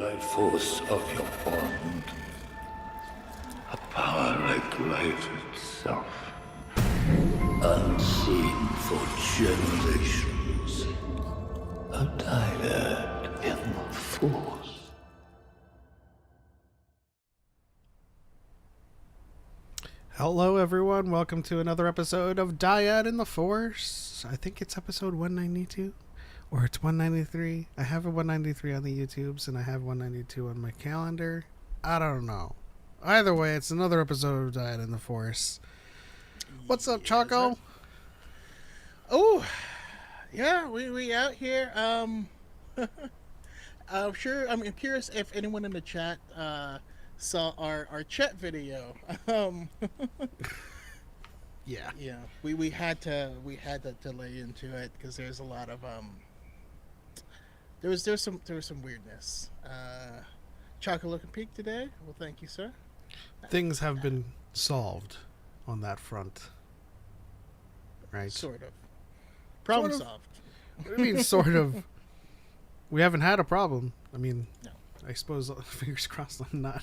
life force of your bond. A power like life itself. Unseen for generations. A dyad in the force. Hello everyone, welcome to another episode of DYAD in the Force. I think it's episode 192, or it's 193. I have a 193 on the YouTubes, and I have 192 on my calendar. I don't know. Either way, it's another episode of DYAD in the Force. What's up, Choco? Oh, yeah, we out here. I'm curious if anyone in the chat saw our chat video. Yeah. We had to delay into it because there's a lot of there was some weirdness. Choco looking peak today. Well, thank you, sir. Things have been solved on that front, right? Sort of. Problem Sort of. solved. What do you mean, sort of? We haven't had a problem. I mean, No. I suppose, fingers crossed, I'm not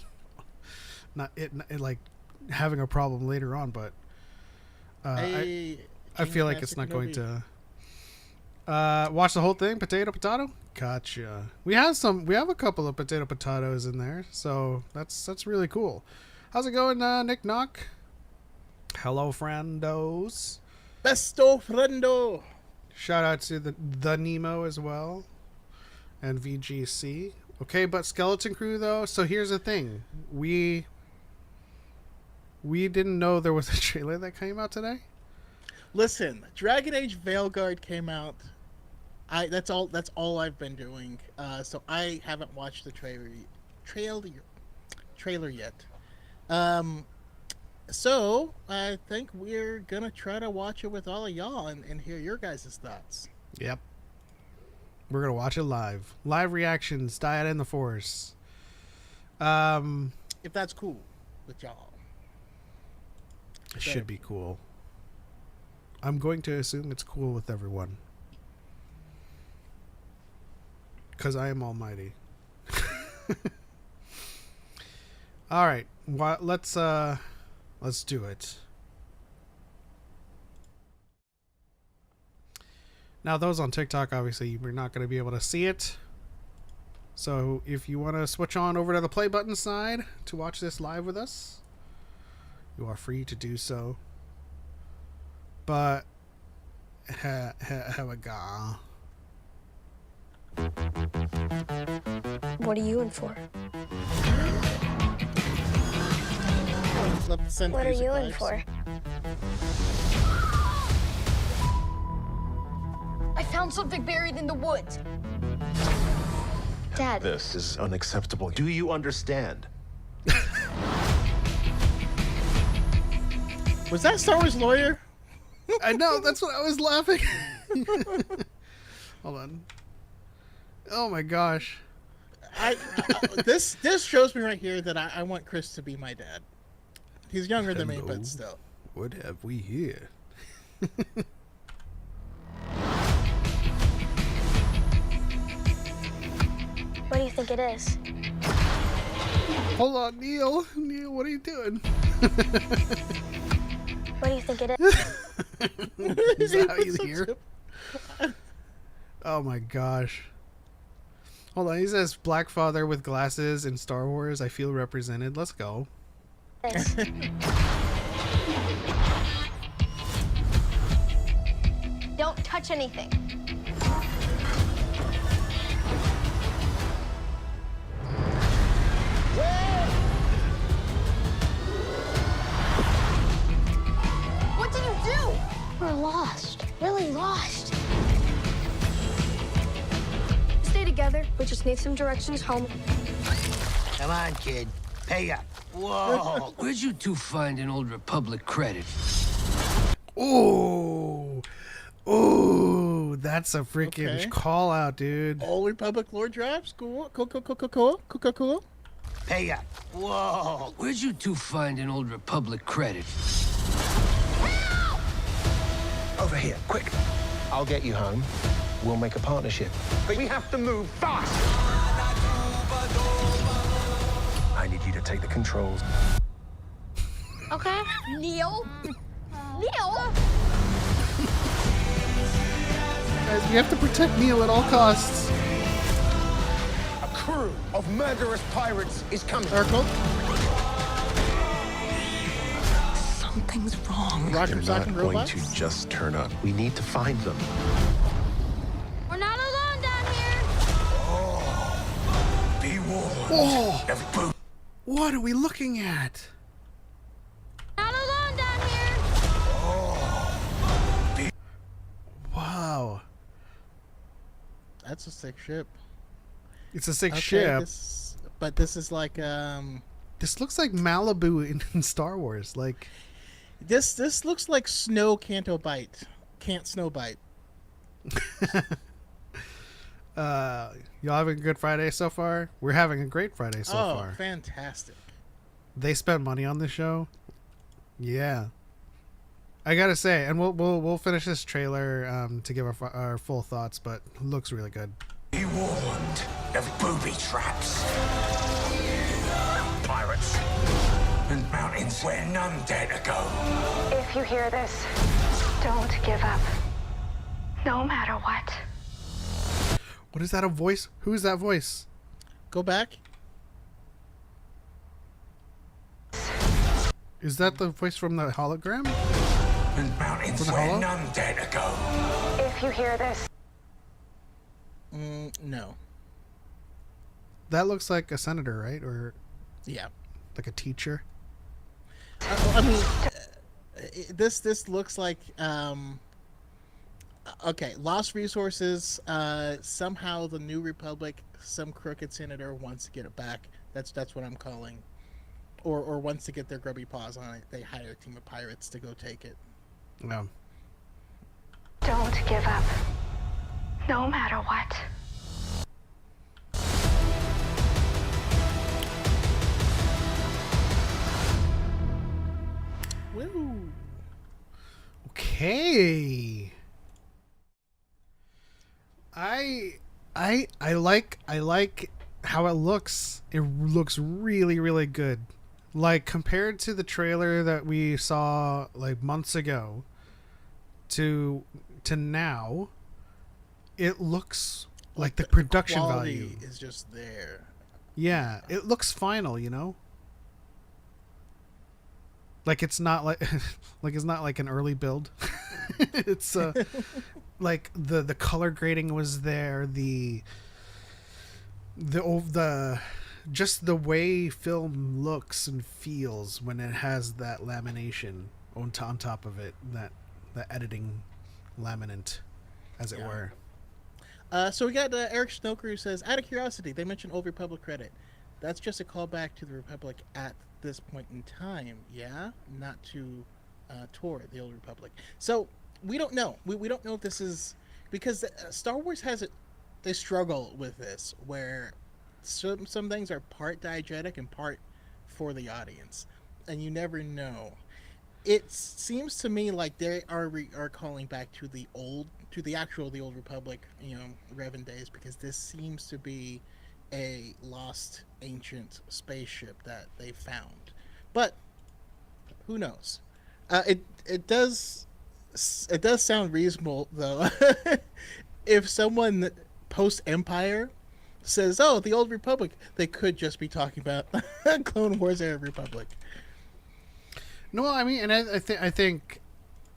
like having a problem later on, but I feel like it's not going to watch the whole thing. Potato. Gotcha. We have a couple of potatoes in there, so that's really cool. How's it going, Nick Knock? Hello, friendos. Besto friendo. Shout out to the Nemo as well, and VGC. Okay, but Skeleton Crew though. So here's the thing: we didn't know there was a trailer that came out today. Listen, Dragon Age Veilguard came out. That's all I've been doing. So I haven't watched the trailer yet. So I think we're gonna try to watch it with all of y'all and hear your guys' thoughts. Yep. We're gonna watch it live. Live reactions. DYAD in the Force. If that's cool with y'all. It should be cool. I'm going to assume it's cool with everyone. Because I am almighty. Alright. Let's do it. Now, those on TikTok, obviously, we're not going to be able to see it. So, if you want to switch on over to the play button side to watch this live with us, you are free to do so. But, have a ga. What are you in for? What are you in for? I found something buried in the woods. Dad. This is unacceptable. Do you understand? Was that Star Wars lawyer? I know, that's what I was laughing. Hold on. Oh my gosh. This shows me right here that I want Chris to be my dad. He's younger than me, but still. What have we here? What do you think it is? Hold on, Neil. Neil, what are you doing? What do you think it is? Is that how you hear? Oh my gosh. Hold on, he says Black Father with glasses in Star Wars. I feel represented. Let's go. Don't touch anything. What did you do? We're lost. Really lost. Stay together. We just need some directions home. Come on, kid. Pay up. Whoa. Where'd you two find an old Republic credit? Ooh. Ooh, that's a freaking call out, dude. Old Republic Lord Drives? Cool. Cool. Pay up. Whoa. Where'd you two find an old Republic credit? Help! Over here, quick. I'll get you home. We'll make a partnership. But we have to move fast. I need you to take the controls. Okay. Neil? Neil? Guys, we have to protect Neil at all costs. A crew of murderous pirates is coming. Urkel? Something's wrong. Roger They're Sock not and going robots? to just turn up. We need to find them. We're not alone down here. Be warned. Oh, Every what are we looking at? Not alone down here. Wow. That's a sick ship. It's a sick Okay, ship. But this is like This looks like Malibu in Star Wars. Like, this looks like Snow Canto Bite. Can't Snow Bite. y'all having a good Friday so far? We're having a great Friday so Oh, far. fantastic. They spent money on this show. Yeah. I gotta say, and we'll finish this trailer to give our full thoughts, but it looks really good. Be warned of booby traps. Pirates and mountains where none dare to go. If you hear this, don't give up. No matter what. What is that, a voice? Who is that voice? Go back. Is that the voice from the hologram? And mountains From the where hollow? none dare to go. If you hear this, No. That looks like a senator, right? Or Yeah. like a teacher? I mean, this looks like okay, lost resources. Somehow the New Republic, some crooked senator wants to get it back. That's what I'm calling, or wants to get their grubby paws on it. They hire a team of pirates to go take it. No. don't give up. No matter what. Woo! Okay. I like how it looks. It looks really, really good. Like, compared to the trailer that we saw like months ago to now, it looks like the production quality value is just there. Yeah, it looks final, you know? Like, it's not like it's not like an early build. It's like the color grading was there, the just the way film looks and feels when it has that lamination on top of it, that the editing laminate, as it were. So we got Eric Schnoker, who says, out of curiosity, they mentioned Old Republic credit. That's just a callback to the Republic at this point in time, yeah? Not to Tor, the Old Republic. So we don't know. We don't know if this is... Because Star Wars has it... They struggle with this, where some things are part diegetic and part for the audience. And you never know. It seems to me like they are calling back to the Old Republic, Revan days, because this seems to be a lost ancient spaceship that they found. But who knows? It does sound reasonable, though. If someone post Empire says, "Oh, the Old Republic," they could just be talking about Clone Wars era Republic. No, I mean, and I think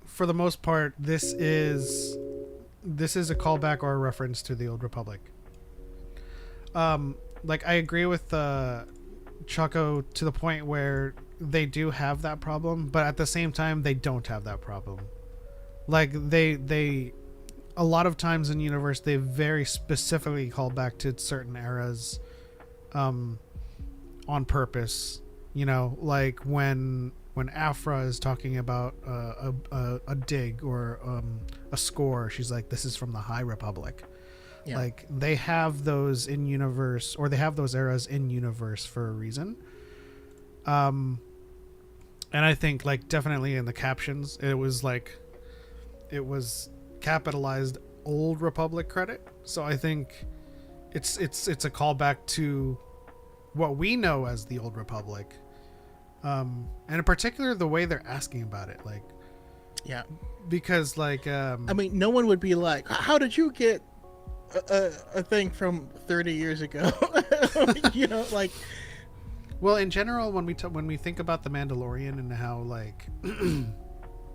for the most part, this is a callback or a reference to the Old Republic. Like, I agree with Choco to the point where they do have that problem, but at the same time, they don't have that problem. Like, they a lot of times in universe, they very specifically call back to certain eras, on purpose. You know, like when Afra is talking about a dig or a score, she's like, "This is from the High Republic." Yeah. Like, they have those in universe, or they have those eras in universe for a reason. And I think, like, definitely in the captions, it was capitalized Old Republic credit. So I think it's a callback to what we know as the Old Republic, and in particular the way they're asking about it, like, Yeah. because like I mean, no one would be like, "How did you get a thing from 30 years ago?" You know, like. well, in general, when we think about the Mandalorian and how like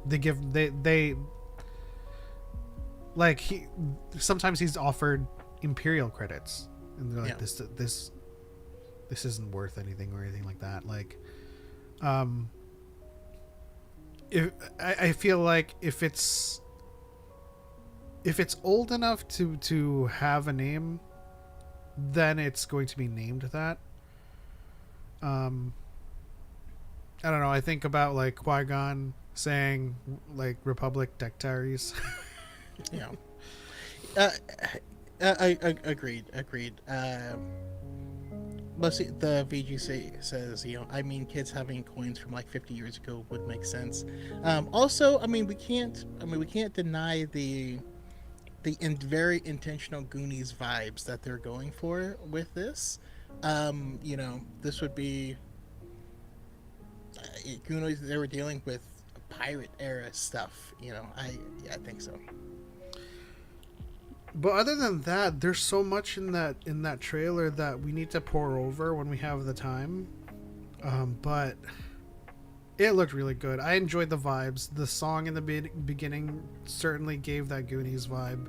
they like he sometimes he's offered Imperial credits, and they're like, this isn't worth anything or anything like that. Like, if I feel like if it's old enough to have a name, then it's going to be named that. I don't know. I think about like Qui-Gon saying like Republic Dectaries. Yeah. I agreed. But see, the VGC says, you know, I mean, kids having coins from like 50 years ago would make sense. Also, I mean, we can't deny the very intentional Goonies vibes that they're going for with this. You know, this would be Goonies. They were dealing with pirate era stuff. You know, I think so. But other than that, there's so much in that trailer that we need to pour over when we have the time. But it looked really good. I enjoyed the vibes. The song in the beginning certainly gave that Goonies vibe.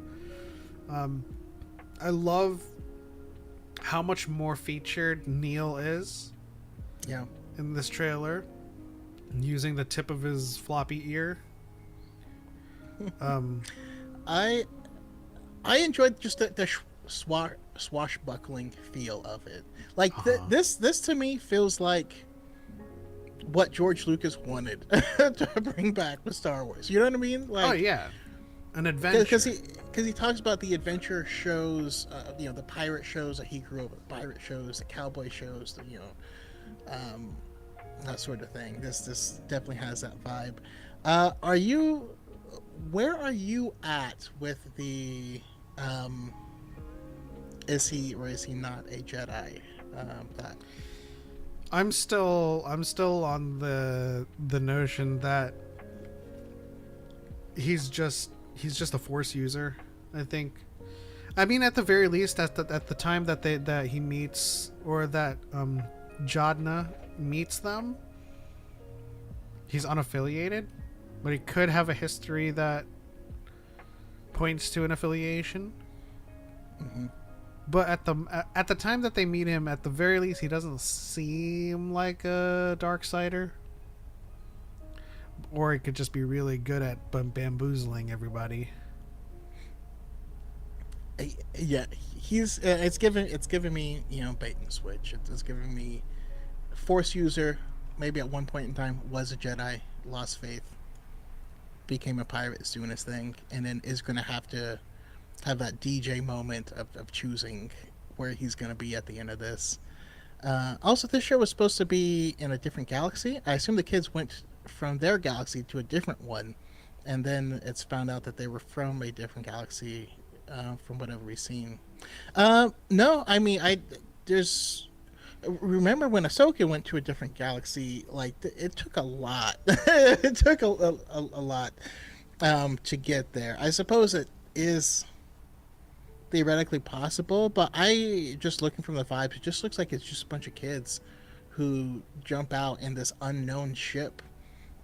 I love how much more featured Neil is. Yeah. In this trailer, using the tip of his floppy ear. I enjoyed just the swashbuckling feel of it. Like this to me feels like what George Lucas wanted to bring back with Star Wars. You know what I mean? Like, oh yeah, an adventure. Because he talks about the adventure shows, you know, the pirate shows that he grew up with, pirate shows, the cowboy shows, you know, that sort of thing. This definitely has that vibe. Where are you at with the is he or is he not a Jedi? That I'm still on the notion that he's just a Force user. I think. I mean, at the very least, at the time that he meets, or that Jadna meets them, he's unaffiliated, but he could have a history that points to an affiliation. Mm-hmm. But at the time that they meet him, at the very least, he doesn't seem like a Darksider. Or he could just be really good at bamboozling everybody. Yeah, he's it's giving me, you know, bait and switch. It's giving me Force user. Maybe at one point in time was a Jedi, lost faith, became a pirate, is doing his thing, and then is going to have that DJ moment of choosing where he's going to be at the end of this. Also, this show was supposed to be in a different galaxy. I assume the kids went from their galaxy to a different one, and then it's found out that they were from a different galaxy, from whatever we've seen. No, I mean, remember when Ahsoka went to a different galaxy? Like, it took a lot. It took a lot to get there. I suppose it is theoretically possible, but just looking from the vibes, it just looks like it's just a bunch of kids who jump out in this unknown ship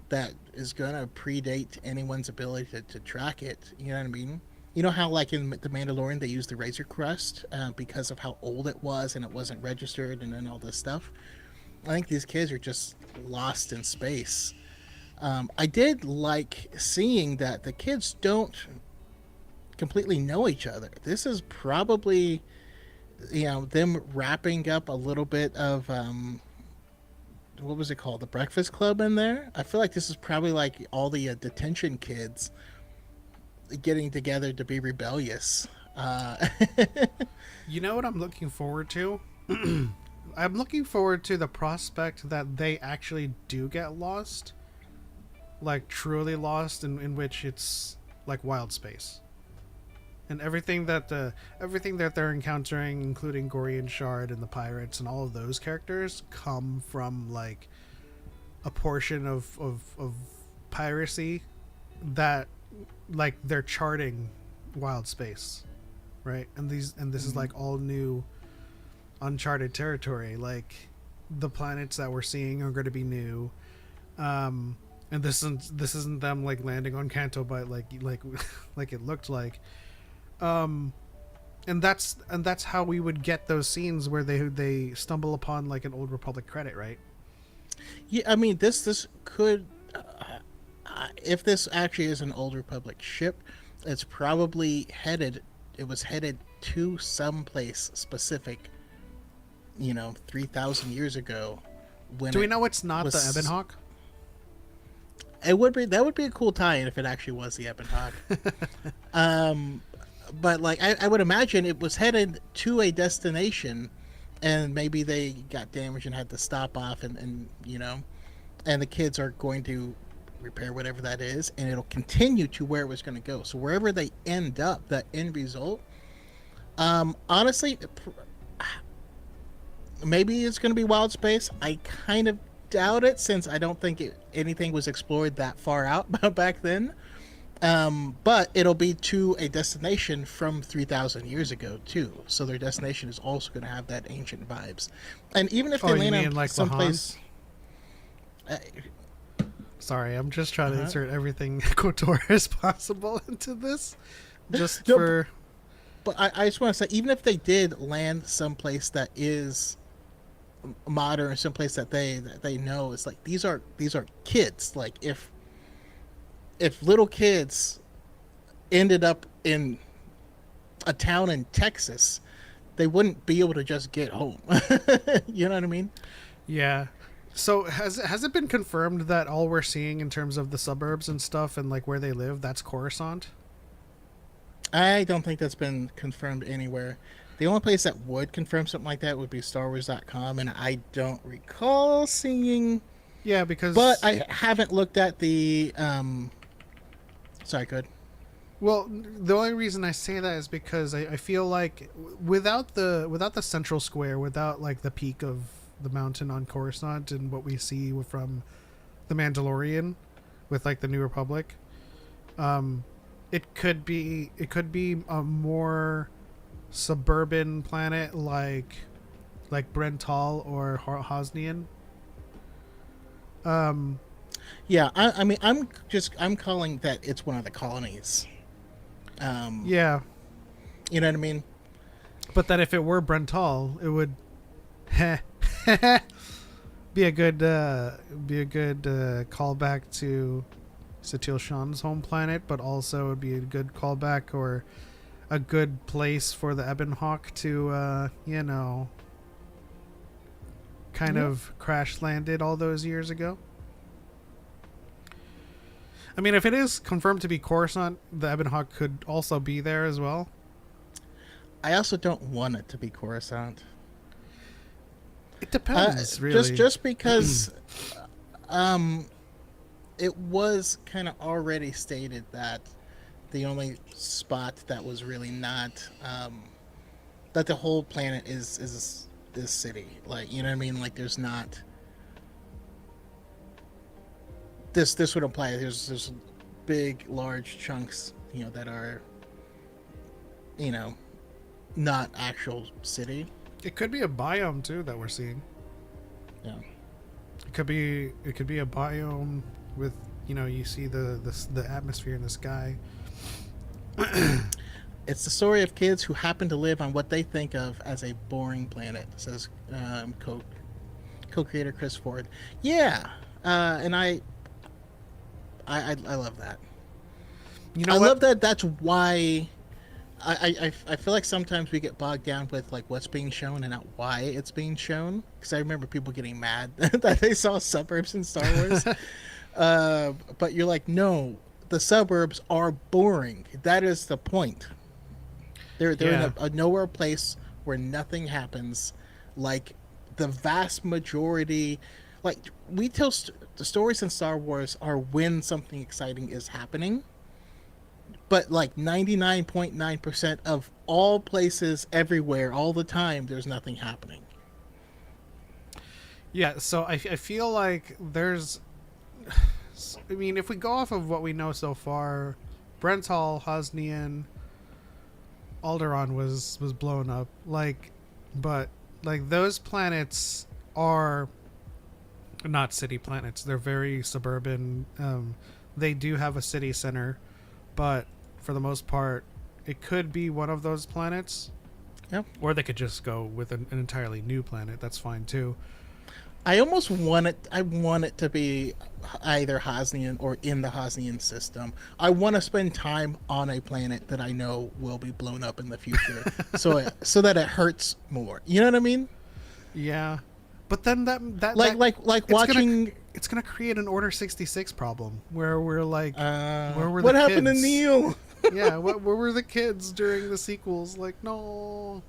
that is gonna predate anyone's ability to track it. You know what I mean? You know how, like, in The Mandalorian, they used the Razor Crest because of how old it was and it wasn't registered and then all this stuff? I think these kids are just lost in space. I did like seeing that the kids don't completely know each other. This is probably, you know, them wrapping up a little bit of, what was it called? The Breakfast Club in there? I feel like this is probably like all the detention kids getting together to be rebellious. You know what I'm looking forward to? I'm looking forward to the prospect that they actually do get lost. Like, truly lost, in which it's like wild space. and everything that they're encountering, including Gorian Shard and the pirates and all of those characters, come from like a portion of piracy that like they're charting wild space, right? And this is like all new uncharted territory. Like the planets that we're seeing are going to be new, and this isn't them like landing on Kanto, but like like it looked like, and that's how we would get those scenes where they stumble upon like an Old Republic credit, right? Yeah, I mean this could, if this actually is an Old Republic ship, it's probably headed. It was headed to some place specific, 3,000 years ago. When do we know it's not the Ebon Hawk? It would be. That would be a cool tie-in if it actually was the Ebon Hawk. But like I would imagine it was headed to a destination, and maybe they got damaged and had to stop off, and the kids are going to repair whatever that is, and it'll continue to where it was going to go. So wherever they end up, that end result, honestly, maybe it's going to be wild space. I kind of doubt it, since I don't think anything was explored that far out back then. But it'll be to a destination from 3,000 years ago too. So their destination is also going to have that ancient vibes. And even if they land on like someplace, sorry, I'm just trying to insert everything KOTOR as possible into this, just No, for. But I just want to say, even if they did land someplace that is modern, someplace that they know, it's like these are kids. Like if little kids ended up in a town in Texas, they wouldn't be able to just get home. You know what I mean? Yeah. So has it been confirmed that all we're seeing in terms of the suburbs and stuff and like where they live, that's Coruscant? I don't think that's been confirmed anywhere. The only place that would confirm something like that would be StarWars.com, and I don't recall seeing. Yeah, because. But I haven't looked at the. Sorry, good. Well, the only reason I say that is because I feel like without the central square, without like the peak of the mountain on Coruscant and what we see from the Mandalorian with like the New Republic, it could be a more suburban planet like Brental or Hosnian. Yeah, I mean, I'm calling that it's one of the colonies. Yeah, you know what I mean. But that if it were Brental, it would be a good callback to Satil Shan's home planet, but also would be a good callback or a good place for the Ebon Hawk to kind of crash landed all those years ago. I mean, if it is confirmed to be Coruscant, the Ebon Hawk could also be there as well. I also don't want it to be Coruscant. It depends, really. Just because it was kind of already stated that the only spot that was really not that the whole planet is this city. Like, you know what I mean? Like, there's not. This would imply there's big, large chunks, that are, not actual city. It could be a biome too that we're seeing. Yeah. It could be a biome with you see the atmosphere in the sky. It's the story of kids who happen to live on what they think of as a boring planet, says co-creator Chris Ford. Yeah, and I love that. I love that. That's why I feel like sometimes we get bogged down with like what's being shown and not why it's being shown. Because I remember people getting mad that they saw suburbs in Star Wars. But you're like, no, the suburbs are boring. That is the point. They're in a nowhere place where nothing happens. Like the vast majority, like we tell the stories in Star Wars are when something exciting is happening. but like 99.9% of all places, everywhere, all the time, there's nothing happening. Yeah, so I feel like there's... I mean, if we go off of what we know so far, Brental, Hosnian, Alderaan was blown up. But those planets are not city planets. They're very suburban. They do have a city center, but for the most part, it could be one of those planets. Yep. Or they could just go with an entirely new planet. That's fine too. I almost want it. I want it to be either Hosnian or in the Hosnian system. I want to spend time on a planet that I know will be blown up in the future, so that it hurts more. You know what I mean? Yeah, but then like watching. It's gonna create an Order 66 problem where we're like, where were what the happened kids? to Neil? Yeah, where were the kids during the sequels? Like, no.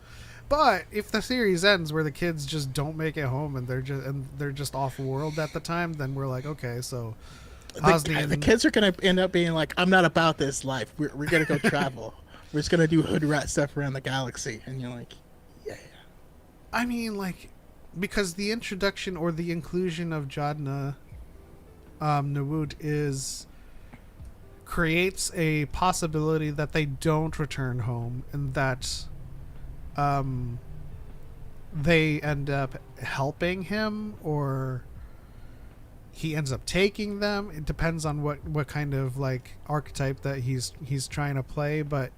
But if the series ends where the kids just don't make it home and they're just off world at the time, then we're like, okay, so the kids are gonna end up being like, I'm not about this life. We're gonna go travel. We're just gonna do hood rat stuff around the galaxy, and you're like, yeah. I mean, like, because the introduction or the inclusion of Jadna Nawud creates a possibility that they don't return home and that they end up helping him or he ends up taking them. It depends on what kind of like archetype that he's trying to play, but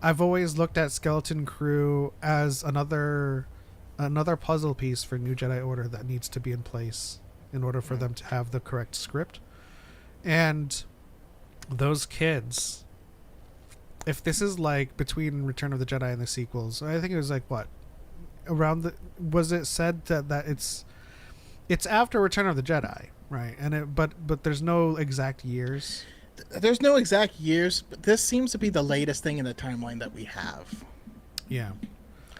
I've always looked at Skeleton Crew as another puzzle piece for New Jedi Order that needs to be in place in order for them to have the correct script. And those kids, if this is like between Return of the Jedi and the sequels, I think it was like what around the, was it said that it's after Return of the Jedi, right? And but there's no exact years. There's no exact years, but this seems to be the latest thing in the timeline that we have. Yeah.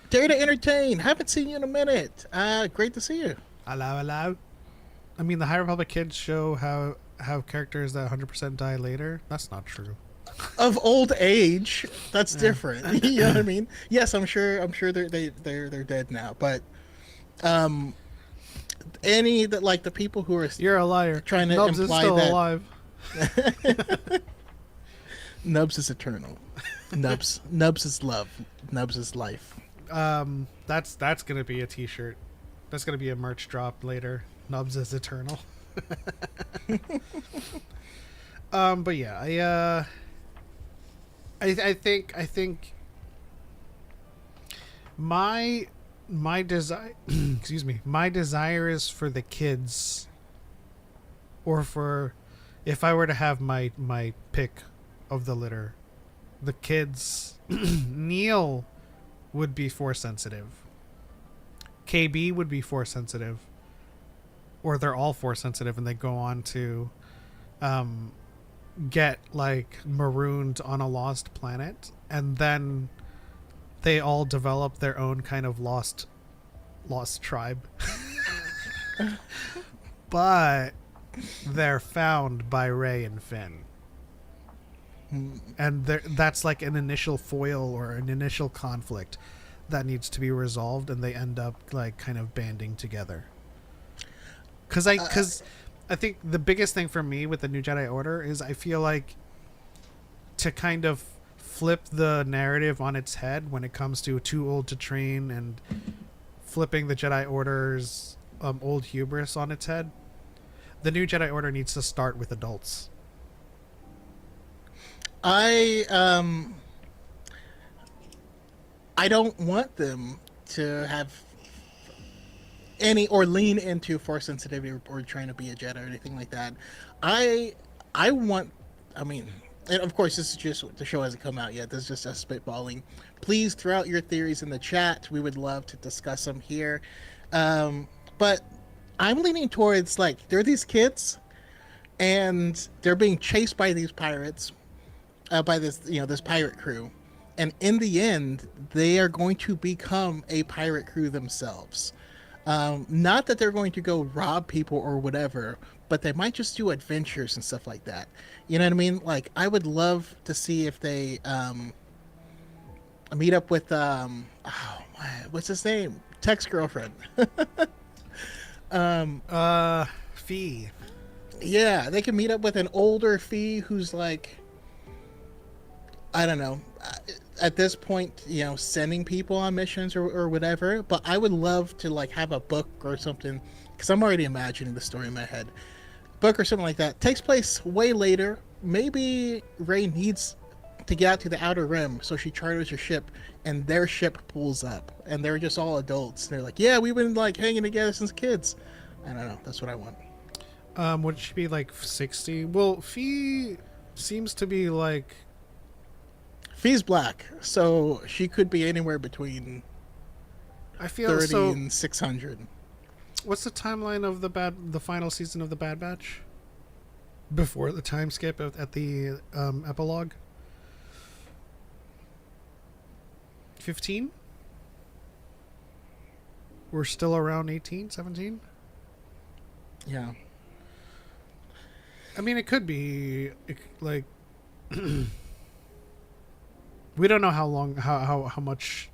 Dare to entertain. Haven't seen you in a minute. Great to see you. Hello. I mean, the High Republic kids show how characters that 100% die later. That's not true. Of old age, that's different. You know what I mean? Yes, I'm sure they're dead now, but any that like the people who are You're a liar. trying to Nubs imply is still that alive. Nubs is eternal. Nubs is love. Nubs is life. That's gonna be a T-shirt. That's gonna be a merch drop later. Nubs is eternal. But yeah, I think my desire excuse me, my desire is for the kids, or for if I were to have my pick of the litter, the kids. Neil would be Force sensitive. KB would be Force sensitive, or they're all Force sensitive and they go on to get like marooned on a lost planet, and then they all develop their own kind of lost tribe. But they're found by Rey and Finn, and that's like an initial foil or an initial conflict that needs to be resolved, and they end up like kind of banding together. Because I think the biggest thing for me with the New Jedi Order is I feel like to kind of flip the narrative on its head when it comes to Too Old to Train and flipping the Jedi Order's old hubris on its head, the New Jedi Order needs to start with adults. I don't want them to have any or lean into Force sensitivity or trying to be a Jedi or anything like that. I want, I mean, and of course this is just, the show hasn't come out yet, this is just us spitballing. Please throw out your theories in the chat. We would love to discuss them here. But I'm leaning towards, like, there are these kids and they're being chased by these pirates, by this, this pirate crew. And in the end, they are going to become a pirate crew themselves. Not that they're going to go rob people or whatever, but they might just do adventures and stuff like that. You know what I mean? Like, I would love to see if they meet up with what's his name? Tech's girlfriend. Fee. Yeah, they can meet up with an older Fee who's like, I don't know, at this point, you know, sending people on missions or whatever. But I would love to like have a book or something, because I'm already imagining the story in my head. Book or something like that takes place way later. Maybe Rey needs to get out to the Outer Rim, so she charters a ship, and their ship pulls up, and they're just all adults. And they're like, "Yeah, we've been like hanging together since kids." I don't know. That's what I want. Would she be like 60? Well, Fee seems to be like. Fee's black, so she could be anywhere between I feel 30 so. and 600. What's the timeline of the final season of the Bad Batch? Before the time skip at the epilogue? 15? We're still around 18, 17? Yeah. I mean, it could be like we don't know how long, how much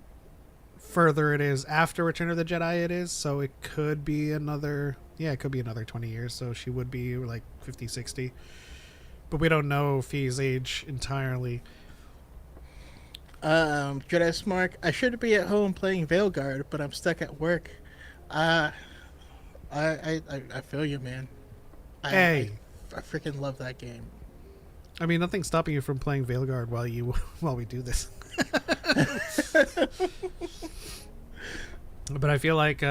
further it is after Return of the Jedi it is, so it could be another, it could be another 20 years, so she would be like 50, 60. But we don't know Fee's age entirely. Jedi Smark, I should be at home playing Veilguard, but I'm stuck at work. I feel you, man. I freaking love that game. I mean, nothing's stopping you from playing Veilguard while we do this. But I feel like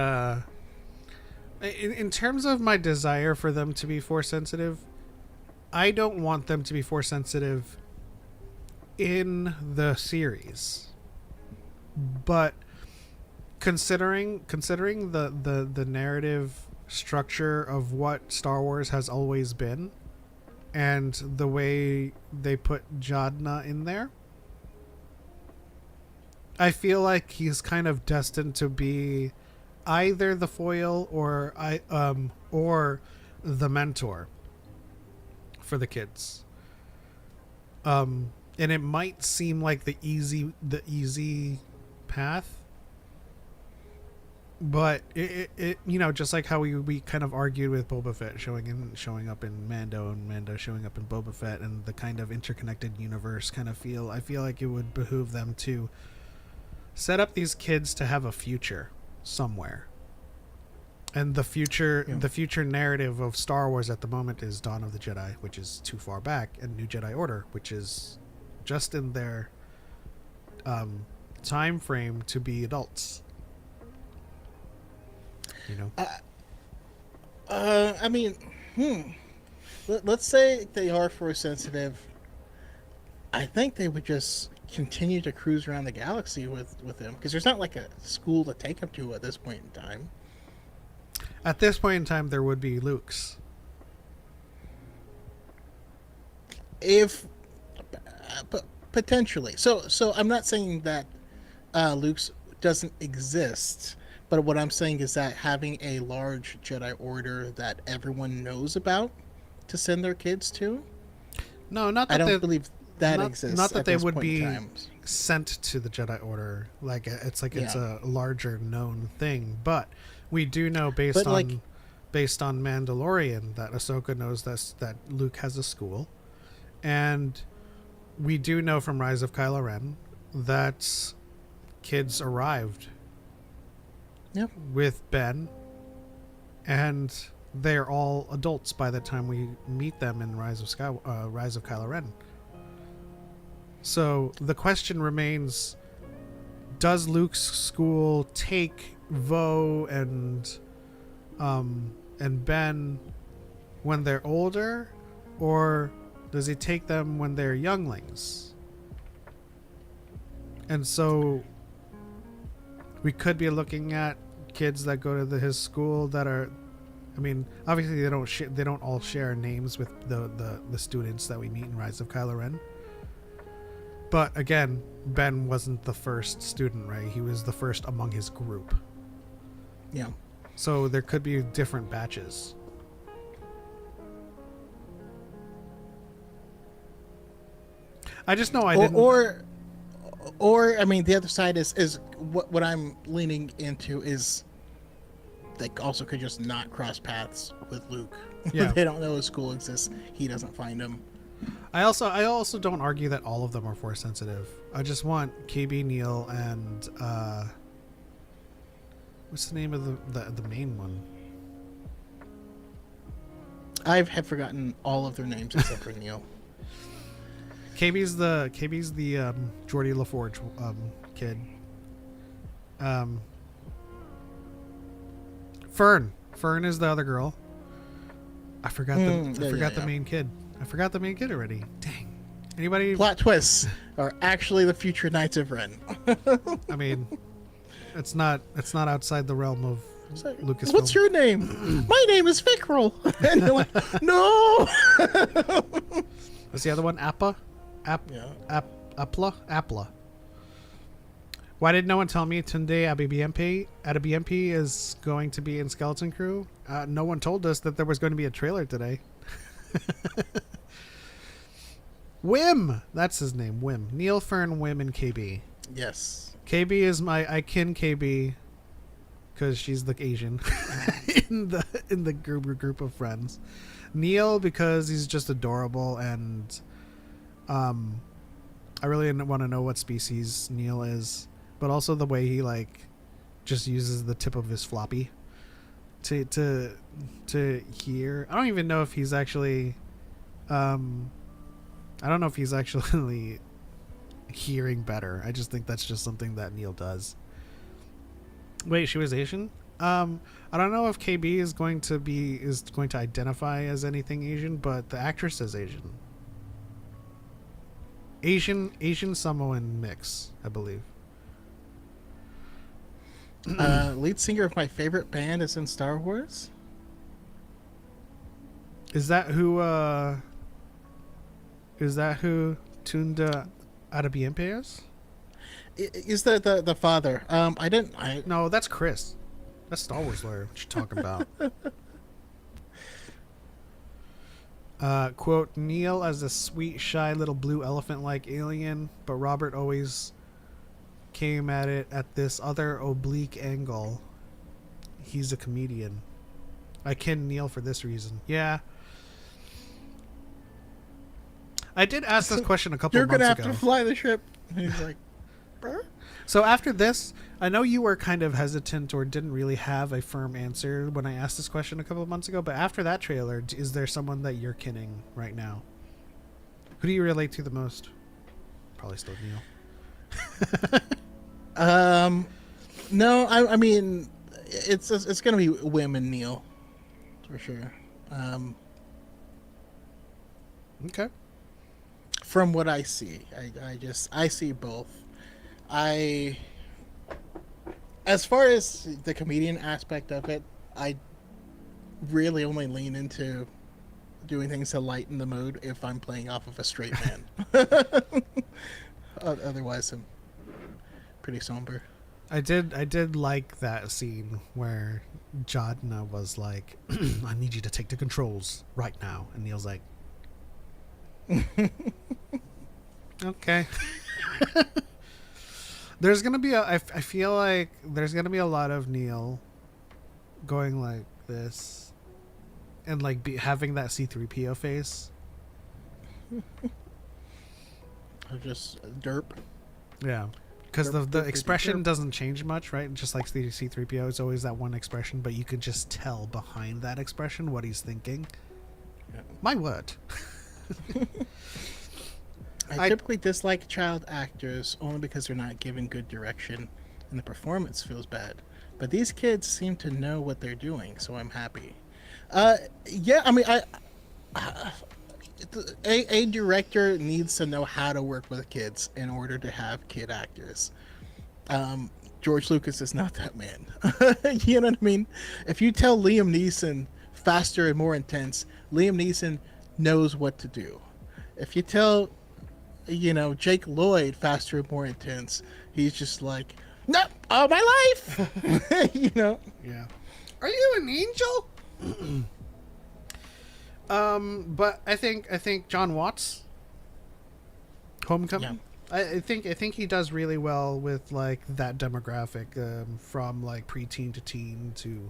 in terms of my desire for them to be Force sensitive, I don't want them to be Force sensitive in the series. But considering the narrative structure of what Star Wars has always been, and the way they put Jadna in there, I feel like he's kind of destined to be either the foil or the mentor for the kids. And it might seem like the easy path, but it you know, just like how we kind of argued with Boba Fett showing up in Mando, and Mando showing up in Boba Fett, and the kind of interconnected universe kind of feel. I feel like it would behoove them to set up these kids to have a future somewhere. And the future narrative of Star Wars at the moment is Dawn of the Jedi, which is too far back, and New Jedi Order, which is just in their time frame to be adults. You know. I mean, let's say they are Force sensitive. I think they would just continue to cruise around the galaxy with him, because there's not like a school to take him to at this point in time. At this point in time, there would be Luke's. If potentially, so I'm not saying that Luke's doesn't exist, but what I'm saying is that having a large Jedi Order that everyone knows about to send their kids to. No, not that I don't believe that exists. Not that at they this would point in be time. sent to the Jedi Order. Like it's a larger known thing, but we do know based on Mandalorian that Ahsoka knows that Luke has a school, and we do know from Rise of Kylo Ren that kids arrived with Ben, and they're all adults by the time we meet them in Rise of Kylo Ren. So the question remains: does Luke's school take Vo and Ben when they're older, or does he take them when they're younglings? And so we could be looking at kids that go to his school that are, I mean, obviously they don't all share names with the students that we meet in Rise of Kylo Ren. But again, Ben wasn't the first student, right? He was the first among his group. Yeah. So there could be different batches. I just know I didn't. Or I mean, the other side is what I'm leaning into is they also could just not cross paths with Luke. Yeah. They don't know his school exists. He doesn't find him. I also don't argue that all of them are force sensitive. I just want KB, Neil, and what's the name of the main one? I have forgotten all of their names except for Neil. KB's the Geordie LaForge kid. Fern is the other girl. I forgot the main kid. I forgot the main kid already. Dang. Anybody? Plot twists are actually the future Knights of Ren. I mean, it's not outside the realm of Lucasfilm. What's your name? My name is Fickrel. And they're like, no. What's the other one? Appa? Apla. Why did no one tell me Tunde Adebimpe is going to be in Skeleton Crew? No one told us that there was going to be a trailer today. Wim, that's his name. Wim, Neil, Fern, Wim, and KB. Yes. KB is I kin KB because she's the Asian in the group of friends. Neil because he's just adorable, and I really want to know what species Neil is, but also the way he like just uses the tip of his floppy to hear. I don't even know if he's actually I don't know if he's actually hearing better. I just think that's just something that Neil does. Wait, she was Asian? I don't know if KB is going to identify as anything Asian, but the actress is Asian. Asian Samoan mix, I believe. Lead singer of my favorite band is in Star Wars. Is that who Tunda Adebimpe is? Is the father? No, that's Chris. That's Star Wars lawyer. What you talking about? Quote, Neil as a sweet, shy little blue elephant-like alien, but Robert always came at it at this other oblique angle. He's a comedian. I ken Neil for this reason. Yeah. I did ask this question a couple of months ago. You're gonna have to fly the ship. And he's like, "Bruh?" So after this, I know you were kind of hesitant or didn't really have a firm answer when I asked this question a couple of months ago, but after that trailer, is there someone that you're kinning right now? Who do you relate to the most? Probably still Neil. No, I mean, it's gonna be Wim and Neil, for sure. Okay. From what I see, I see both. As far as the comedian aspect of it, I really only lean into doing things to lighten the mood if I'm playing off of a straight man. Otherwise, I'm pretty somber. I did like that scene where Jadna was like, I need you to take the controls right now. And Neil's like, okay. There's going to be I feel like there's going to be a lot of Neil going like this and like having that C-3PO face. Just derp. Yeah. Because the expression doesn't change much, right? Just like the C-3PO, it's always that one expression, but you could just tell behind that expression what he's thinking. Yeah. My word. I typically dislike child actors only because they're not given good direction and the performance feels bad. But these kids seem to know what they're doing, so I'm happy. Yeah, I mean, a director needs to know how to work with kids in order to have kid actors. George Lucas is not that man. You know what I mean? If you tell Liam Neeson faster and more intense, Liam Neeson knows what to do. If you tell, Jake Lloyd faster and more intense, he's just like, no, all my life. Yeah. Are you an angel? But I think John Watts. Homecoming. Yeah. I think he does really well with like that demographic, from like preteen to teen to,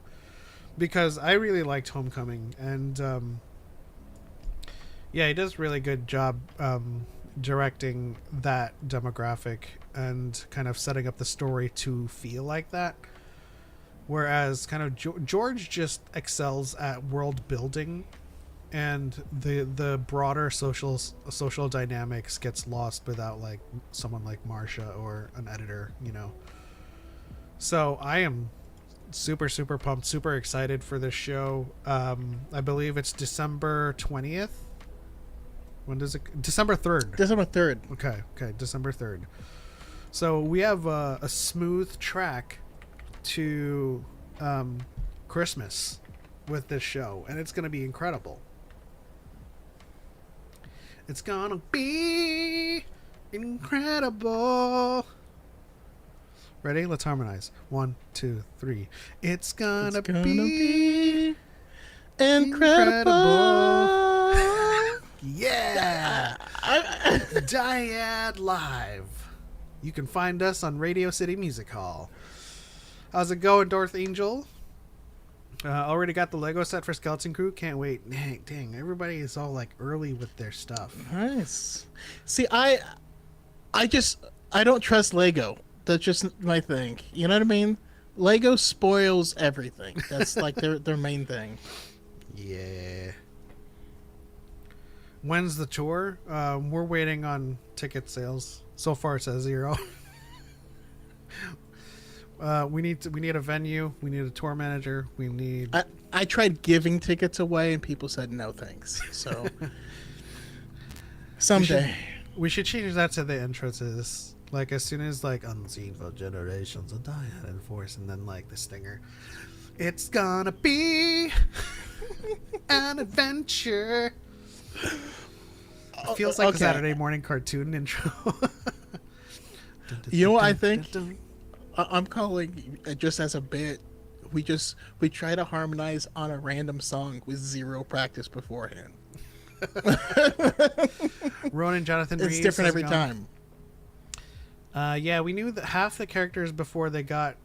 because I really liked Homecoming, and yeah, he does really good job directing that demographic and kind of setting up the story to feel like that. Whereas kind of George just excels at world building, and the broader social dynamics gets lost without like someone like Marsha or an editor, you know. So I am super pumped, super excited for this show. I believe it's December 20th. When does it? December 3rd. December 3rd. Okay, December 3rd. So we have a smooth track to Christmas with this show, and it's going to be incredible. It's gonna be incredible. Ready? Let's harmonize. 1, 2, 3. It's gonna be incredible. Yeah. DYAD Live. You can find us on Radio City Music Hall. How's it going, Darth Angel? Already got the Lego set for Skeleton Crew. Can't wait. Dang, everybody is all like early with their stuff. Nice. See, I don't trust Lego. That's just my thing. You know what I mean? Lego spoils everything. That's like their main thing. Yeah. When's the tour? We're waiting on ticket sales. So far it says 0. We need a venue. We need a tour manager. We need. I tried giving tickets away and people said no thanks. So someday we should change that to the entrances. Like as soon as like unseen for generations of DYAD in the Force, and then like the stinger. It's gonna be an adventure. It feels like a Saturday morning cartoon intro. You know what I think? I'm calling just as a bit. We try to harmonize on a random song with 0 practice beforehand. Ronan Jonathan Reeves. It's different every time. Yeah, we knew that half the characters before they got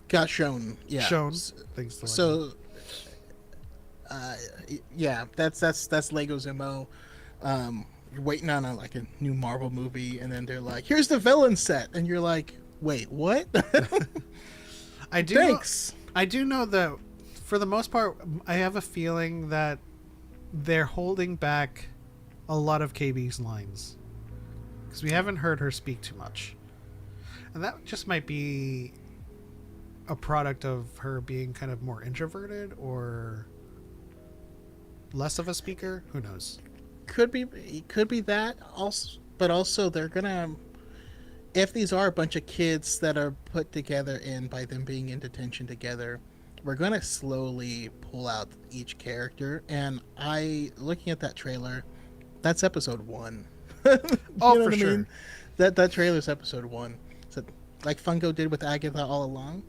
got shown. Yeah. Shown. Thanks to so yeah, that's Lego's MO. You're waiting on like a new Marvel movie, and then they're like, "Here's the villain set," and you're like, "Wait, what?" Thanks. I do know that for the most part, I have a feeling that they're holding back a lot of KB's lines because we haven't heard her speak too much, and that just might be a product of her being kind of more introverted or less of a speaker. Who knows? Could be that also, but also they're gonna, if these are a bunch of kids that are put together in by them being in detention together, we're gonna slowly pull out each character. And looking at that trailer, that's episode 1. Oh, for sure. I mean? That trailer's episode 1. So like Funko did with Agatha All Along.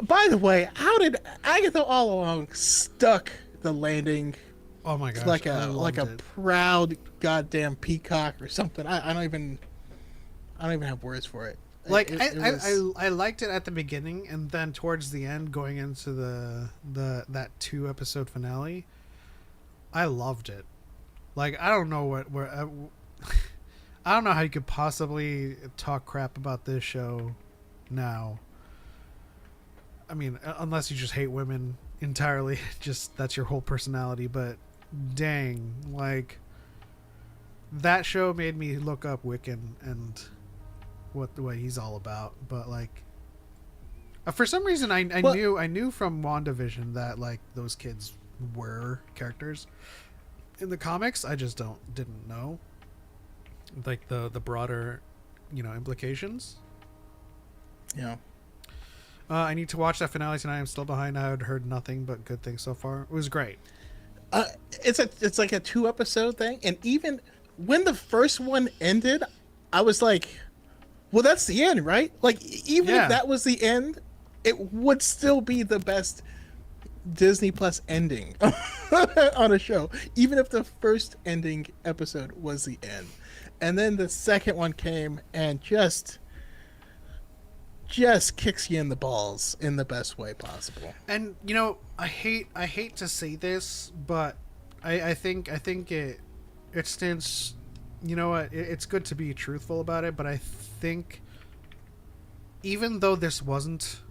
By the way, how did Agatha All Along stuck the landing? Oh my gosh! Like a proud goddamn peacock or something. I don't even have words for it. Like I liked it at the beginning, and then towards the end, going into that 2-episode finale, I loved it. Like I don't know I don't know how you could possibly talk crap about this show now. I mean, unless you just hate women entirely, just that's your whole personality. But dang, like that show made me look up Wiccan and what he's all about. But like for some reason I knew from WandaVision that like those kids were characters in the comics. I just didn't know like the broader implications. Yeah. I need to watch that finale tonight. I'm still behind. I had heard nothing but good things so far. It was great. It's like a 2-episode thing, and even when the first one ended, I was like, "Well, that's the end, right?" Like, even if that was the end, it would still be the best Disney Plus ending on a show, even if the first ending episode was the end, and then the second one came and just kicks you in the balls in the best way possible. And you know, I hate to say this, but I think it stands. You know what? It's good to be truthful about it, but I think even though this wasn't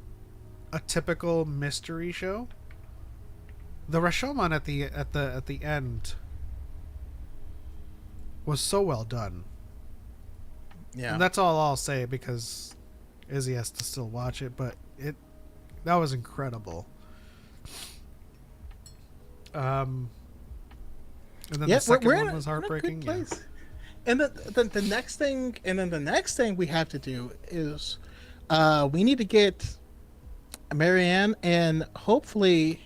a typical mystery show, the Rashomon at the end was so well done. Yeah, And that's all I'll say because Izzy has to still watch it, but that was incredible. And then the second one was heartbreaking. We're in a good place. And the next thing we have to do is we need to get Marianne, and hopefully,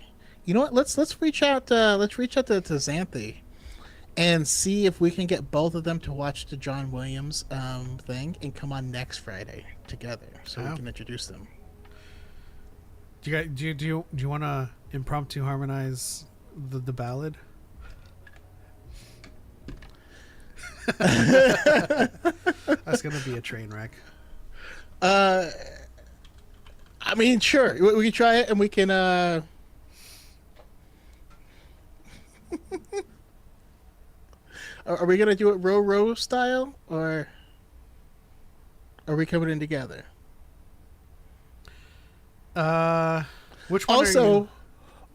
you know what? Let's reach out to Xanthi and see if we can get both of them to watch the John Williams thing and come on next Friday together so we can introduce them. Do you want to impromptu harmonize the ballad? That's gonna be a train wreck. I mean, sure, we can try it, and we can. Are we gonna do it row style, or are we coming in together? Which one? Also, are you?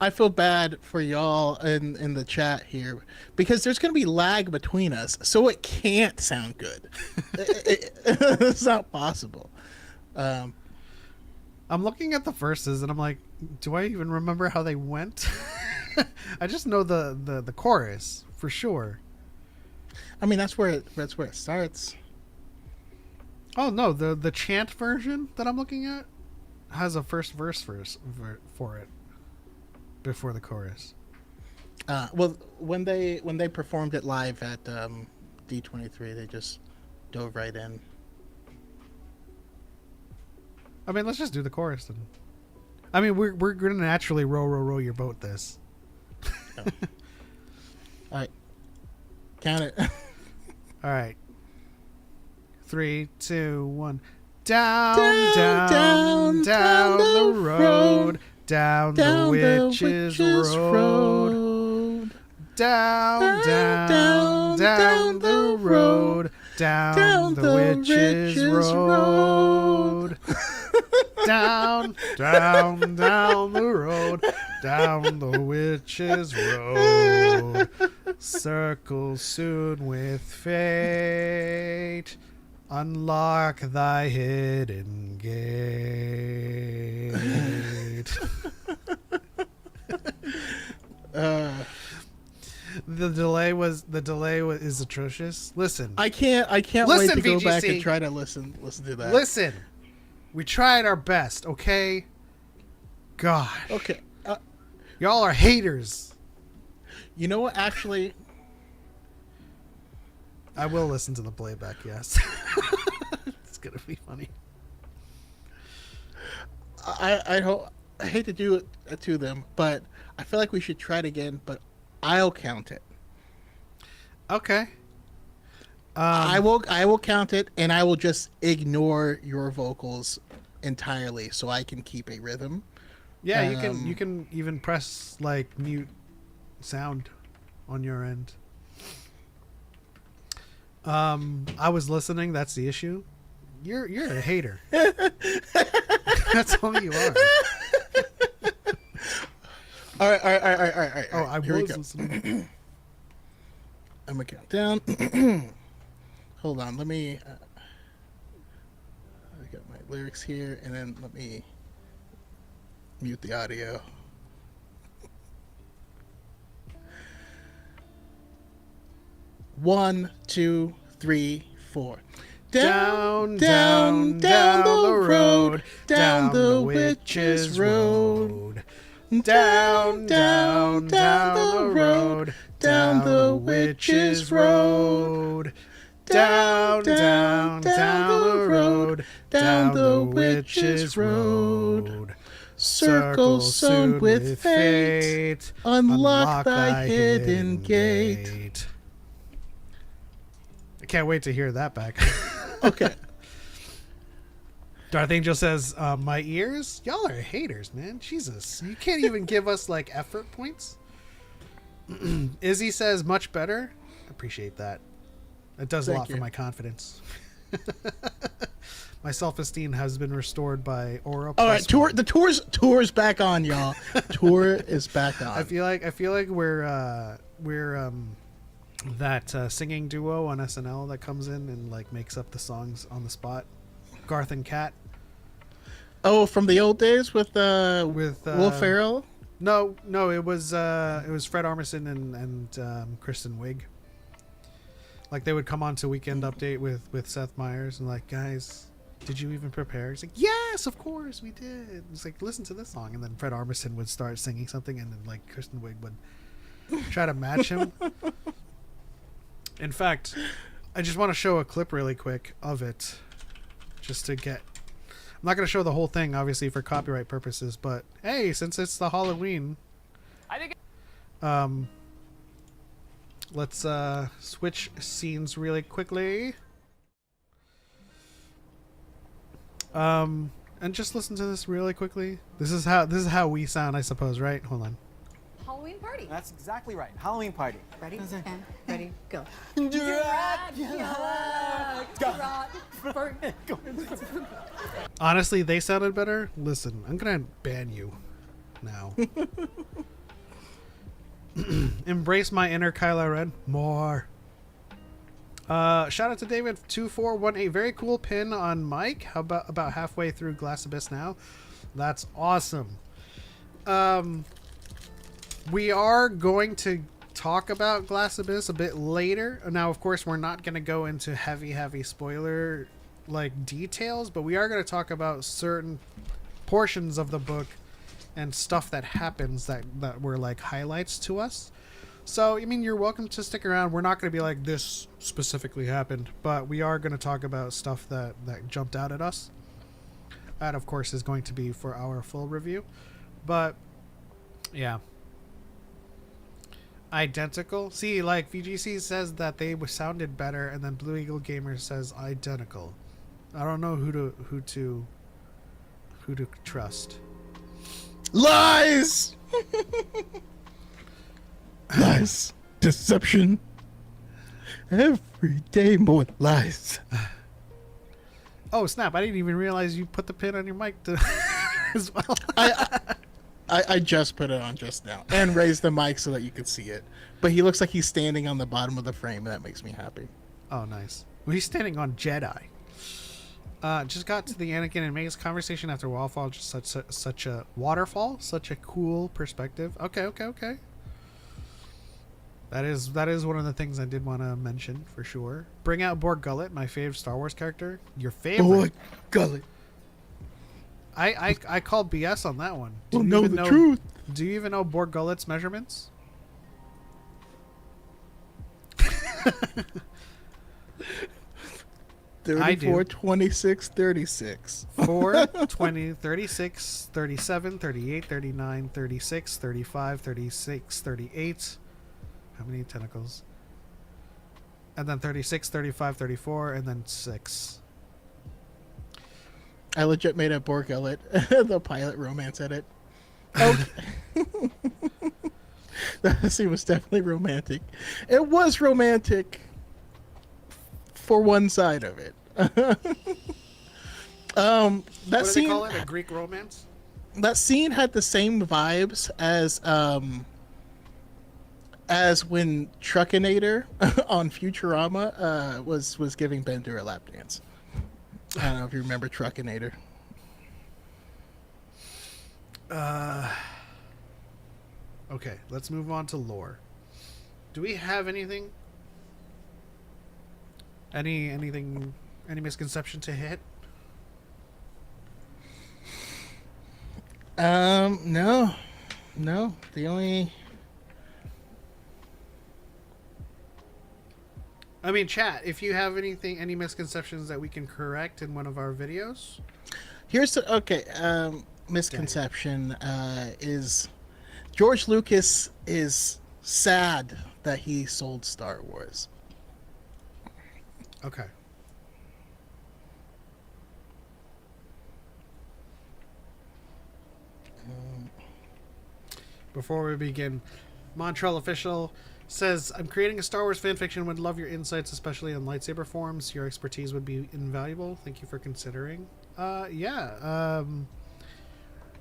I feel bad for y'all in the chat here because there's going to be lag between us, so it can't sound good. It's not possible. I'm looking at the verses and I'm like, do I even remember how they went? I just know the chorus for sure. I mean, that's where it starts. Oh no, the chant version that I'm looking at has a first verse for it before the chorus. Well, when they performed it live at D23, they just dove right in. I mean, let's just do the chorus then. I mean, we're gonna naturally row your boat this. Oh. All right, count it. All right. 3, 2, 1. Down the road. Down the witch's road. Down the road. Down the witch's road. Down the road. Down the witch's road. Circle soon with fate. Unlock thy hidden gate. The delay is atrocious. Listen, I can't Listen, wait to go VGC. back and try to listen to that. Listen, we tried our best, okay? Gosh, Okay. y'all are haters. You know what? Actually, I will listen to the playback. Yes, it's gonna be funny. I hate to do it to them, but I feel like we should try it again. But I'll count it. Okay. I will count it, and I will just ignore your vocals entirely, so I can keep a rhythm. Yeah, you can even press like mute sound on your end. I was listening. That's the issue. You're a hater. That's all you are. All right. Oh, I Here we was go. listening. I'm gonna count down. Hold on, let me. I got my lyrics here, and then let me mute the audio. One, two, three, four. Down the road, down the witch's road. Down the road, down the witch's road. Down the road, down the witch's road. Circle sown with fate, unlock thy hidden gate. I can't wait to hear that back. Okay. Darth Angel says, my ears? Y'all are haters, man. Jesus. You can't even give us, like, effort points. Izzy says, much better. Appreciate that. It does a lot for my confidence. My self-esteem has been restored by Aura. All right, the tour's back on, y'all. Tour is back on. I feel like we're that singing duo on SNL that comes in and like makes up the songs on the spot. Garth and Kat. Oh, from the old days with Will Ferrell? No, it was Fred Armisen and Kristen Wiig. Like they would come on to Weekend Update with Seth Meyers and like, guys, did you even prepare? He's like, yes, of course we did. It's like, listen to this song, and then Fred Armisen would start singing something, and then like Kristen Wiig would try to match him. In fact, I just want to show a clip really quick of it, just to get. I'm not going to show the whole thing, obviously, for copyright purposes, but hey, since it's the Halloween, let's switch scenes really quickly. And just listen to this really quickly. This is how we sound, I suppose, right? Hold on. Halloween party. That's exactly right. Halloween party. Ready? And ready, go. Honestly, they sounded better. Listen, I'm gonna ban you now. Embrace my inner Kylo Ren. More. Shout out to David2418. Very cool pin on Mike. How about halfway through Glass Abyss now? That's awesome. We are going to talk about Glass Abyss a bit later. Now, of course, we're not going to go into heavy spoiler like details, but we are going to talk about certain portions of the book and stuff that happens that were like highlights to us. So, I mean, you're welcome to stick around. We're not going to be like, this specifically happened, but we are going to talk about stuff that jumped out at us. That, of course, is going to be for our full review. But, yeah. Identical. See, like, VGC says that they sounded better, and then Blue Eagle Gamer says identical. I don't know who to trust. Lies! Lies. Deception. Every day more lies. Oh, snap. I didn't even realize you put the pin on your mic as well. I just put it on just now and raised the mic so that you could see it. But he looks like he's standing on the bottom of the frame, and that makes me happy. Oh, nice. Well, he's standing on Jedi. Just got to the Anakin and Mace conversation after Waterfall. Just such a waterfall, such a cool perspective. Okay. That is one of the things I did want to mention for sure. Bring out Borg Gullet, my favorite Star Wars character. Your favorite? Borg Gullet. I called BS on that one. Do you know the truth? Do you even know Borg Gullet's measurements? 34, 26, 36. 4, 20, 36, 37, 38, 39, 36, 35, 36, 38. How many tentacles? And then 36, 35, 34, and then 6. I legit made a Borg Gullet, the pilot romance edit. Okay. That scene was definitely romantic. It was romantic for one side of it. That What do scene, they call it? A Greek romance? That scene had the same vibes as when Truckinator on Futurama was giving Bender a lap dance. I don't know if you remember Truckinator. Okay, let's move on to lore. Do we have anything? Any misconception to hit? No. The only. I mean, chat, if you have any misconceptions that we can correct in one of our videos. Here's the okay. misconception is George Lucas is sad that he sold Star Wars. Okay. Before we begin, Montreal Official says, I'm creating a Star Wars fanfiction. Would love your insights, especially on lightsaber forms. Your expertise would be invaluable. Thank you for considering.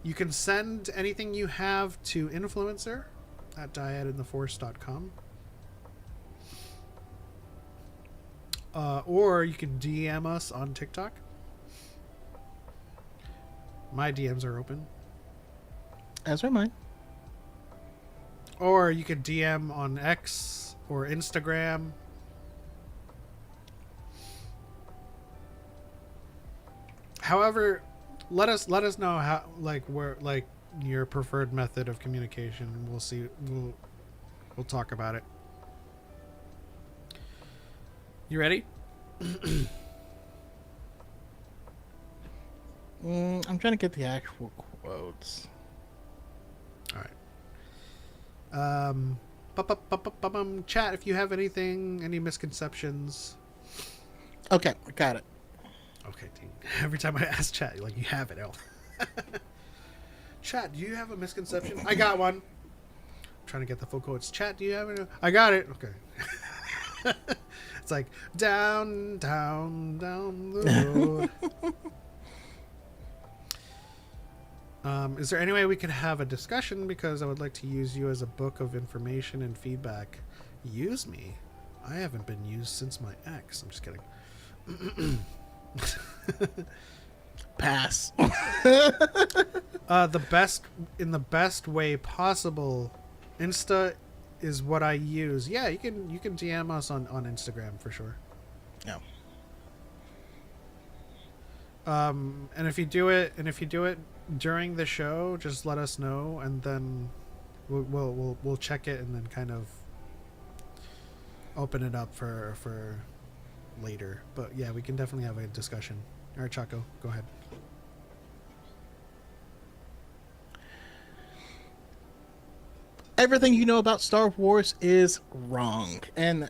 You can send anything you have to influencer at dyadintheforce.com. Or you can DM us on TikTok. My DMs are open. As are mine. Or you could DM on X or Instagram. However, let us know how, like, where, like, your preferred method of communication. We'll see. We'll talk about it. You ready? I'm trying to get the actual quotes. All right. Chat, if you have any misconceptions. Okay, I got it. Okay, team. Every time I ask chat, you're like, you have it, El. Chat, do you have a misconception? I got one. I'm trying to get the full quotes. Chat, do you have it? I got it. Okay. It's like, down the road. Is there any way we could have a discussion? Because I would like to use you as a book of information and feedback. Use me? I haven't been used since my ex. I'm just kidding. Pass. In the best way possible. Insta is what I use. Yeah, you can DM us on Instagram for sure. No. And if you do it during the show, just let us know, and then we'll check it and then kind of open it up for later. But yeah, we can definitely have a discussion. All right, Choco, go ahead. Everything you know about Star Wars is wrong. And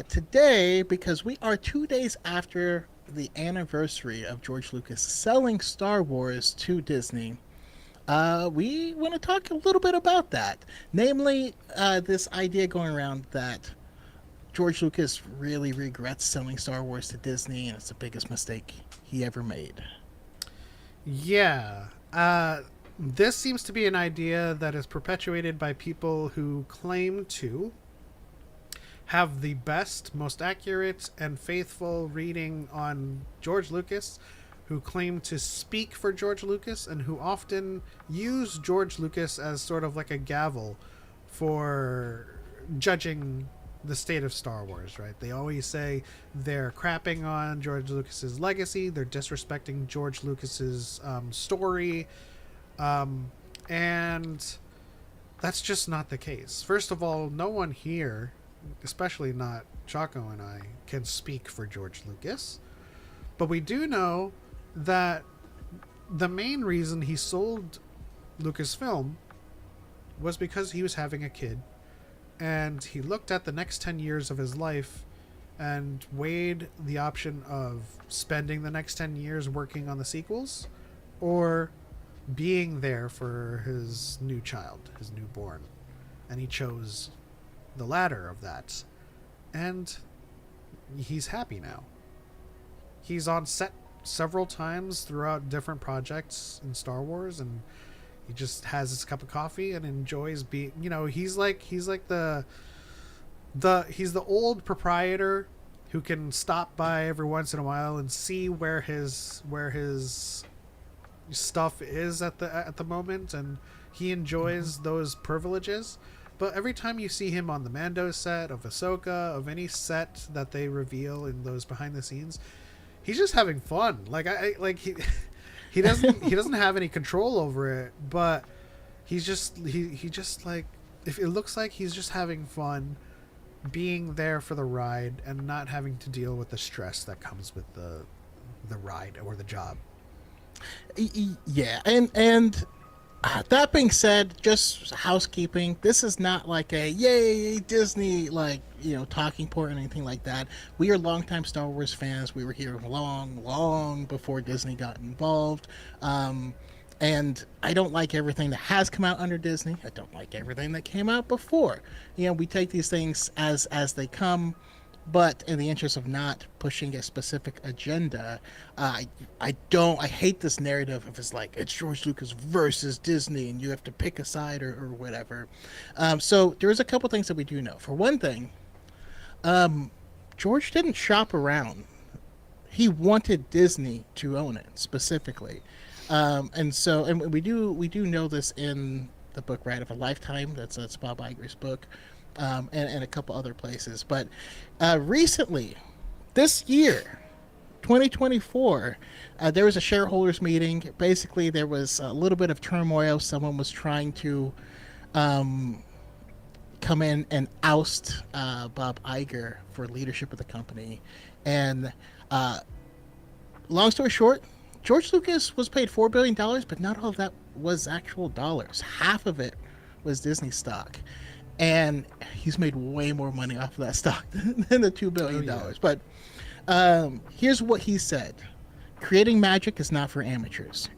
today, because we are 2 days after the anniversary of George Lucas selling Star Wars to Disney, we want to talk a little bit about that. Namely, this idea going around that George Lucas really regrets selling Star Wars to Disney, and it's the biggest mistake he ever made. Yeah. This seems to be an idea that is perpetuated by people who claim to have the best, most accurate, and faithful reading on George Lucas, who claim to speak for George Lucas, and who often use George Lucas as sort of like a gavel for judging the state of Star Wars, right? They always say they're crapping on George Lucas's legacy, they're disrespecting George Lucas's story, and that's just not the case. First of all, no one here, especially not Choco and I, can speak for George Lucas. But we do know that the main reason he sold Lucasfilm was because he was having a kid, and he looked at the next 10 years of his life and weighed the option of spending the next 10 years working on the sequels or being there for his new child, his newborn. And he chose the latter of that. And he's happy now. He's on set several times throughout different projects in Star Wars, and he just has his cup of coffee and enjoys being, he's like the old proprietor who can stop by every once in a while and see where his stuff is at the moment, and he enjoys those privileges. But every time you see him on the Mando set, of Ahsoka, of any set that they reveal in those behind the scenes, he's just having fun. He doesn't have any control over it, but he just like, if it looks like he's just having fun being there for the ride and not having to deal with the stress that comes with the ride or the job. Yeah, and that being said, just housekeeping. This is not like a yay Disney talking point or anything like that. We are longtime Star Wars fans. We were here long before Disney got involved. And I don't like everything that has come out under Disney. I don't like everything that came out before. We take these things as they come. But in the interest of not pushing a specific agenda, I hate this narrative of it's George Lucas versus Disney and you have to pick a side or whatever. So there's a couple things that we do know. For one thing, George didn't shop around. He wanted Disney to own it specifically. And we do know this in the book Ride of a Lifetime. That's Bob Iger's book. And a couple other places. But recently, this year, 2024, there was a shareholders meeting. Basically, there was a little bit of turmoil. Someone was trying to come in and oust Bob Iger for leadership of the company. And long story short, George Lucas was paid $4 billion, but not all of that was actual dollars. Half of it was Disney stock. And he's made way more money off of that stock than the $2 billion. Oh, yeah. But here's what he said: creating magic is not for amateurs.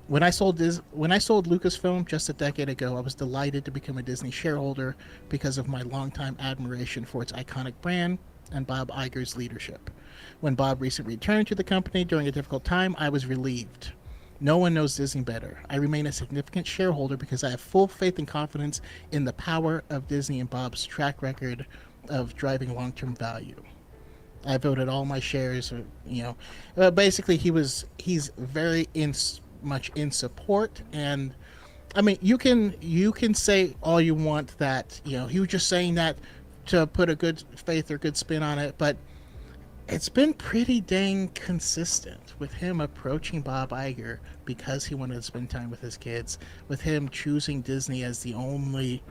When I sold Lucasfilm just a decade ago, I was delighted to become a Disney shareholder because of my longtime admiration for its iconic brand and Bob Iger's leadership. When Bob recently returned to the company during a difficult time, I was relieved. No one knows Disney better. I remain a significant shareholder because I have full faith and confidence in the power of Disney and Bob's track record of driving long-term value. I voted all my shares. Basically, he's very much in support. And I mean, you can say all you want that he was just saying that to put a good faith or good spin on it, but it's been pretty dang consistent with him approaching Bob Iger because he wanted to spend time with his kids, with him choosing Disney as the only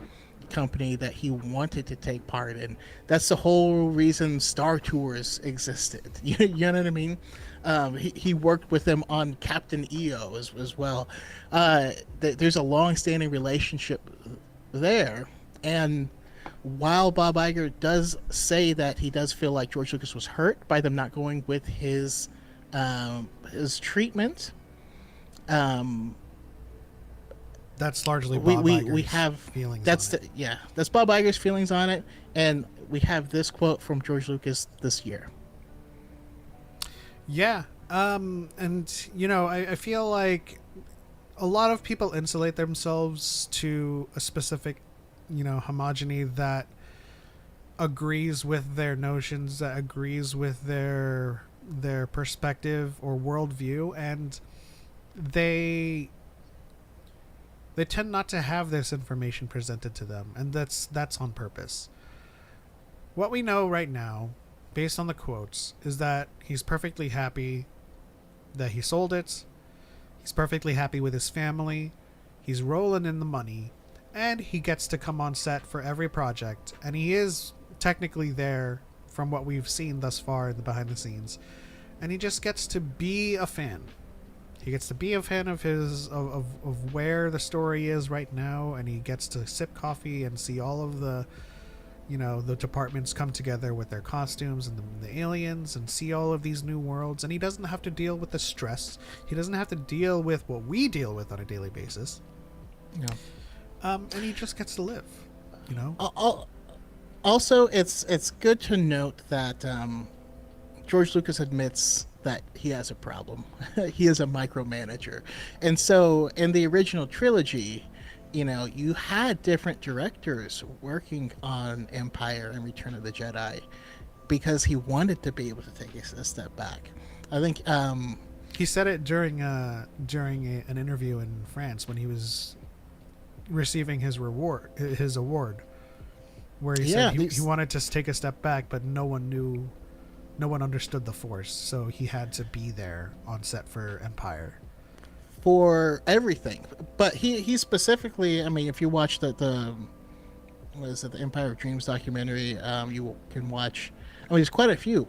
company that he wanted to take part in. That's the whole reason Star Tours existed. You know what I mean? He worked with him on Captain EO as well. There's a long-standing relationship there, and while Bob Iger does say that he does feel like George Lucas was hurt by them not going with his treatment, that's largely Bob Iger's we have feelings. That's Bob Iger's feelings on it, and we have this quote from George Lucas this year. Yeah, and I feel like a lot of people insulate themselves to a specific homogeny that agrees with their notions, that agrees with their perspective or worldview, and they tend not to have this information presented to them, and that's on purpose. What we know right now, based on the quotes, is that he's perfectly happy that he sold it. He's perfectly happy with his family. He's rolling in the money. And he gets to come on set for every project. And he is technically there from what we've seen thus far in the behind the scenes. And he just gets to be a fan. He gets to be a fan of of where the story is right now. And he gets to sip coffee and see all of the departments come together with their costumes and the aliens and see all of these new worlds. And he doesn't have to deal with the stress. He doesn't have to deal with what we deal with on a daily basis. Yeah. And he just gets to live, Also, it's good to note that George Lucas admits that he has a problem. He is a micromanager. And so in the original trilogy, you had different directors working on Empire and Return of the Jedi because he wanted to be able to take a step back. I think he said it during an interview in France when he was receiving his award, where he said he wanted to take a step back, but no one understood the Force, so he had to be there on set for Empire for everything. But he specifically, I mean, if you watch the Empire of Dreams documentary, you can watch, I mean, there's quite a few.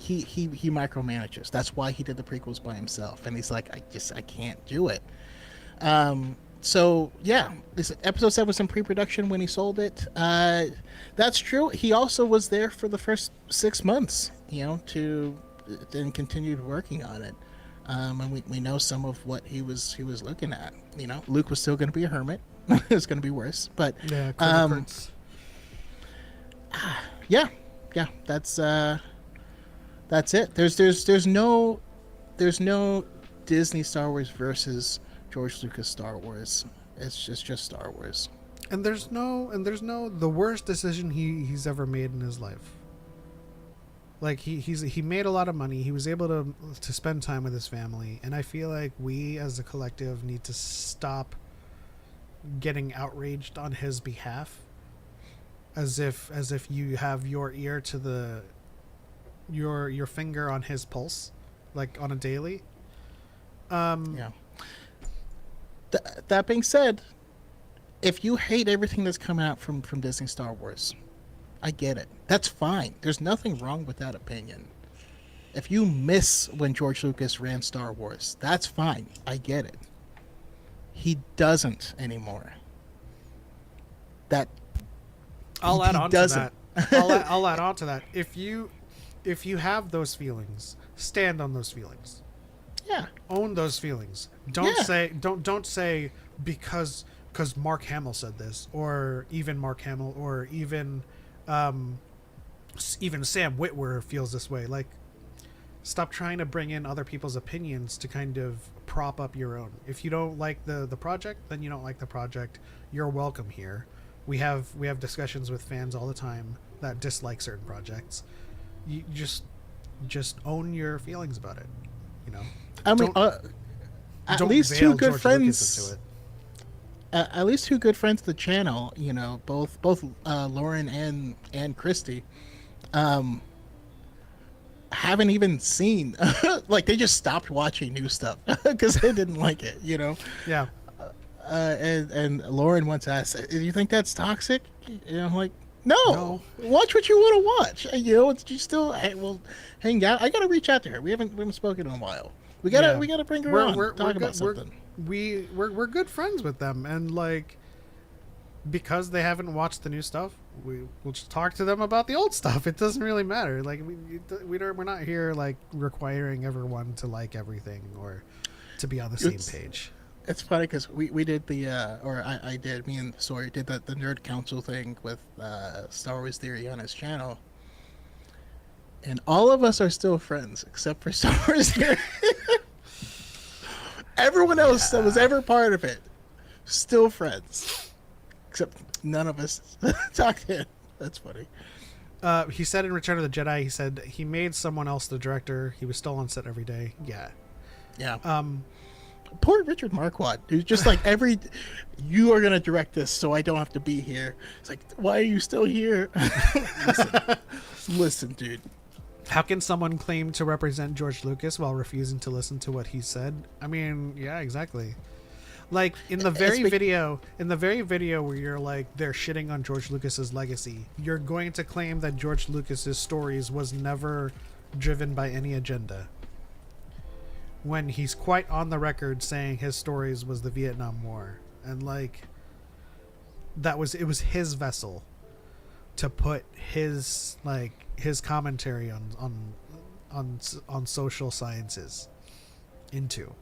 he micromanages. That's why he did the prequels by himself, and he's like, I can't do it. So yeah, this episode 7 was in pre-production when he sold it. That's true. He also was there for the first 6 months, you know, to then continued working on it. And we know some of what he was looking at. You know, Luke was still going to be a hermit. It's going to be worse, but yeah, yeah, that's it. There's no Disney Star Wars versus George Lucas Star Wars. It's just Star Wars. And there's no the worst decision he's ever made in his life. Like he made a lot of money. He was able to spend time with his family, and I feel like we as a collective need to stop getting outraged on his behalf, as if you have your ear to your finger on his pulse, like on a daily. Yeah. That being said, if you hate everything that's coming out from Disney Star Wars, I get it. That's fine. There's nothing wrong with that opinion. If you miss when George Lucas ran Star Wars, that's fine. I get it. He doesn't anymore. I'll add on to that. I'll add on to that. If you have those feelings, stand on those feelings. Yeah. Own those feelings. Don't say because Mark Hamill said this, or even Mark Hamill, or even Sam Witwer feels this way. Like, stop trying to bring in other people's opinions to kind of prop up your own. If you don't like the project, then you don't like the project. You're welcome here. We have discussions with fans all the time that dislike certain projects. You just own your feelings about it. You know. I mean, at least two good friends. At least two good friends of the channel, you know, both Lauren and Christy, haven't even seen, like, they just stopped watching new stuff because they didn't like it, you know. Yeah. And Lauren once asked, "Do you think that's toxic?" And I'm like, no. Watch what you want to watch. You know, you still hang out. I gotta reach out to her. We haven't spoken in a while. We gotta bring her on. Talk about something. We're good friends with them, and like, because they haven't watched the new stuff, we'll just talk to them about the old stuff. It doesn't really matter. Like, we're not here like requiring everyone to like everything or to be on the same page. It's funny because we did me and Sawyer did the Nerd Council thing with Star Wars Theory on his channel, and all of us are still friends except for Star Wars Theory. Everyone else that was ever part of it, still friends, except none of us talked to him. That's funny. He said in Return of the Jedi, he said he made someone else the director. He was still on set every day. Yeah. Poor Richard Marquardt, who's just like, you are going to direct this so I don't have to be here. It's like, why are you still here? Listen, dude. How can someone claim to represent George Lucas while refusing to listen to what he said? I mean, yeah, exactly. Like, in the very video where you're like, they're shitting on George Lucas's legacy, you're going to claim that George Lucas's stories was never driven by any agenda, when he's quite on the record saying his stories was the Vietnam War, and like, it was his vessel to put his commentary on social sciences into,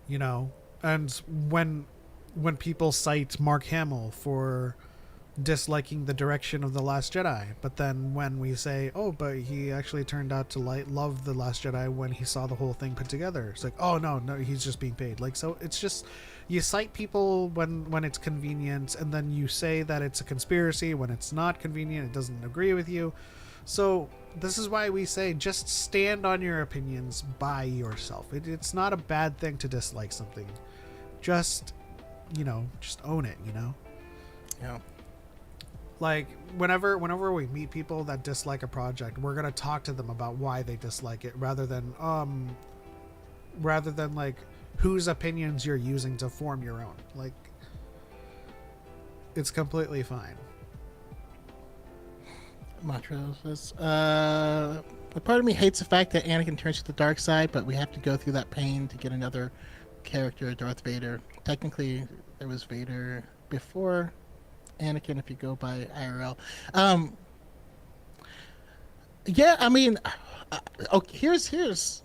you know. And when people cite Mark Hamill for disliking the direction of The Last Jedi, but then when we say, oh, but he actually turned out to love The Last Jedi when he saw the whole thing put together, it's like, oh no, he's just being paid. Like, so it's just, you cite people when it's convenient, and then you say that it's a conspiracy when it's not convenient, it doesn't agree with you. So this is why we say, just stand on your opinions by yourself. It's not a bad thing to dislike something. Just own it, you know? Yeah. Like, whenever we meet people that dislike a project, we're gonna talk to them about why they dislike it, rather than like whose opinions you're using to form your own. Like, it's completely fine. Montrose says, a part of me hates the fact that Anakin turns to the dark side, but we have to go through that pain to get another character, Darth Vader. Technically, there was Vader before Anakin, if you go by IRL. Yeah, I mean, okay, here's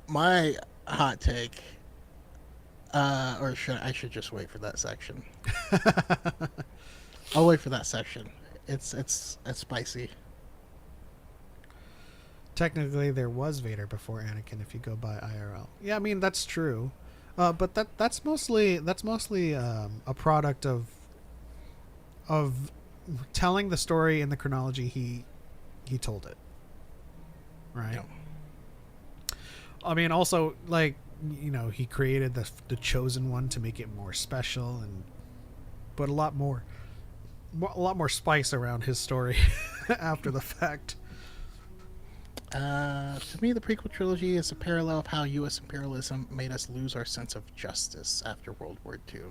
my hot take. Or I should just wait for that section. I'll wait for that section. It's spicy. Technically, there was Vader before Anakin, if you go by IRL. Yeah, I mean that's true, but that's mostly a product of telling the story in the chronology he told it. Right. Yeah. I mean, also, like, you know, he created the chosen one to make it more special and put a lot more spice around his story after the fact. To me, the prequel trilogy is a parallel of how U.S. imperialism made us lose our sense of justice after World War II.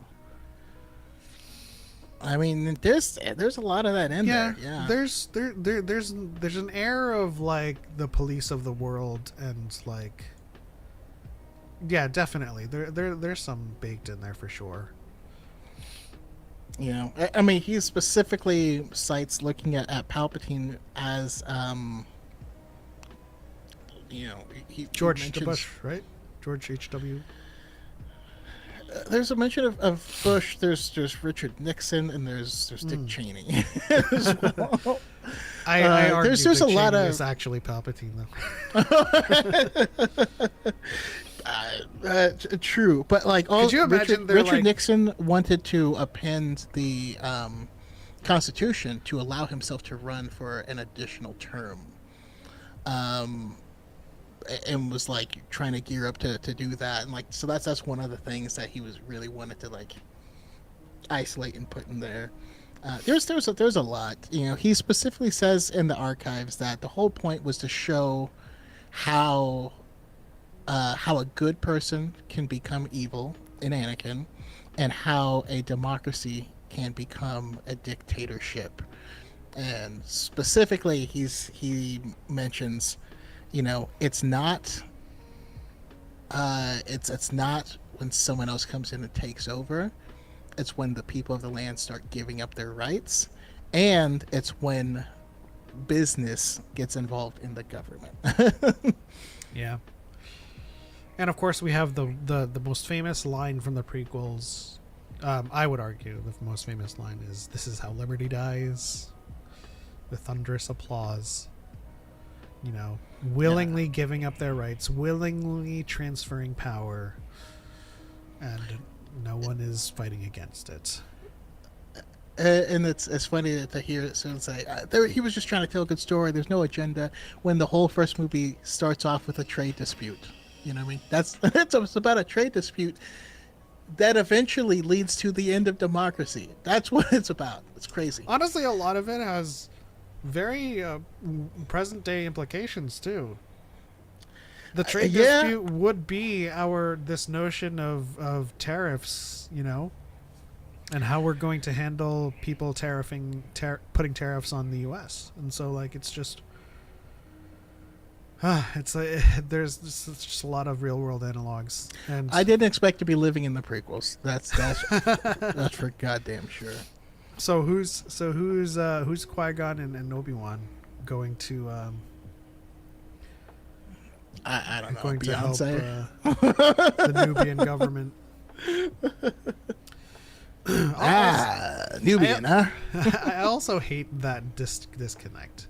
I mean, there's a lot of that in there. Yeah, there's an air of like the police of the world, and like, yeah, definitely there's some baked in there for sure. You know, I mean, he specifically cites looking at Palpatine as you know, George he W. Bush, right? George H.W. There's a mention of Bush. There's Richard Nixon, and there's Dick Cheney as well. I argue there's Dick a Cheney lot of is actually Palpatine though. True, but like all could you imagine Richard like... Nixon wanted to append the Constitution to allow himself to run for an additional term. And was like trying to gear up to do that, and like so that's one of the things that he was really wanted to like isolate and put in there. There's a lot, you know. He specifically says in the archives that the whole point was to show how a good person can become evil in Anakin, and how a democracy can become a dictatorship. And specifically, he mentions, you know, it's not when someone else comes in and takes over. It's when the people of the land start giving up their rights, and it's when business gets involved in the government. Yeah. And of course we have the most famous line from the prequels. I would argue the most famous line is, "This is how liberty dies," with thunderous applause. You know, willingly giving up their rights, willingly transferring power, and no one is fighting against it. And it's funny to hear it soon say he was just trying to tell a good story. There's no agenda. When the whole first movie starts off with a trade dispute, you know what I mean? It's about a trade dispute that eventually leads to the end of democracy. That's what it's about. It's crazy. Honestly, a lot of it has very present day implications too. The trade dispute would be this notion of tariffs, you know, and how we're going to handle people putting tariffs on the U.S. And so, like, it's just there's just a lot of real world analogs. And I didn't expect to be living in the prequels. That's for goddamn sure. So who's Qui-Gon and Obi-Wan going to? I don't know. Going Beyonce? to help the Nubian government. Nubian, huh? I also hate that disconnect,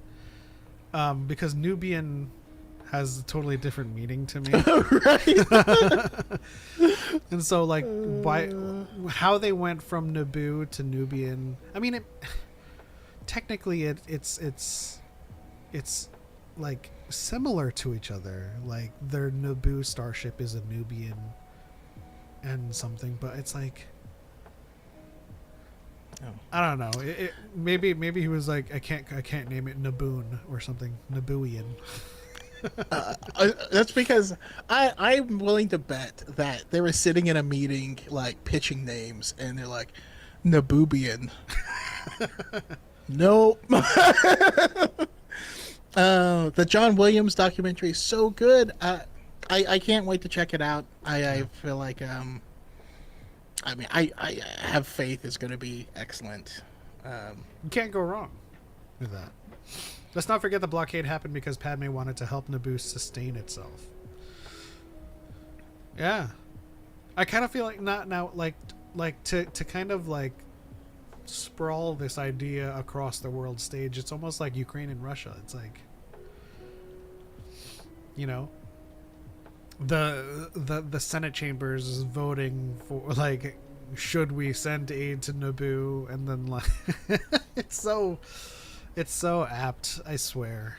because Nubian has a totally different meaning to me. Right. And so, like, how they went from Naboo to Nubian. I mean, technically it's like similar to each other. Like, their Naboo starship is a Nubian and something, but it's like, I don't know. Maybe he was like, I can't name it Naboon or something. Nabooian. That's because I'm willing to bet that they were sitting in a meeting, like pitching names, and they're like, Naboobian. Nope. The John Williams documentary is so good. I can't wait to check it out. I feel like I have faith it's going to be excellent. You can't go wrong with that. Let's not forget the blockade happened because Padme wanted to help Naboo sustain itself. Yeah, I kind of feel like not now, like to kind of like sprawl this idea across the world stage. It's almost like Ukraine and Russia. It's like, you know, the Senate chambers is voting for like, should we send aid to Naboo? And then like, it's so apt. I swear.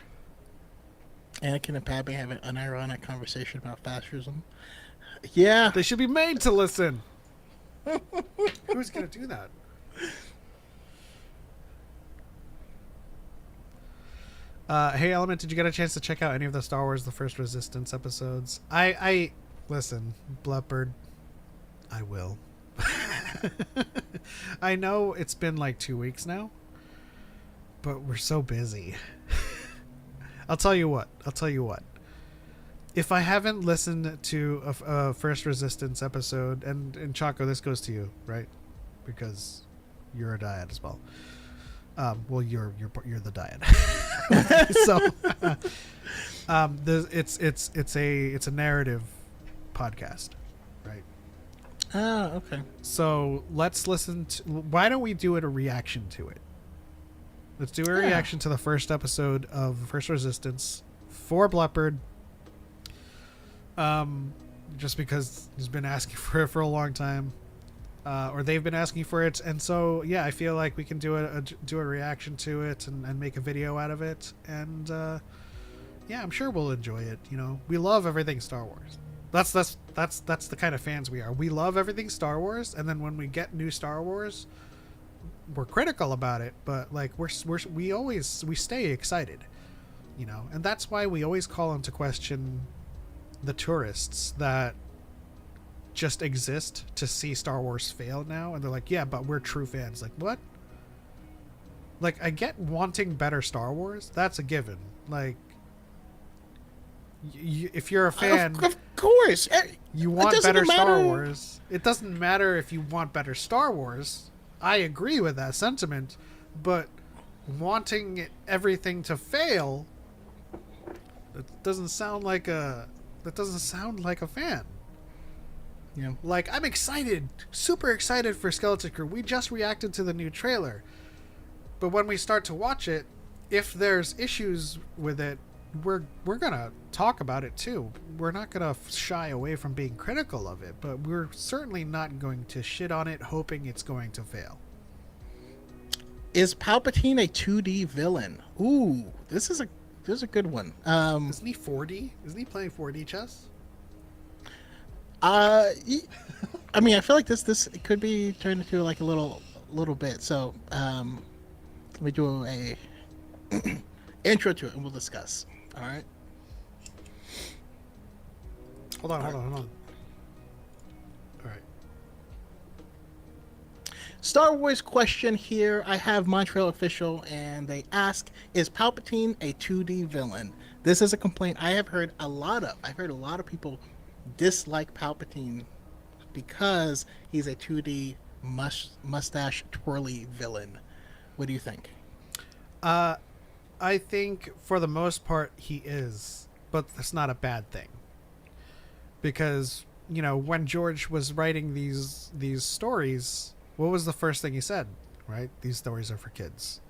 Anakin and Padme have an unironic conversation about fascism. Yeah, they should be made to listen. Who's gonna do that? Hey Element, did you get a chance to check out any of the Star Wars The First Resistance episodes? I listen, Blubbird, I will. I know it's been like 2 weeks now, but we're so busy. I'll tell you what. If I haven't listened to a First Resistance episode, and Choco, this goes to you, right? Because you're a dyad as well. Well, you're the dyad. So, it's a narrative podcast, right? Ah, okay. So let's listen to. Why don't we do a reaction to it? Let's do a reaction to the first episode of First Resistance for Blubbird. Just because he's been asking for it for a long time, or they've been asking for it, and so yeah, I feel like we can do a reaction to it and make a video out of it, and yeah, I'm sure we'll enjoy it. You know, we love everything Star Wars. That's the kind of fans we are. We love everything Star Wars, and then when we get new Star Wars, we're critical about it, but like we stay excited, you know, and that's why we always call into question the tourists that just exist to see Star Wars fail now, and they're like, yeah, but we're true fans. Like, what? Like, I get wanting better Star Wars, that's a given. Like, if you're a fan, of course, you want better Star Wars. It doesn't matter if you want better Star Wars. I agree with that sentiment, but wanting everything to fail, that doesn't sound like a fan. Yeah. Like, I'm excited, super excited for Skeleton Crew. We just reacted to the new trailer. But when we start to watch it, if there's issues with it, we're gonna talk about it too. We're not gonna shy away from being critical of it, but we're certainly not going to shit on it hoping it's going to fail. Is Palpatine a 2D villain? Ooh, this is a good one. Isn't he 4D? Isn't he playing 4D chess? I mean, I feel like this could be turned into like a little bit. So, let me do a intro to it, and we'll discuss. All right. Hold on. All right. Star Wars question here. I have Montreal Official, and they ask, is Palpatine a 2D villain? This is a complaint I have heard a lot of. I've heard a lot of people dislike Palpatine because he's a 2D mustache twirly villain. What do you think? I think for the most part he is, but that's not a bad thing. Because, you know, when George was writing these stories, what was the first thing he said, right? These stories are for kids.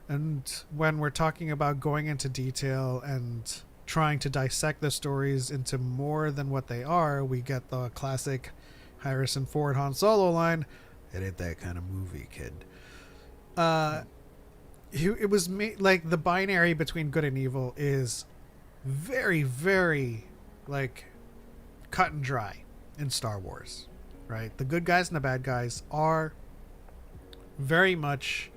And when we're talking about going into detail and trying to dissect the stories into more than what they are, we get the classic Harrison Ford Han Solo line, "It ain't that kind of movie, kid." It was like the binary between good and evil is very, very like cut and dry in Star Wars, right? The good guys and the bad guys are very much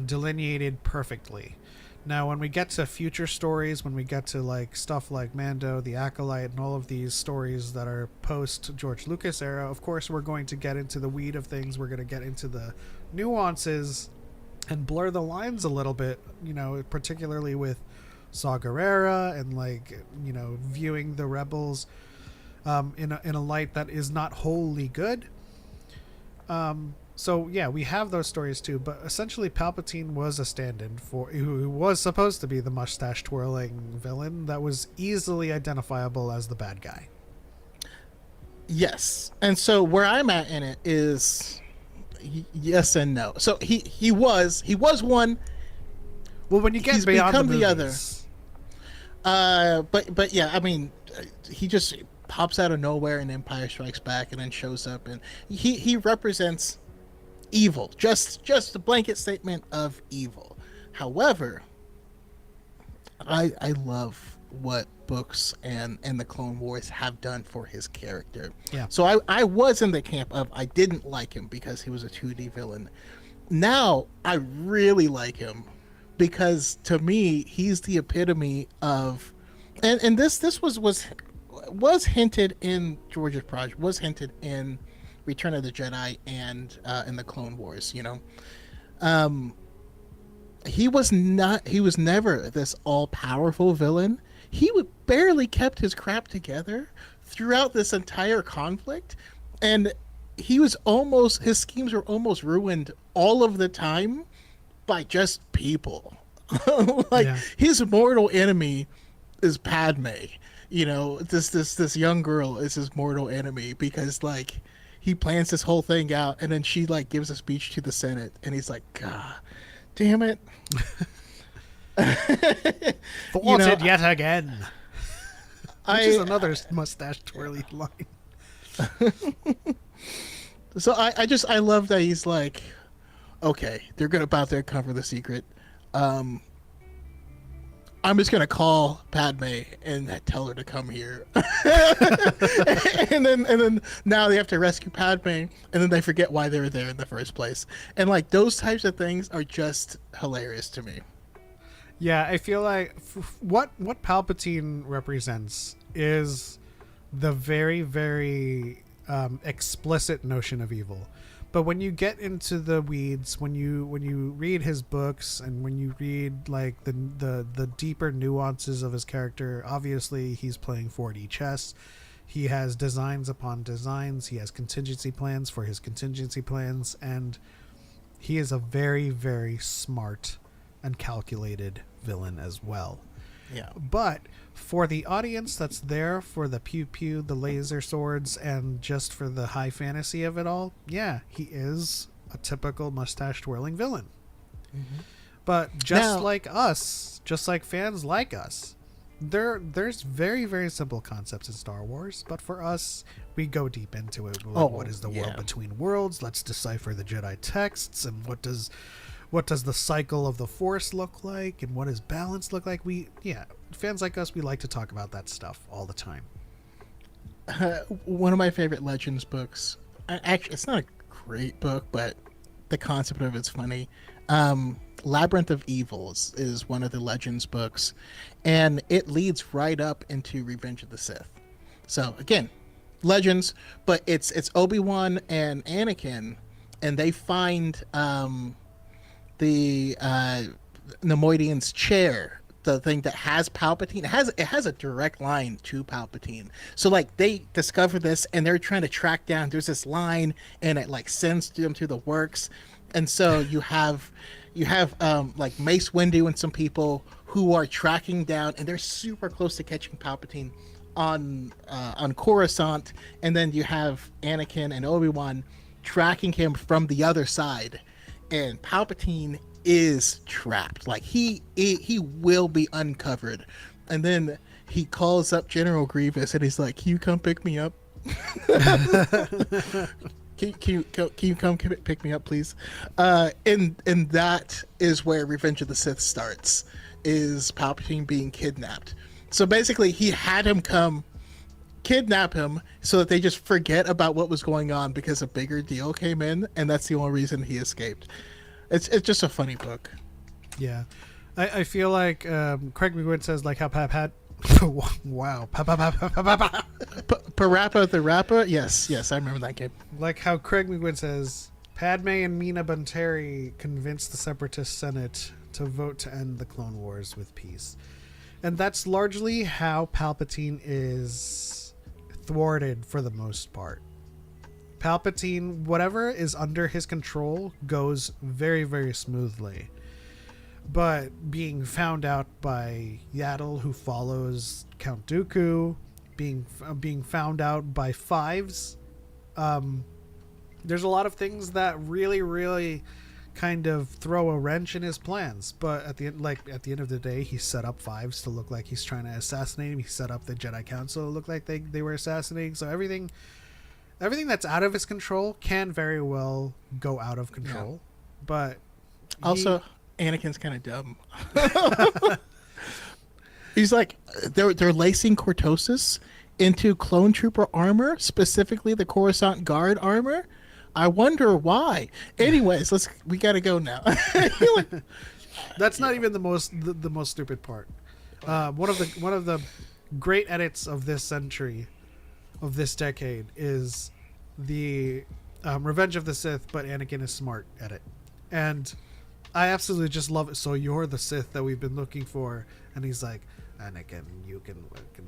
delineated perfectly. Now, when we get to future stories, when we get to like stuff like Mando, the Acolyte, and all of these stories that are post George Lucas era, of course, we're going to get into the weed of things. We're going to get into the nuances and blur the lines a little bit, particularly with Saw Gerrera and viewing the rebels in a light that is not wholly good. So yeah, we have those stories too, but essentially Palpatine was a stand-in for who was supposed to be the mustache twirling villain that was easily identifiable as the bad guy. Yes. And so where I'm at in it is yes and no. So he was one. Well, when you get beyond become the other. But yeah, I mean, he just pops out of nowhere in Empire Strikes Back and then shows up, and he represents evil, just a blanket statement of evil. However, I love what books and the Clone Wars have done for his character. Yeah. So I was in the camp of I didn't like him because he was a 2D villain. Now I really like him because to me he's the epitome of, and this was hinted in George's Project, was hinted in Return of the Jedi and in the Clone Wars. He was never this all-powerful villain. He barely kept his crap together throughout this entire conflict, and his schemes were almost ruined all of the time by just people. His mortal enemy is Padme. This young girl is his mortal enemy because he plans this whole thing out, and then she gives a speech to the Senate, and he's like, God damn it. Thwarted yet again. Which is another mustache twirly line. So I love that he's like, okay, they're gonna about to uncover the secret. I'm just gonna call Padme and tell her to come here. and then now they have to rescue Padme, and then they forget why they were there in the first place. And those types of things are just hilarious to me. Yeah, I feel like what Palpatine represents is the very, very explicit notion of evil. But when you get into the weeds, when you read his books and when you read the deeper nuances of his character, obviously he's playing 4D chess. He has designs upon designs. He has contingency plans for his contingency plans, and he is a very, very smart and calculated villain as well. Yeah. But for the audience that's there for the pew pew, the laser swords, and just for the high fantasy of it all, yeah, he is a typical mustache twirling villain. Mm-hmm. But just like us, just like fans like us, there's very, very simple concepts in Star Wars, but for us, we go deep into it. What is the world between worlds? Let's decipher the Jedi texts, and what does the cycle of the Force look like, and what does balance look like? Fans like us, we like to talk about that stuff all the time. One of my favorite Legends books, actually, it's not a great book, but the concept of it's funny. Labyrinth of Evils is one of the Legends books, and it leads right up into Revenge of the Sith. So again, Legends, but it's Obi-Wan and Anakin, and they find the Nemoidian's chair, the thing that has Palpatine. It has a direct line to Palpatine. So they discover this and they're trying to track down. There's this line and it sends them to the works. And so you have Mace Windu and some people who are tracking down, and they're super close to catching Palpatine on Coruscant. And then you have Anakin and Obi-Wan tracking him from the other side. And Palpatine is trapped. He will be uncovered. And then he calls up General Grievous and he's like, "Can you come pick me up? Can you come pick me up, please?" And that is where Revenge of the Sith starts, is Palpatine being kidnapped. So basically he had him come kidnap him so that they just forget about what was going on because a bigger deal came in, and that's the only reason he escaped. It's just a funny book. Yeah, I feel like Craig McGuinn says how wow, Parappa the Rapper. Yes, I remember that game. Like how Craig McGuinn says Padme and Mina Bonteri convinced the Separatist Senate to vote to end the Clone Wars with peace. And that's largely how Palpatine is thwarted for the most part. Palpatine, whatever is under his control, goes very, very smoothly. But being found out by Yaddle, who follows Count Dooku, being found out by Fives, there's a lot of things that really, really kind of throw a wrench in his plans. But at the end of the day, he set up Fives to look like he's trying to assassinate him. He set up the Jedi Council to look like they were assassinating. So everything that's out of his control can very well go out of control. Yeah. But also, Anakin's kind of dumb. He's like, they're lacing Cortosis into clone trooper armor, specifically the Coruscant Guard armor. I wonder why. Anyways, we gotta go now. That's not even the most stupid part. One of the great edits of this century, of this decade, is the Revenge of the Sith, but Anakin is smart edit, and I absolutely just love it. So you're the Sith that we've been looking for, and he's like, Anakin, you can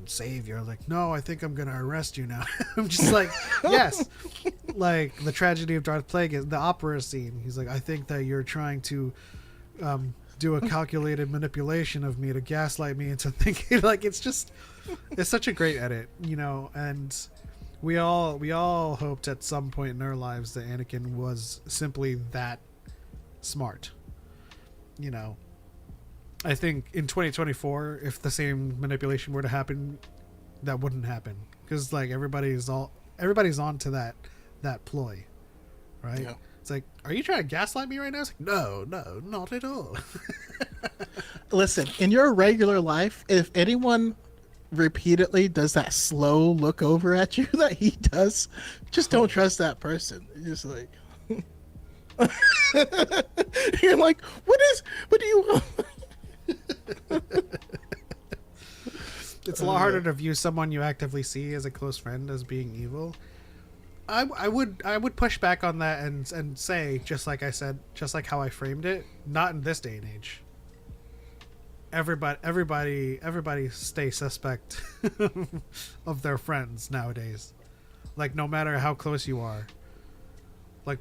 save you. Like, no, I think I'm gonna arrest you now. I'm just like, yes. Like the tragedy of Darth Plagueis, the opera scene. He's like, I think that you're trying to do a calculated manipulation of me to gaslight me into thinking. Like, it's such a great edit, you know. And we all hoped at some point in our lives that Anakin was simply that smart, you know. I think in 2024, if the same manipulation were to happen, that wouldn't happen, because like everybody's on to that ploy, right? Yeah. It's like, are you trying to gaslight me right now? It's like, no, not at all. Listen, in your regular life, if anyone repeatedly does that slow look over at you that he does, just don't trust that person. Just like you're like, what do you want? It's a lot harder to view someone you actively see as a close friend as being evil. I would push back on that and say, just like I said, just like how I framed it, not in this day and age. Everybody stay suspect of their friends nowadays. Like, no matter how close you are. Like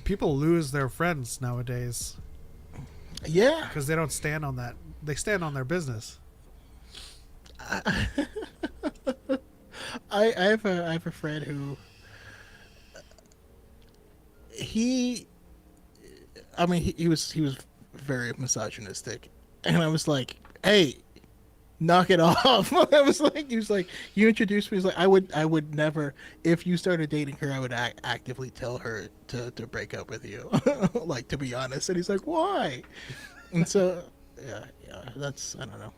people lose their friends nowadays. Yeah, because they don't stand on that. They stand on their business. I have a friend who he was very misogynistic, and I was like, hey, knock it off. I was like, he was like, you introduced me. He's like, I would never, if you started dating her, I would actively tell her to break up with you. Like, to be honest. And he's like, why? And so yeah, that's, I don't know.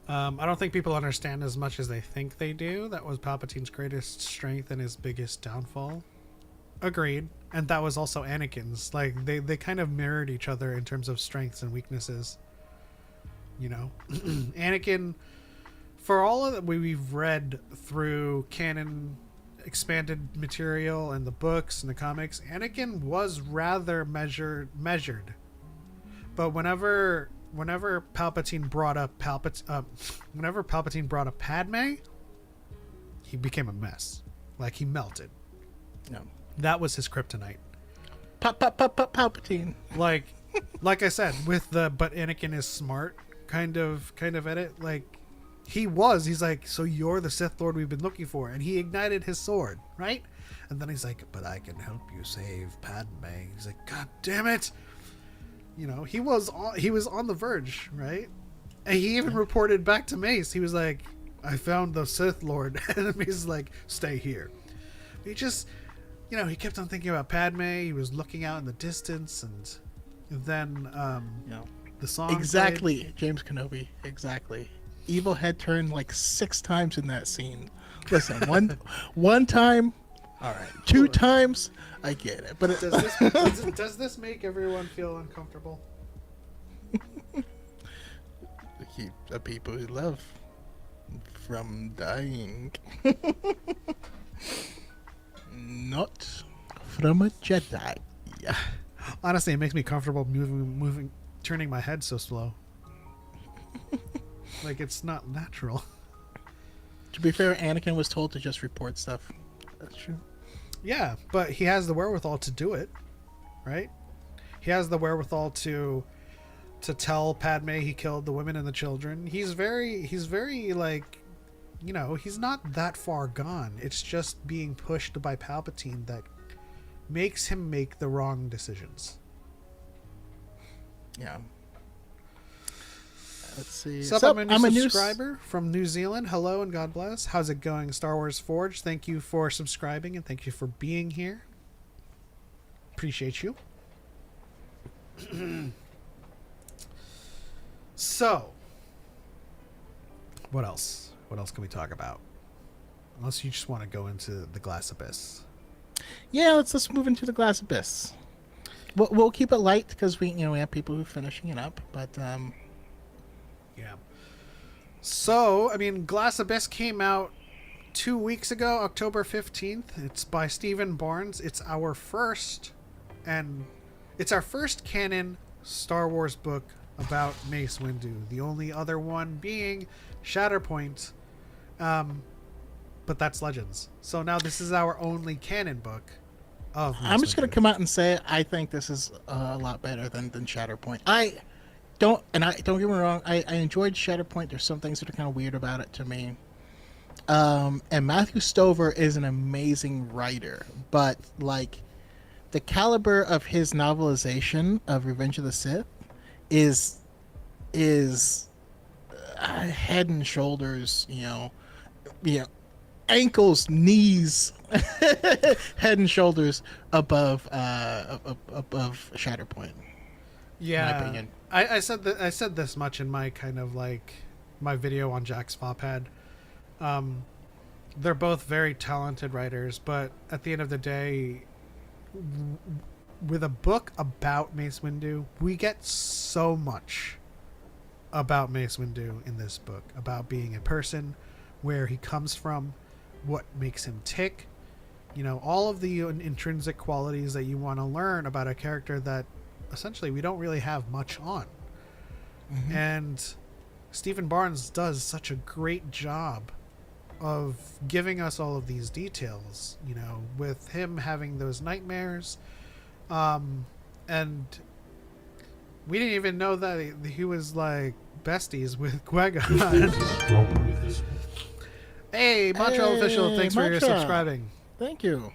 I don't think people understand as much as they think they do. That was Palpatine's greatest strength and his biggest downfall. Agreed. And that was also Anakin's. Like, they kind of mirrored each other in terms of strengths and weaknesses. You know? Anakin, for all of that we've read through canon expanded material and the books and the comics, Anakin was rather measured. But whenever Palpatine brought up Padme, he became a mess. Like, he melted. No. That was his kryptonite. Palpatine. Like I said, with the but Anakin is smart kind of edit, like he's like, so you're the Sith Lord we've been looking for, and he ignited his sword, right? And then he's like, but I can help you save Padme. He's like, God damn it. You know, he was on the verge, right? And he even reported back to Mace. He was like, I found the Sith Lord. And Mace like, stay here. He just, you know, he kept on thinking about Padme. He was looking out in the distance, and then the song exactly played. James Kenobi, exactly. Evil head turned like 6 times in that scene. Listen, one time, all right, 2 times, I get it. But does this make everyone feel uncomfortable? Keep the people we love from dying. Not but I'm a Jedi. Yeah. Honestly, it makes me comfortable turning my head so slow. Like, it's not natural. To be fair, Anakin was told to just report stuff. That's true. Yeah, but he has the wherewithal to do it, right? He has the wherewithal to tell Padme he killed the women and the children. He's very like, you know, he's not that far gone. It's just being pushed by Palpatine that makes him make the wrong decisions. Yeah. Let's see. I'm a new subscriber from New Zealand. Hello and God bless. How's it going, Star Wars Forge? Thank you for subscribing and thank you for being here. Appreciate you. So, what else? What else can we talk about? Unless you just want to go into the Glass Abyss. Yeah, let's move into the Glass Abyss. We'll keep it light because we have people who are finishing it up, but yeah. So, I mean, Glass Abyss came out 2 weeks ago, October 15th. It's by Stephen Barnes. It's our first canon Star Wars book about Mace Windu. The only other one being Shatterpoint, but that's Legends. So now this is our only canon book of Mace I'm just Windu. going to come out and say I think this is a lot better than Shatterpoint. Don't get me wrong, I enjoyed Shatterpoint. There's some things that are kind of weird about it to me. And Matthew Stover is an amazing writer, but like the caliber of his novelization of Revenge of the Sith is head and shoulders, ankles, knees, head and shoulders above Shatterpoint. Yeah, in my opinion. I said this much in my kind of like my video on Jack's Fopad. They're both very talented writers, but at the end of the day, with a book about Mace Windu, we get so much about Mace Windu in this book, about being a person, where he comes from, what makes him tick, all of the intrinsic qualities that you want to learn about a character that essentially we don't really have much on. Mm-hmm. And Stephen Barnes does such a great job of giving us all of these details, with him having those nightmares, and we didn't even know that he was like besties with Qui-Gon. Hey, Montreal Official, thanks for your subscribing. Thank you.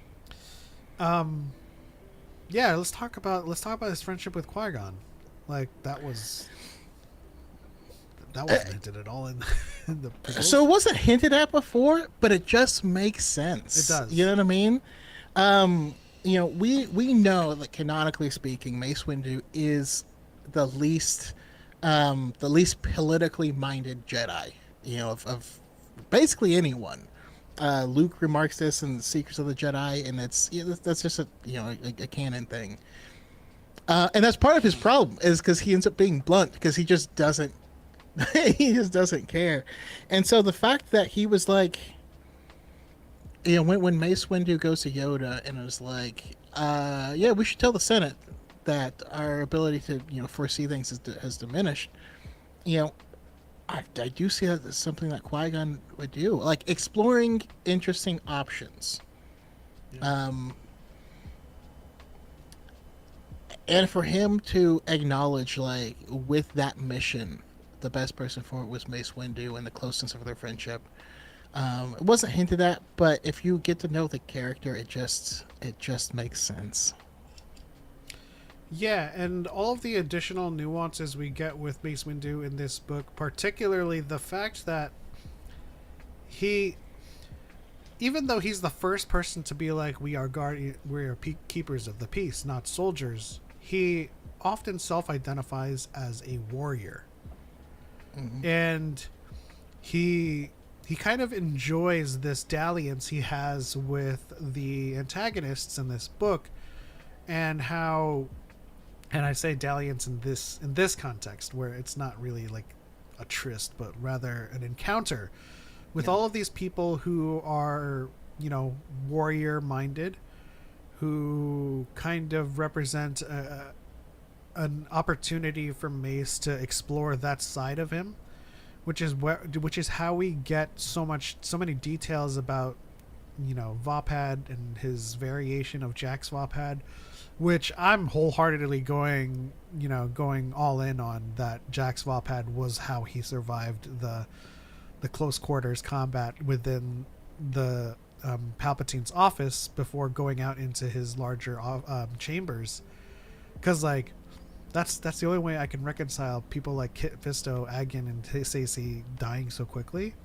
Yeah, let's talk about his friendship with Qui-Gon. Like that wasn't hinted at all in the prequels. So it wasn't hinted at before, but it just makes sense. It does. You know what I mean? We know that canonically speaking, Mace Windu is the least politically minded Jedi, of basically anyone. Luke remarks this in Secrets of the Jedi, and that's just a canon thing. And that's part of his problem, is because he ends up being blunt, because he just doesn't care. And so the fact that he was like, when Mace Windu goes to Yoda and is like, we should tell the Senate that our ability to foresee things has diminished. I do see that as something that Qui-Gon would do, like exploring interesting options. Yeah. And for him to acknowledge, like, with that mission, the best person for it was Mace Windu and the closeness of their friendship. It wasn't hinted at, but if you get to know the character, it just makes sense. Yeah, and all of the additional nuances we get with Mace Windu in this book, particularly the fact that even though he's the first person to be like, we are keepers of the peace, not soldiers, he often self-identifies as a warrior. Mm-hmm. And he kind of enjoys this dalliance he has with the antagonists in this book, and how, and I say dalliance in this context where it's not really like a tryst, but rather an encounter with all of these people who are, warrior minded, who kind of represent an opportunity for Mace to explore that side of him, which is how we get so many details about, you know, Vopad and his variation of Jack's Vopad, which I'm wholeheartedly going all in on, that Jack's Vopad was how he survived the close quarters combat within the Palpatine's office before going out into his larger chambers. Because, like, that's the only way I can reconcile people like Kit Fisto, Agan, and Stacey dying so quickly.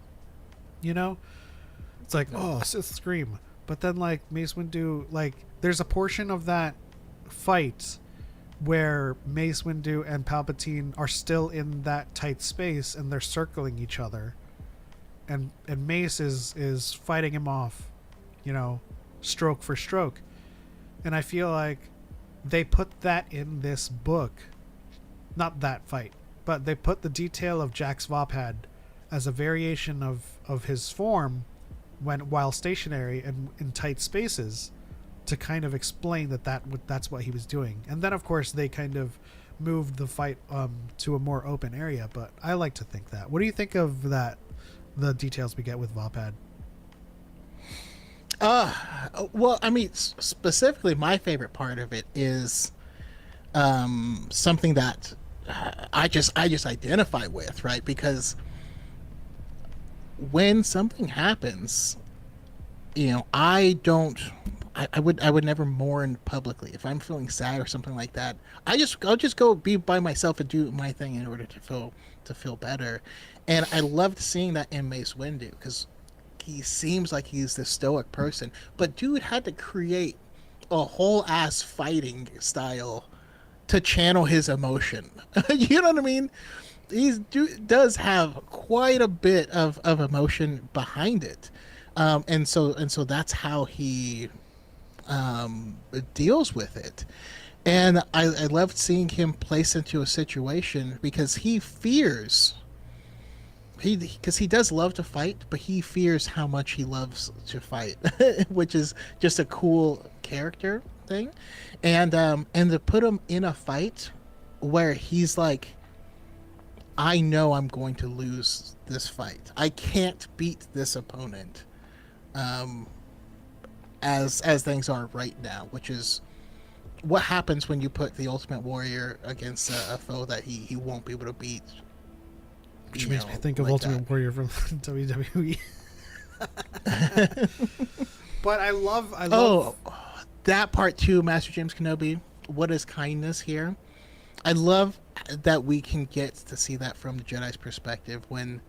You know? It's like, oh, Sith Scream. But then, like, Mace Windu, like, there's a portion of that fight where Mace Windu and Palpatine are still in that tight space and they're circling each other. And Mace is fighting him off, you know, stroke for stroke. And I feel like they put that in this book. Not that fight, but they put the detail of Jack's Vopad as a variation of his form while stationary and in tight spaces, to kind of explain that's what he was doing. And then, of course, they kind of moved the fight to a more open area. But I like to think that. What do you think of that? The details we get with Vopad? Well, I mean, specifically, my favorite part of it is something that I just identify with, right? Because when something happens, you know, I would never mourn publicly. If I'm feeling sad or something like that, I'll just go be by myself and do my thing in order to feel better. And I loved seeing that in Mace Windu, because he seems like he's this stoic person, but dude had to create a whole ass fighting style to channel his emotion. You know what I mean? Does have quite a bit of emotion behind it. And so that's how he deals with it. And I loved seeing him placed into a situation because he fears, because he does love to fight, but he fears how much he loves to fight, which is just a cool character thing. And to put him in a fight where he's like, I know I'm going to lose this fight. I can't beat this opponent. As things are right now, which is what happens when you put the Ultimate Warrior against a foe that he won't be able to beat. Which makes me think of Ultimate Warrior from WWE. But I love that part too, Master James Kenobi. What is kindness here? I love that we can get to see that from the Jedi's perspective when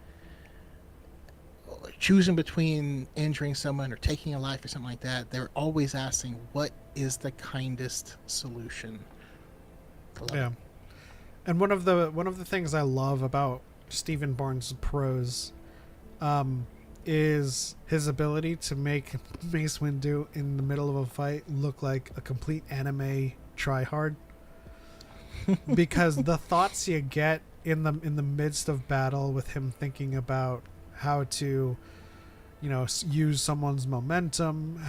choosing between injuring someone or taking a life or something like that. They're always asking, what is the kindest solution? Yeah. And one of the things I love about Stephen Barnes' prose is his ability to make Mace Windu in the middle of a fight look like a complete anime tryhard. Because the thoughts you get in the midst of battle with him thinking about how to, you know, use someone's momentum,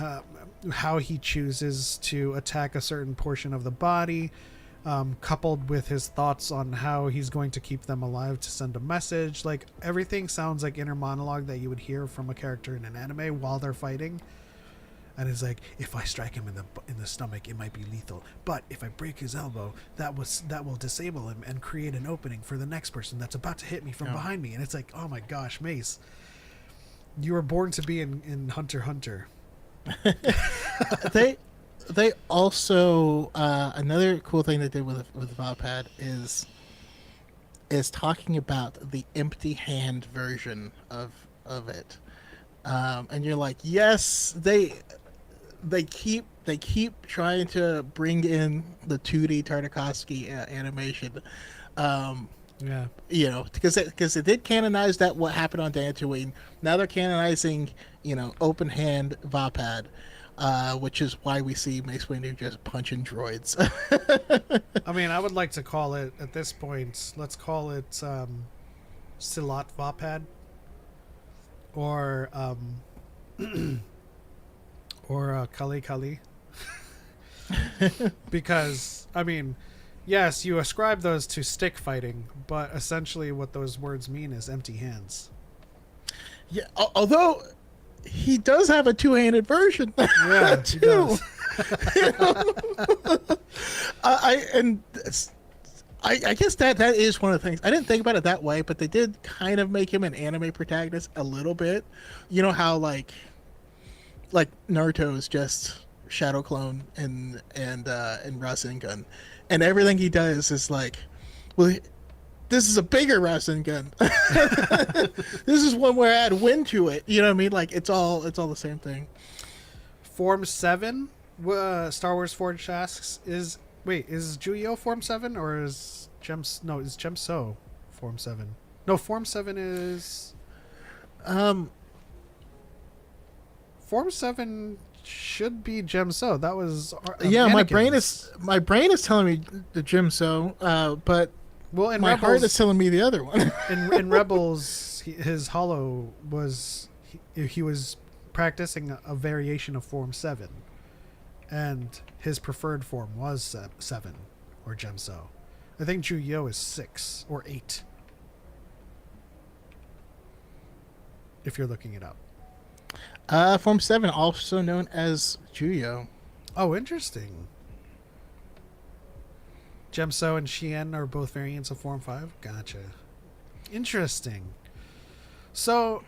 how he chooses to attack a certain portion of the body, coupled with his thoughts on how he's going to keep them alive to send a message. Like, everything sounds like inner monologue that you would hear from a character in an anime while they're fighting. And it's like, if I strike him in the stomach, it might be lethal. But if I break his elbow, that will disable him and create an opening for the next person that's about to hit me from behind me. And it's like, oh my gosh, Mace, you were born to be in Hunter x Hunter. They also another cool thing they did with Vopad is talking about the empty hand version of it. And you're like, yes, they keep trying to bring in the 2D Tartakovsky animation. Yeah, you know, because they did canonize that what happened on Dantooine. Now they're canonizing, you know, open hand Vopad, which is why we see Mace Windu just punching droids. I mean, I would like to call it at this point. Let's call it Silat Vopad, or Kali Kali. Because, I mean, yes, you ascribe those to stick fighting, but essentially what those words mean is empty hands. Yeah, although he does have a two-handed version. Yeah, he does. I guess that is one of the things. I didn't think about it that way, but they did kind of make him an anime protagonist a little bit. You know how like Naruto is just shadow clone and Rasengan, and everything he does is like, well, this is a bigger Rasengan. This is one where I add wind to it. You know what I mean? Like it's all the same thing. Form 7, Star Wars Forge asks, is Juyo Form 7 or is Gemso Form 7? No, Form 7 is Form 7 should be Gemso. That was Anakin's. my brain is telling me the Gemso, but well, in my Rebels, heart is telling me the other one. in Rebels, his hollow was he was practicing a variation of Form 7, and his preferred form was 7 or Gemso. I think Juyo is 6 or 8. If you're looking it up. Form 7, also known as Juyo. Oh, interesting. Gemso and Shien are both variants of Form 5? Gotcha. Interesting. So...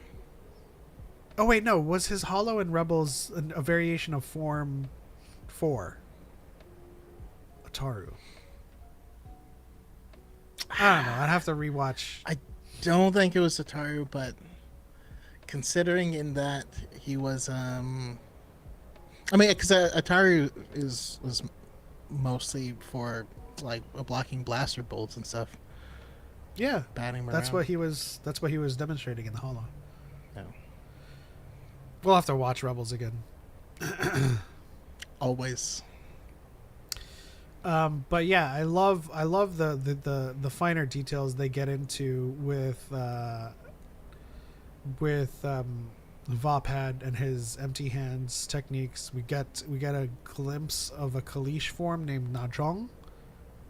Oh, wait, no. Was his hollow in Rebels a variation of Form 4? Ataru. I don't know. I'd have to rewatch. I don't think it was Ataru, but considering in that he was... I mean, because Ataru was mostly for like blocking blaster bolts and stuff. Yeah, batting him that's around. what he was demonstrating in the hollow. Yeah. We'll have to watch Rebels again. Always. But yeah, I love the finer details they get into with Vopad and his empty hands techniques. We get a glimpse of a Kalish form named Najong,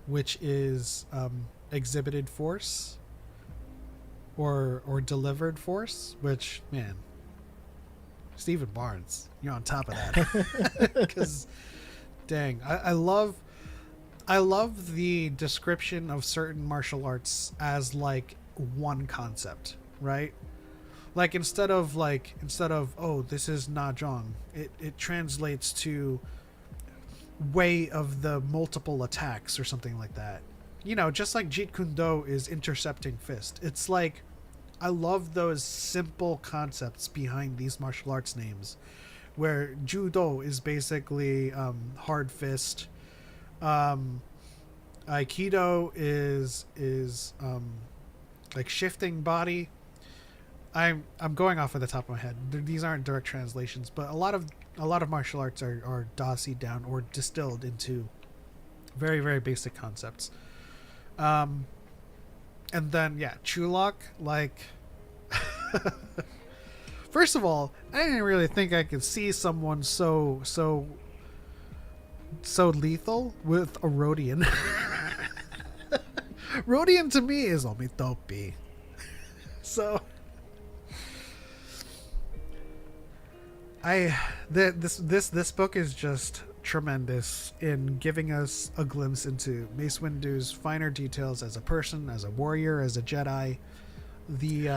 which is exhibited force or delivered force, which, man, Stephen Barnes, you're on top of that. Because dang, I love the description of certain martial arts as like one concept, right? Like instead of oh, this is Najong, it translates to way of the multiple attacks or something like that. You know, just like Jeet Kune Do is intercepting fist. It's like, I love those simple concepts behind these martial arts names, where Judo is basically hard fist. Aikido is like shifting body. I'm going off of the top of my head. These aren't direct translations, but a lot of martial arts are dossied down or distilled into very, very basic concepts. And then Chulok, like first of all, I didn't really think I could see someone so lethal with a Rodian. Rodian to me is Omitopi. So this book is just tremendous in giving us a glimpse into Mace Windu's finer details as a person, as a warrior, as a Jedi. The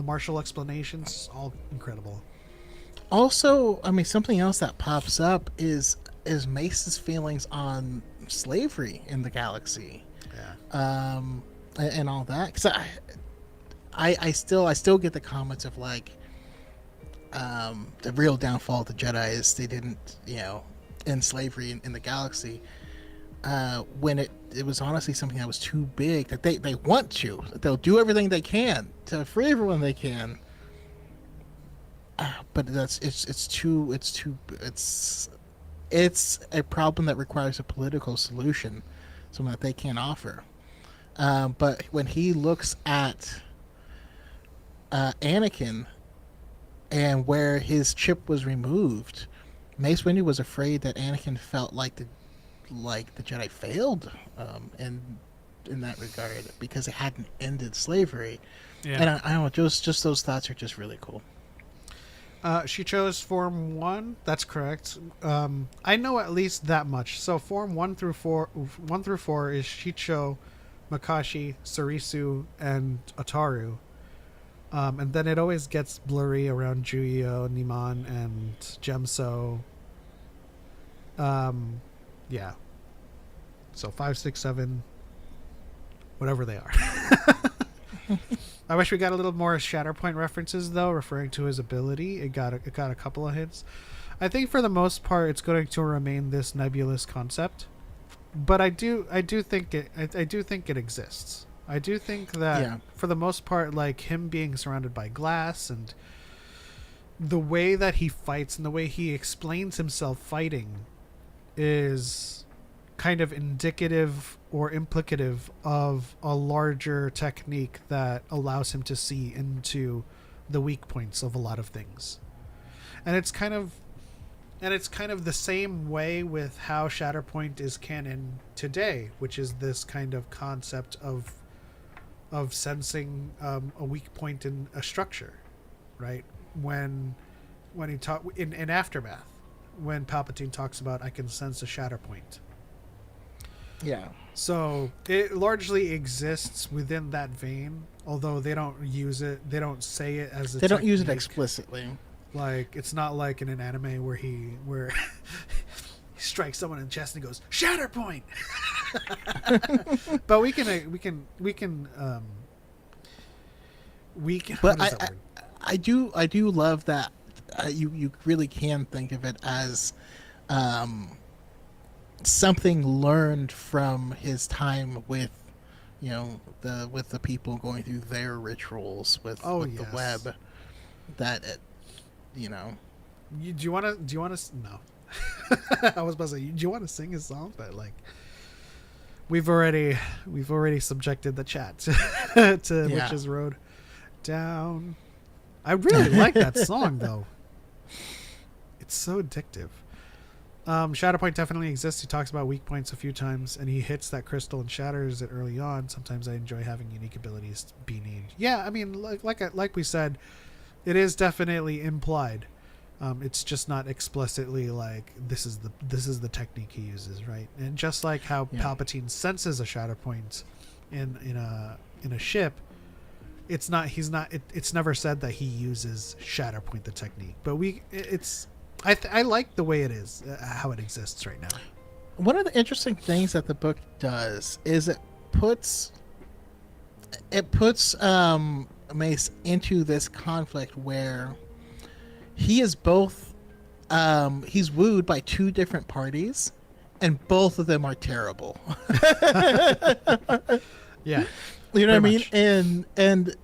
martial explanations, all incredible. Also, I mean, something else that pops up is Mace's feelings on slavery in the galaxy. Yeah. And all that. Because I still get the comments of like, the real downfall of the Jedi is they didn't, end slavery in the galaxy. When it was honestly something that was too big, that they want to, that they'll do everything they can to free everyone they can. But it's a problem that requires a political solution, something that they can't offer. But when he looks at Anakin and where his chip was removed, Mace Windu was afraid that Anakin felt like the Jedi failed, in that regard because it hadn't ended slavery. Yeah. And I don't know, just those thoughts are just really cool. She chose Form 1. That's correct. I know at least that much. So Form 1 through 4 is Shicho, Makashi, Sarisu, and Ataru. And then it always gets blurry around Juyo, Niman, and Gemso. Yeah. So 5, 6, 7, whatever they are. I wish we got a little more Shatterpoint references, though, referring to his ability. It got a couple of hints. I think for the most part, it's going to remain this nebulous concept, but I do think it exists. I do think that for the most part, like him being surrounded by glass and the way that he fights and the way he explains himself fighting is kind of indicative or implicative of a larger technique that allows him to see into the weak points of a lot of things. And it's kind of the same way with how Shatterpoint is canon today, which is this kind of concept of sensing a weak point in a structure, right? When he talk in Aftermath, when Palpatine talks about I can sense a Shatterpoint. Yeah. So it largely exists within that vein, although they don't use it. They don't say it as a They don't use it technique. explicitly. Like it's not like in an anime where he strikes someone in the chest and he goes Shatterpoint. But we can. But I do love that you really can think of it as something learned from his time with the people going through their rituals with the web. That do you want to no. I was about to say, do you want to sing his song? But like we've already subjected the chat to Witch's Road Down. I really like that song though. It's so addictive. Shatterpoint definitely exists. He talks about weak points a few times, and he hits that crystal and shatters it early on. Sometimes I enjoy having unique abilities be named. Yeah, I mean, like we said, it is definitely implied. It's just not explicitly like this is the technique he uses, right? And just like how Palpatine senses a Shatterpoint in a ship, it's never said that he uses Shatterpoint the technique, but I like the way it is, how it exists right now. One of the interesting things that the book does is it puts Mace into this conflict where he is both he's wooed by two different parties, and both of them are terrible. Yeah, you know what I mean. Much. And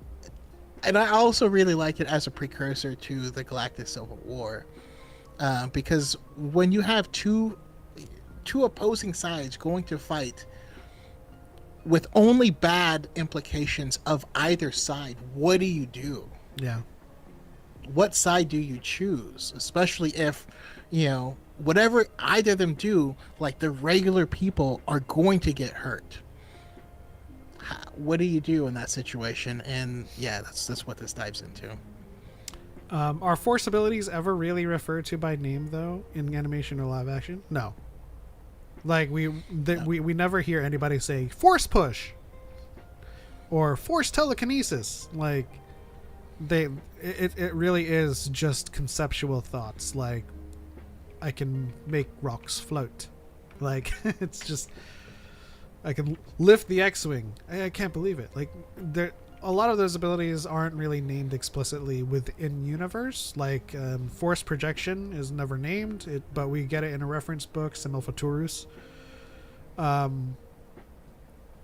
I also really like it as a precursor to the Galactic Civil War. Because when you have two opposing sides going to fight with only bad implications of either side, what do you do? Yeah. What side do you choose? Especially if, whatever either of them do, like the regular people are going to get hurt. What do you do in that situation? And yeah, that's what this dives into. Are Force abilities ever really referred to by name though in animation or live action? No. Like we never hear anybody say Force push or Force telekinesis. Like it really is just conceptual thoughts. Like I can make rocks float. Like it's just I can lift the X-wing. I can't believe it. Like a lot of those abilities aren't really named explicitly within universe. Like force projection is never named, but we get it in a reference book, Simulfaturus.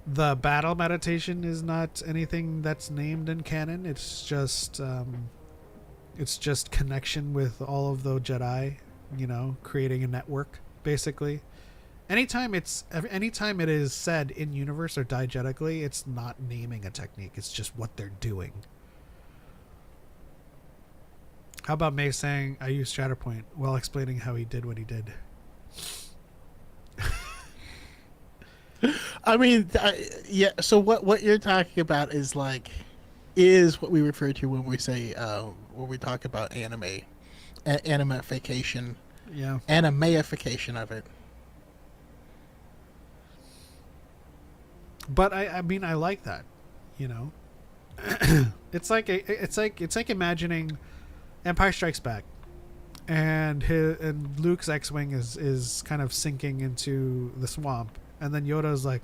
The battle meditation is not anything that's named in canon. It's just connection with all of the Jedi, creating a network basically. Anytime it is said in universe or diegetically, it's not naming a technique. It's just what they're doing. How about Mace saying, I used Shatterpoint while explaining how he did what he did? I mean, yeah. So what you're talking about is is what we refer to when we say when we talk about anime, animification, animeification of it. But I mean, I like that, it's like imagining Empire Strikes Back, and Luke's X-wing is kind of sinking into the swamp, and then Yoda's like,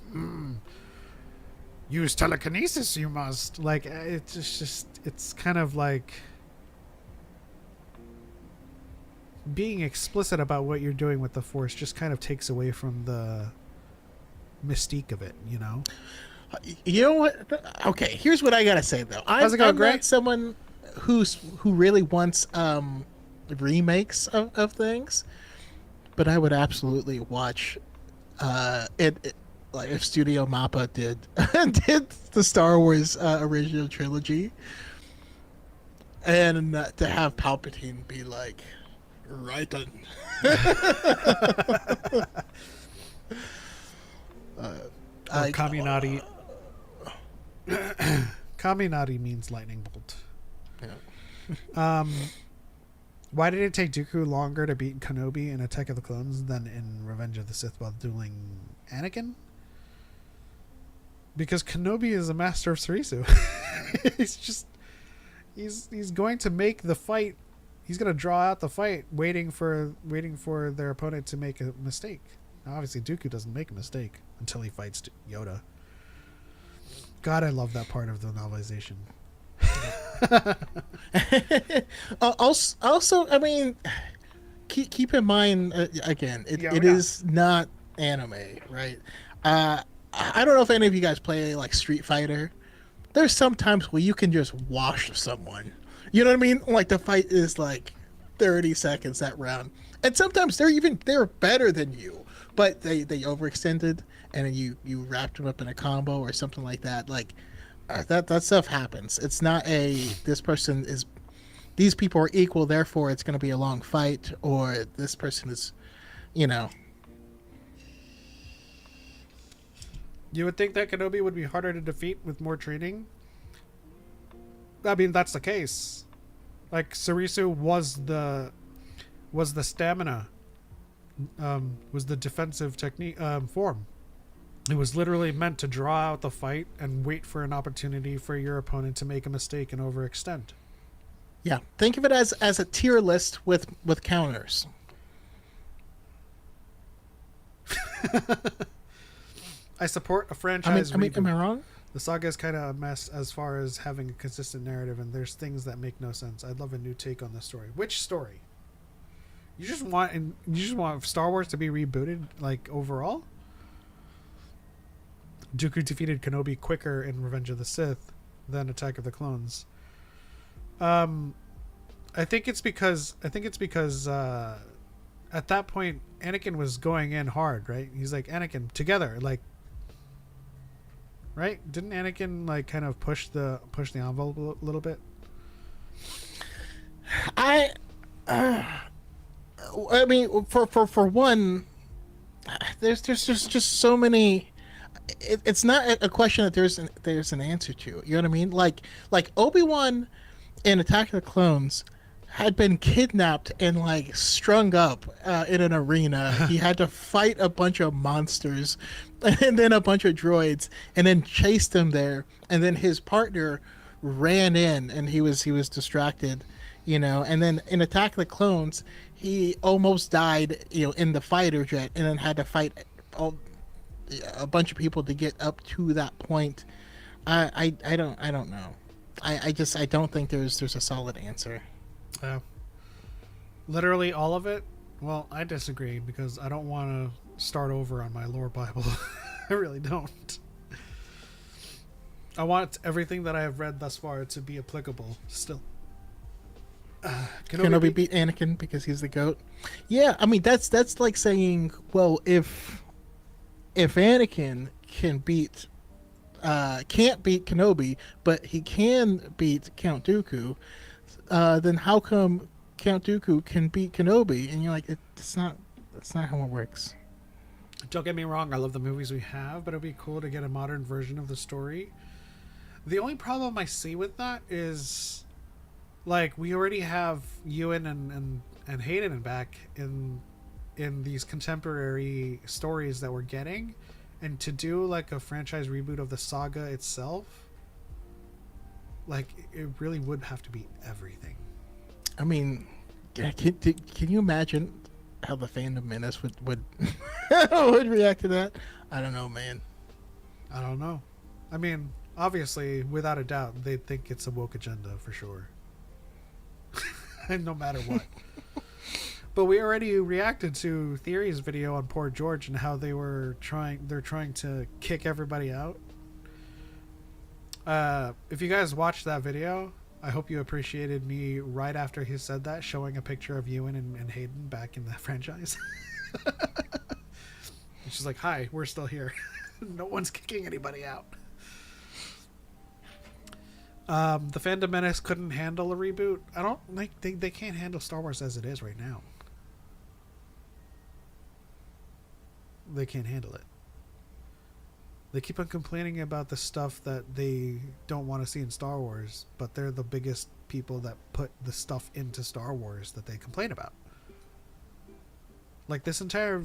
use telekinesis, you must. Like, it's kind of like being explicit about what you're doing with the Force just kind of takes away from the mystique of it, You know what? Okay, here's what I gotta say though. I'm not someone who really wants remakes of things, but I would absolutely watch it like if Studio Mappa did the Star Wars original trilogy, and to have Palpatine be like, right on. Kaminati. Kaminati means lightning bolt. Yeah. Why did it take Dooku longer to beat Kenobi in Attack of the Clones than in Revenge of the Sith while dueling Anakin? Because Kenobi is a master of Sarisu. he's going to make the fight. He's going to draw out the fight, waiting for their opponent to make a mistake. Now, obviously, Dooku doesn't make a mistake until he fights Yoda. God, I love that part of the novelization. Also, I mean, keep in mind again, it is not anime, right? I don't know if any of you guys play like Street Fighter. There's some times where you can just wash someone. You know what I mean? Like the fight is like 30 seconds that round, and sometimes they're better than you, but they overextended and you wrapped them up in a combo or something like that. Like that stuff happens. It's not these people are equal, therefore it's going to be a long fight, or this person is, You would think that Kenobi would be harder to defeat with more training. I mean, that's the case. Like, Sarisu was the stamina, was the defensive technique form. It was literally meant to draw out the fight and wait for an opportunity for your opponent to make a mistake and overextend. Yeah, think of it as a tier list with counters. I support a franchise. Am I wrong? The saga is kind of a mess as far as having a consistent narrative, and there's things that make no sense. I'd love a new take on the story. Which story? You just want Star Wars to be rebooted, like, overall? Dooku defeated Kenobi quicker in Revenge of the Sith than Attack of the Clones. I think it's because at that point Anakin was going in hard, right? He's like, Anakin, together, like, right? Didn't Anakin like kind of push the envelope a little bit? I mean, for one, there's just so many. It's not a question that there's an answer to. You know what I mean? Like Obi-Wan in Attack of the Clones had been kidnapped and like strung up in an arena. He had to fight a bunch of monsters and then a bunch of droids, and then chased them there. And then his partner ran in, and he was distracted, And then in Attack of the Clones, he almost died, in the fighter jet, and then had to fight a bunch of people to get up to that point. I don't know. I don't think there's a solid answer. Literally all of it? Well, I disagree, because I don't want to start over on my lore Bible. I really don't. I want everything that I have read thus far to be applicable still. Kenobi beat Anakin because he's the GOAT. Yeah, I mean that's like saying, well, if Anakin can't beat Kenobi, but he can beat Count Dooku, then how come Count Dooku can beat Kenobi? And you're like, that's not how it works. Don't get me wrong, I love the movies we have, but it'd be cool to get a modern version of the story. The only problem I see with that is, like, we already have Ewan and Hayden back in these contemporary stories that we're getting, and to do like a franchise reboot of the saga itself, like, it really would have to be everything. I mean, can you imagine how the fandom menace would would react to that? I don't know, man. I don't know. I mean, obviously, without a doubt, they think it's a woke agenda for sure. No matter what. But we already reacted to Theory's video on Poor George and how they're trying to kick everybody out. If you guys watched that video, I hope you appreciated me right after he said that, showing a picture of Ewan and Hayden back in the franchise. She's like, hi, we're still here. No one's kicking anybody out. The Fandom Menace couldn't handle a reboot. I don't think they can't handle Star Wars as it is right now. They can't handle it. They keep on complaining about the stuff that they don't want to see in Star Wars, but they're the biggest people that put the stuff into Star Wars that they complain about. Like this entire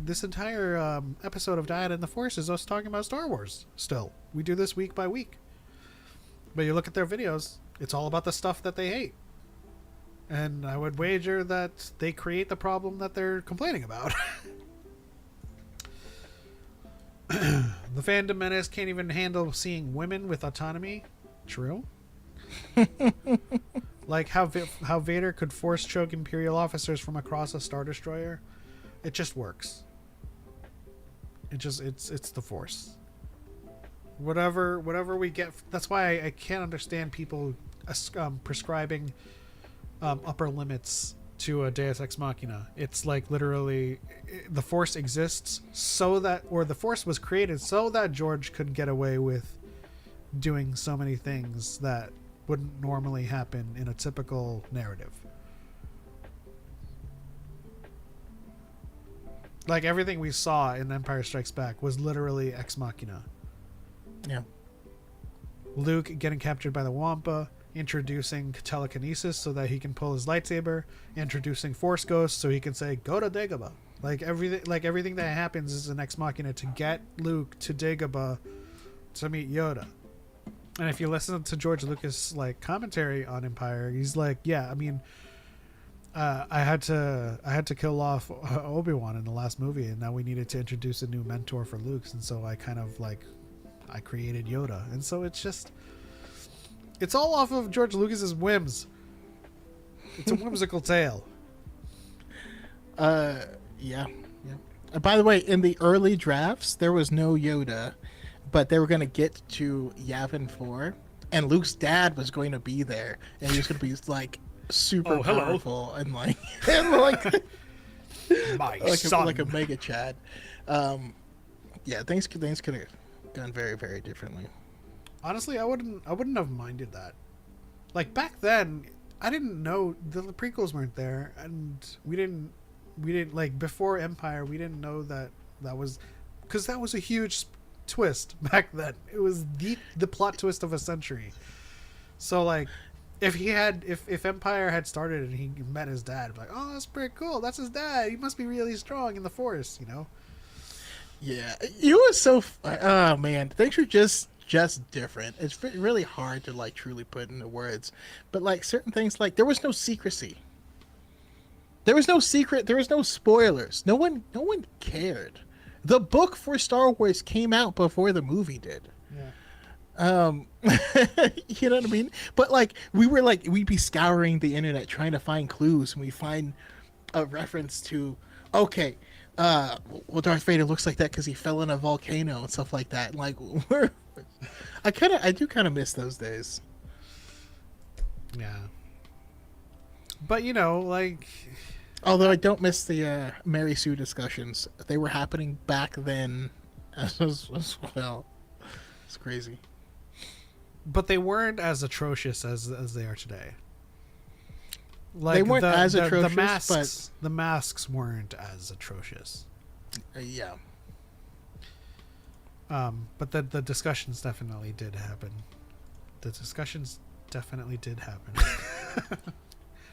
episode of DYAD in the Force is us talking about Star Wars. Still, we do this week by week. But you look at their videos, it's all about the stuff that they hate. And I would wager that they create the problem that they're complaining about. The Fandom Menace can't even handle seeing women with autonomy. True. Like how Vader could force choke Imperial officers from across a Star Destroyer. It just works. It's the Force. Whatever we get. That's why I can't understand people prescribing upper limits to a Deus Ex Machina. It's like literally the Force exists so that, or the Force was created so that George could get away with doing so many things that wouldn't normally happen in a typical narrative. Like everything we saw in Empire Strikes Back was literally Ex Machina. Yeah. Luke getting captured by the Wampa, introducing telekinesis so that he can pull his lightsaber, introducing Force Ghosts so he can say, go to Dagobah. Like everything that happens is an Ex Machina to get Luke to Dagobah to meet Yoda. And if you listen to George Lucas like commentary on Empire, he's like, yeah, I mean, I had to kill off Obi-Wan in the last movie, and now we needed to introduce a new mentor for Luke, and so I kind of like I created Yoda. And so it's all off of George Lucas's whims. It's a whimsical tale. Yeah. By the way, in the early drafts, there was no Yoda, but they were going to get to Yavin 4, and Luke's dad was going to be there, and he was going to be like super powerful and like My son. like a mega Chad. Yeah, things could have gone very, very differently. Honestly, I wouldn't have minded that. Like back then, I didn't know the prequels weren't there, and we didn't like before Empire. We didn't know that was because that was a huge twist back then. It was the plot twist of a century. So like, if Empire had started and he met his dad, I'd be like, oh, that's pretty cool. That's his dad. He must be really strong in the Force, you know. Yeah, it was so. Oh man, things are just different. It's really hard to like truly put into words, but like certain things, like there was no secrecy. There was no secret. There was no spoilers. No one cared. The book for Star Wars came out before the movie did. Yeah. You know what I mean? But like we'd be scouring the internet trying to find clues, and we find a reference to well, Darth Vader looks like that because he fell in a volcano and stuff like that. Like, I do kind of miss those days. Yeah. But you know, like, although I don't miss the Mary Sue discussions. They were happening back then as well. It's crazy. But they weren't as atrocious as they are today. Like they weren't as atrocious, the masks weren't as atrocious. Yeah. But the discussions definitely did happen.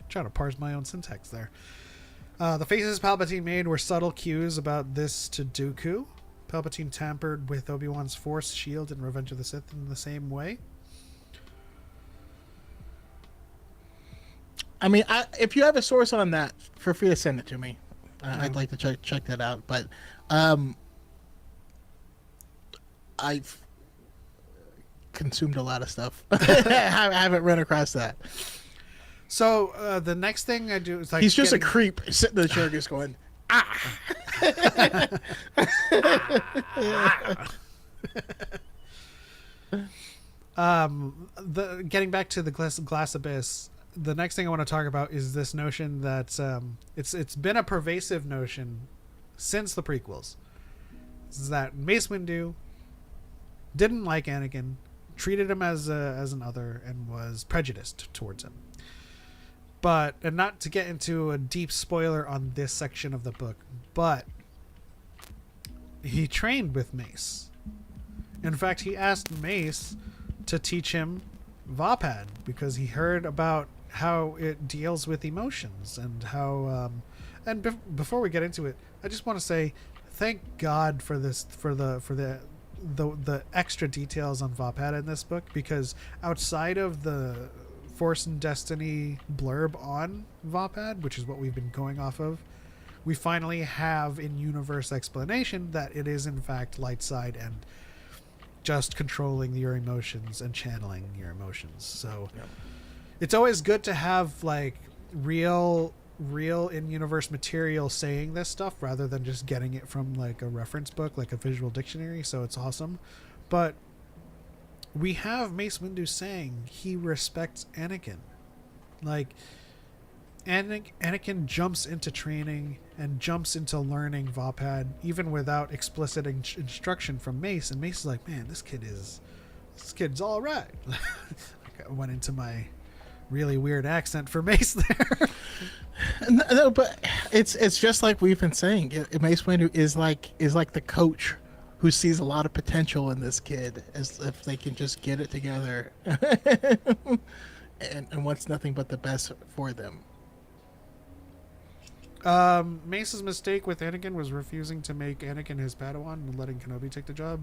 Trying to parse my own syntax there. The faces Palpatine made were subtle cues about this to Dooku. Palpatine tampered with Obi-Wan's Force shield in Revenge of the Sith in the same way. I mean, if you have a source on that, feel free to send it to me. I'd like to check that out. But I've consumed a lot of stuff. I haven't run across that. So the next thing I do is like he's just a creep sitting in the chair, just going getting back to the glass abyss. The next thing I want to talk about is this notion that it's been a pervasive notion since the prequels. Is that Mace Windu didn't like Anakin, treated him as an other, and was prejudiced towards him. But, and not to get into a deep spoiler on this section of the book, but he trained with Mace. In fact, he asked Mace to teach him VOD because he heard about how it deals with emotions and how before we get into it, I just want to say thank God for this, for the extra details on VOD in this book, because outside of the Force and Destiny blurb on VOD, which is what we've been going off of, we finally have in-universe explanation that it is in fact light side and just controlling your emotions and channeling your emotions. So it's always good to have like real in-universe material saying this stuff rather than just getting it from like a reference book, like a visual dictionary. So it's awesome. But we have Mace Windu saying he respects Anakin. Like, Anakin jumps into training and jumps into learning VOD even without explicit instruction from Mace. And Mace is like, man, this kid's all right. I went into my really weird accent for Mace there. No, but it's just like we've been saying. Mace Windu is like the coach who sees a lot of potential in this kid, as if they can just get it together and wants nothing but the best for them. Mace's mistake with Anakin was refusing to make Anakin his Padawan and letting Kenobi take the job.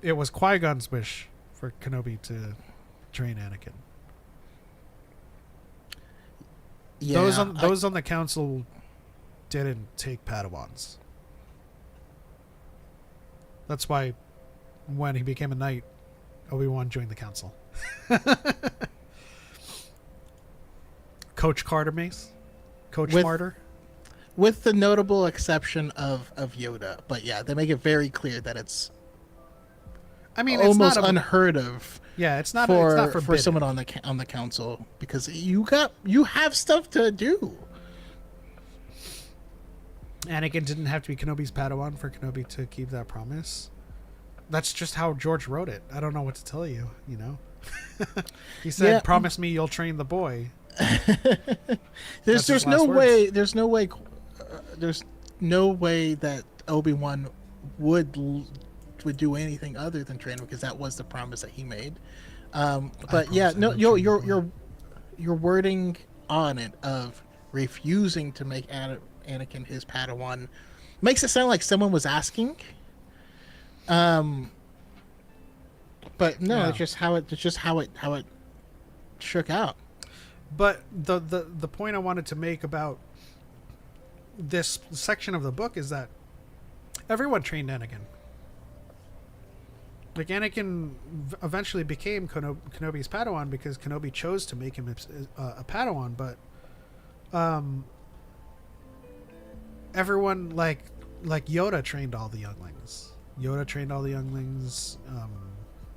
It was Qui-Gon's wish for Kenobi to train Anakin. Yeah, those on the council didn't take Padawans. That's why when he became a knight, Obi-Wan joined the council. Coach Carter Mace? Coach Martyr? With the notable exception of Yoda. But yeah, they make it very clear that it's almost unheard of. Yeah, it's not for someone on the council, because you have stuff to do. Anakin didn't have to be Kenobi's Padawan for Kenobi to keep that promise. That's just how George wrote it. I don't know what to tell you, you know? He said, promise me you'll train the boy. There's no way that Obi-Wan would do anything other than train him, because that was the promise that he made. But yeah, no, your wording on it of refusing to make Anakin his Padawan makes it sound like someone was asking. But no, it's just how it shook out. But the point I wanted to make about this section of the book is that everyone trained Anakin. Like, Anakin eventually became Kenobi's Padawan because Kenobi chose to make him a Padawan, but everyone, like Yoda trained all the younglings.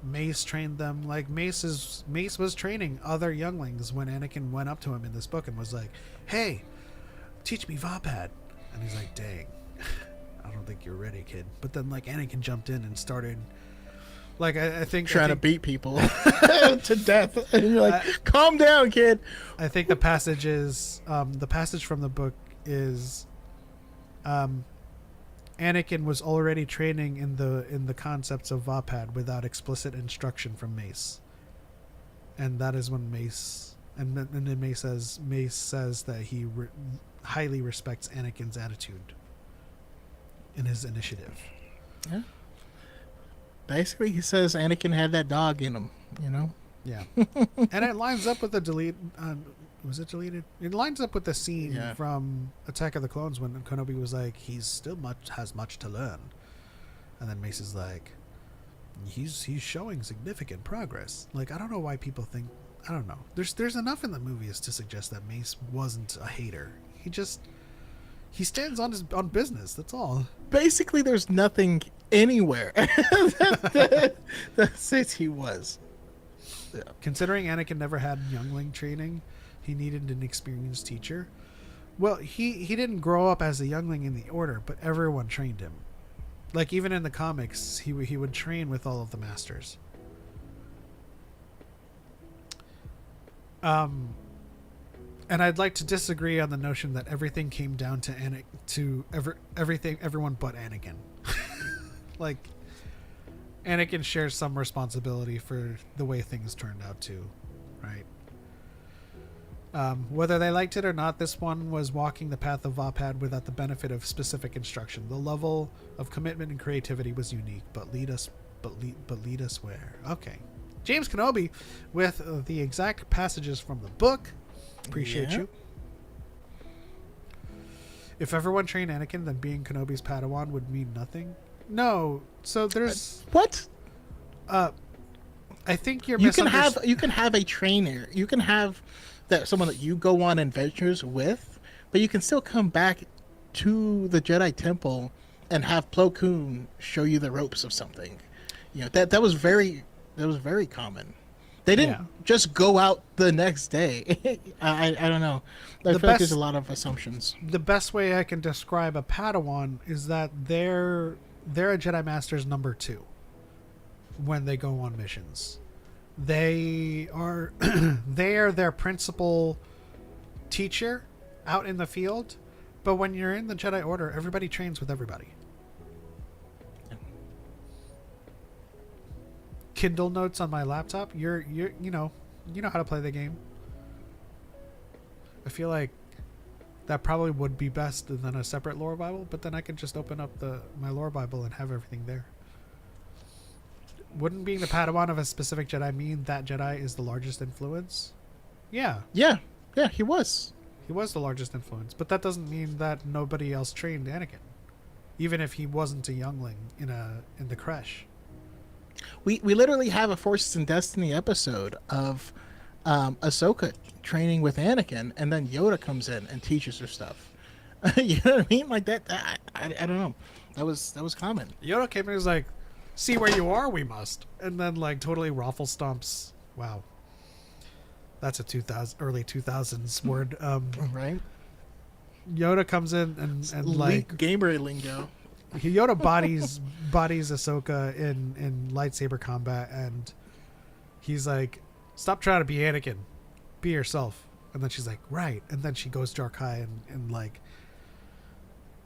Mace trained them. Like, Mace was training other younglings when Anakin went up to him in this book and was like, hey, teach me VOD. And he's like, dang, I don't think you're ready, kid. But then, like, Anakin jumped in and started Like I think trying to beat people to death, and you're like, calm down, kid. I think the passage is the passage from the book is Anakin was already training in the concepts of VOD without explicit instruction from Mace, and that is when Mace and then Mace says that he highly respects Anakin's attitude in his initiative. Yeah. Basically, he says Anakin had that dog in him, you know? Yeah. And it lines up with the was it deleted? It lines up with the scene from Attack of the Clones when Kenobi was like, he's still has much to learn. And then Mace is like, he's showing significant progress. Like, I don't know why people think, I don't know. There's enough in the movies to suggest that Mace wasn't a hater. He stands on business, that's all. Basically, there's nothing anywhere that says he was. Yeah. Considering Anakin never had youngling training, he needed an experienced teacher. Well, he didn't grow up as a youngling in the Order, but everyone trained him. Like, even in the comics, he would train with all of the masters. And I'd like to disagree on the notion that everything came down to everyone but Anakin. Like, Anakin shares some responsibility for the way things turned out too, right? Whether they liked it or not, this one was walking the path of VOD without the benefit of specific instruction. The level of commitment and creativity was unique, but lead us where? Okay, James Kenobi with the exact passages from the book. Appreciate you. If everyone trained Anakin, then being Kenobi's Padawan would mean nothing. No, so there's what? I think you can have a trainer. You can have someone that you go on adventures with, but you can still come back to the Jedi Temple and have Plo Koon show you the ropes of something. You know, that was very common. They didn't just go out the next day. I don't know. I feel like there's a lot of assumptions. The best way I can describe a Padawan is that they're a Jedi Master's number 2 when they go on missions. They are their principal teacher out in the field, but when you're in the Jedi Order, everybody trains with everybody. Kindle notes on my laptop. You know how to play the game. I feel like that probably would be best than a separate lore Bible, but then I could just open up my lore Bible and have everything there. Wouldn't being the Padawan of a specific Jedi mean that Jedi is the largest influence? Yeah, he was. He was the largest influence, but that doesn't mean that nobody else trained Anakin, even if he wasn't a youngling in the creche. We literally have a Forces and Destiny episode of Ahsoka training with Anakin, and then Yoda comes in and teaches her stuff. You know what I mean? Like that. I don't know. That was common. Yoda came in and was like, "See where you are, we must," and then like totally raffle stomps. Wow, that's a early 2000s word. Right. Yoda comes in and like gamer lingo. Yoda bodies Ahsoka in lightsaber combat, and he's like, "Stop trying to be Anakin, be yourself." And then she's like, "Right." And then she goes Jarkai and like,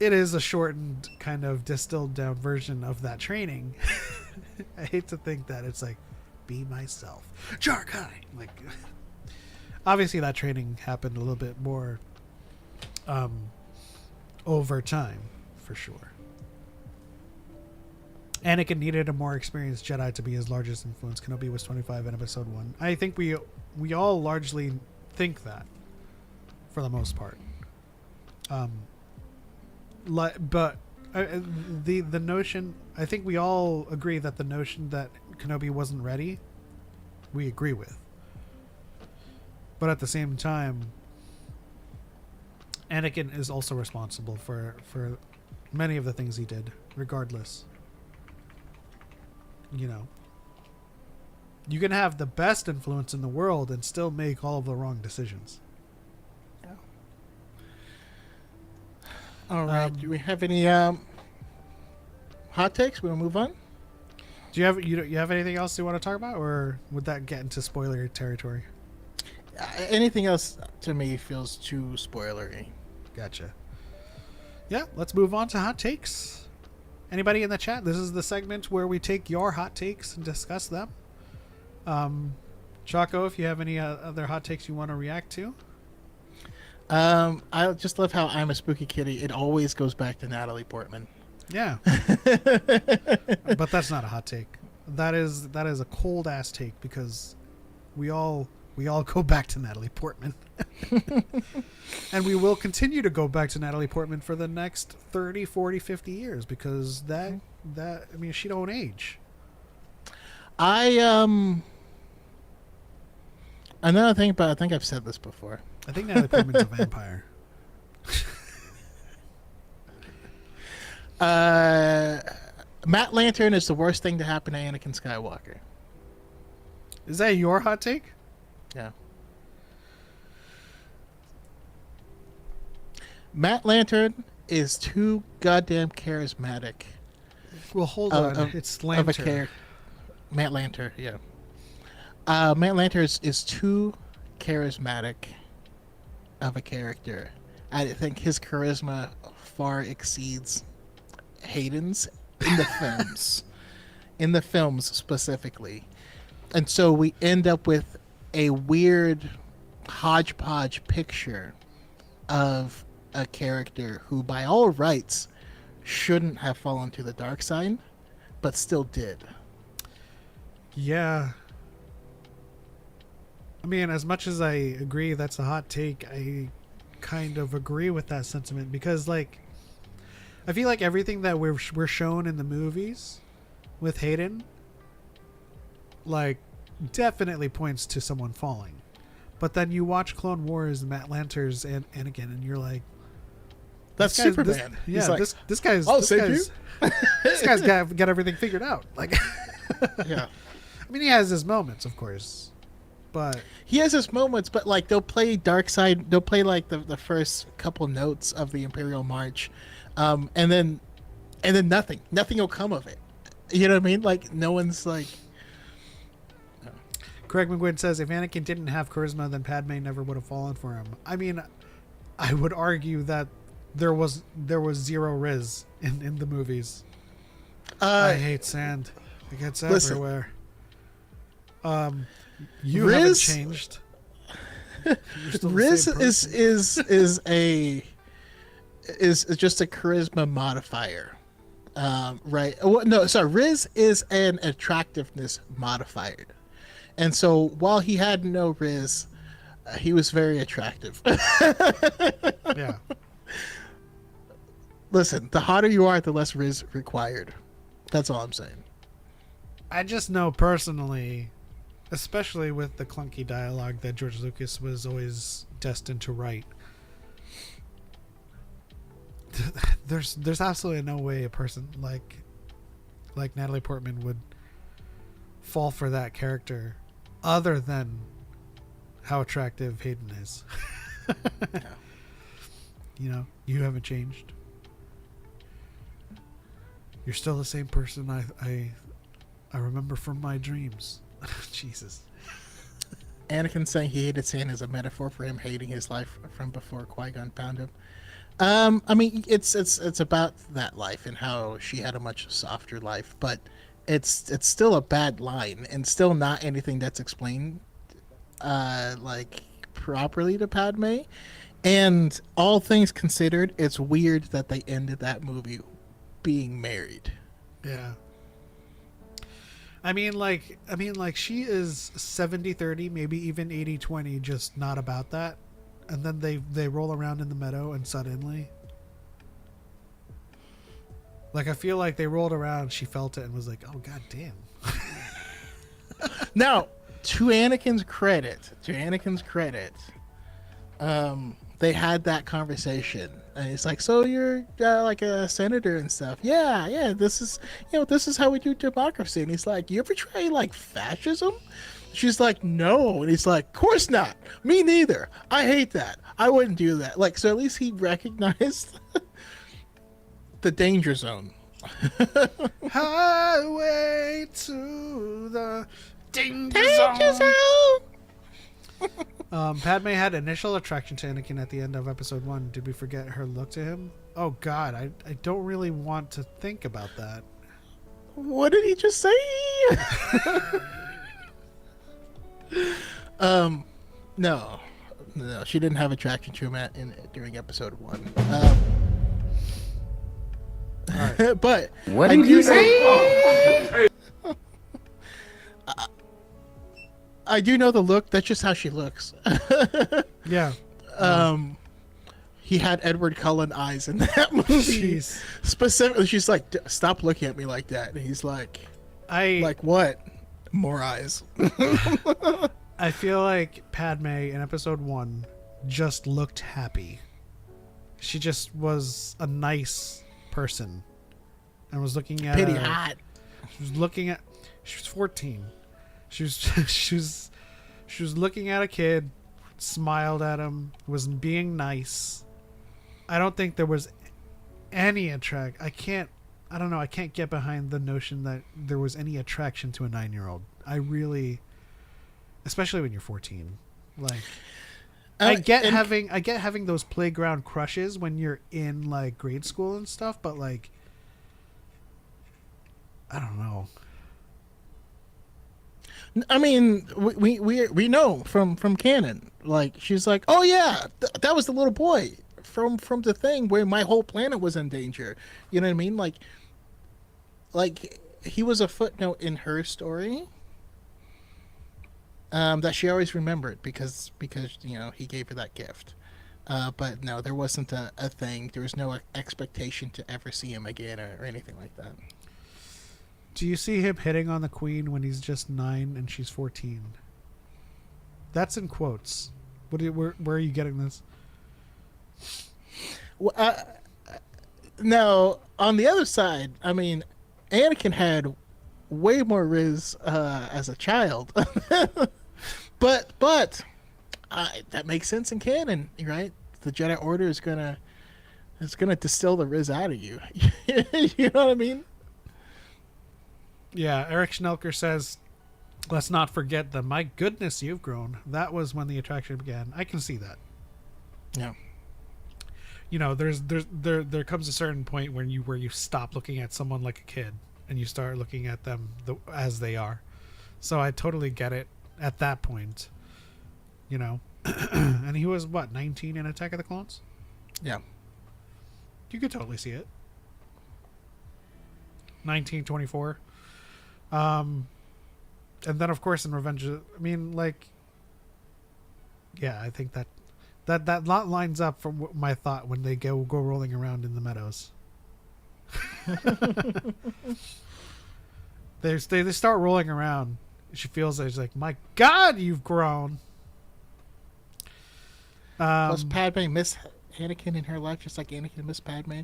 it is a shortened, kind of distilled down version of that training. I hate to think that it's like, be myself, Jarkai. Like, obviously that training happened a little bit more over time, for sure. Anakin needed a more experienced Jedi to be his largest influence. Kenobi was 25 in episode 1. I think we all largely think that, for the most part. But the notion, I think we all agree that the notion that Kenobi wasn't ready, we agree with. But at the same time, Anakin is also responsible for many of the things he did, regardless. You know, you can have the best influence in the world and still make all of the wrong decisions. Yeah. All right. Do we have any hot takes? We want to move on? Do you have anything else you want to talk about, or would that get into spoiler territory? Anything else to me feels too spoilery. Gotcha. Yeah, let's move on to hot takes. Anybody in the chat? This is the segment where we take your hot takes and discuss them. Choco, if you have any other hot takes you want to react to. I just love how I'm a spooky kitty. It always goes back to Natalie Portman. Yeah. But that's not a hot take. That is a cold ass take, because we all go back to Natalie Portman. And we will continue to go back to Natalie Portman for the next 30, 40, 50 years, because I mean, she don't age. Another thing, but I think I've said this before. I think Natalie Portman's a vampire. Matt Lantern is the worst thing to happen to Anakin Skywalker. Is that your hot take? Yeah. Matt Lantern is too goddamn charismatic. Well, hold on. It's Lantern. Matt Lantern, yeah. Matt Lantern is too charismatic of a character. I think his charisma far exceeds Hayden's in the films. In the films specifically. And so we end up with a weird hodgepodge picture of a character who, by all rights, shouldn't have fallen to the dark side, but still did. Yeah. I mean, as much as I agree that's a hot take, I kind of agree with that sentiment, because, like, I feel like everything that we're shown in the movies with Hayden, like, definitely points to someone falling. But then you watch Clone Wars, Matt Lanter's and Anakin, and you're like, that's Superman. This guy's this guy's got everything figured out. Like, yeah. I mean, he has his moments, of course, but he has his moments. But like, they'll play Dark Side. They'll play like the first couple notes of the Imperial March, and then nothing will come of it. You know what I mean? Like, no one's like. Craig McGuinn says, if Anakin didn't have charisma, then Padme never would have fallen for him. I mean, I would argue that there was zero Riz in the movies. I hate sand. It gets everywhere. You haven't changed. Riz is just a charisma modifier. Right. No, sorry. Riz is an attractiveness modifier. And so while he had no Riz, he was very attractive. Yeah. Listen, the hotter you are, the less Riz required. That's all I'm saying. I just know personally, especially with the clunky dialogue that George Lucas was always destined to write, there's absolutely no way a person like Natalie Portman would fall for that character, other than how attractive Hayden is. Yeah. You know, you haven't changed. You're still the same person I remember from my dreams. Jesus. Anakin saying he hated sand is a metaphor for him hating his life from before Qui-Gon found him. I mean, it's about that life and how she had a much softer life, but it's still a bad line and still not anything that's explained like properly to Padme. And all things considered, it's weird that they ended that movie being married. Yeah. I mean, like she is 70-30, maybe even 80-20, just not about that. And then they roll around in the meadow and suddenly, like, I feel like they rolled around, she felt it and was like, oh, god damn. Now, to Anakin's credit, they had that conversation, and it's like, so you're like a senator and stuff. Yeah, this is how we do democracy. And he's like, you ever try like fascism? She's like, no. And he's like, of course not. Me neither. I hate that. I wouldn't do that. Like, so at least he recognized the danger zone Highway to the danger zone. Padme had initial attraction to Anakin at the end of episode 1. Did we forget her look to him? Oh God, I don't really want to think about that. What did he just say? No, she didn't have attraction to him during episode 1. Right. But What did you say? I do know the look. That's just how she looks. Yeah. He had Edward Cullen eyes in that movie. Jeez. Specifically, she's like, "Stop looking at me like that." And he's like, like what? More eyes. I feel like Padme in episode 1 just looked happy. She just was a nice person and was looking at Pity hot. She was looking at. She was 14. She was she was looking at a kid, smiled at him, was being nice. I don't think there was any attract. I don't know. I can't get behind the notion that there was any attraction to a 9-year-old. I really, especially when you're 14. Like, I get having those playground crushes when you're in like grade school and stuff, but like, I don't know. I mean, we know from canon. Like, she's like, "Oh yeah, that was the little boy from the thing where my whole planet was in danger." You know what I mean? Like he was a footnote in her story. That she always remembered because he gave her that gift. But no, there wasn't a thing. There was no expectation to ever see him again or anything like that. Do you see him hitting on the queen when he's just 9 and she's 14? That's in quotes. Where are you getting this? Well, now, on the other side, I mean, Anakin had way more riz as a child. but that makes sense in canon, right? The Jedi Order is gonna distill the riz out of you. You know what I mean? Yeah, Eric Schnelker says, let's not forget the "my goodness, you've grown." That was when the attraction began. I can see that. Yeah. You know, there comes a certain point where you stop looking at someone like a kid and you start looking at them as they are. So I totally get it at that point. You know, and he was 19 in Attack of the Clones? Yeah. You could totally see it. 1924. And then of course in Revenge of, I mean, like, yeah, I think that lot lines up from my thought when they go rolling around in the meadows. they start rolling around. She feels like, my God, you've grown. Was Padme miss Anakin in her life just like Anakin missed Padme?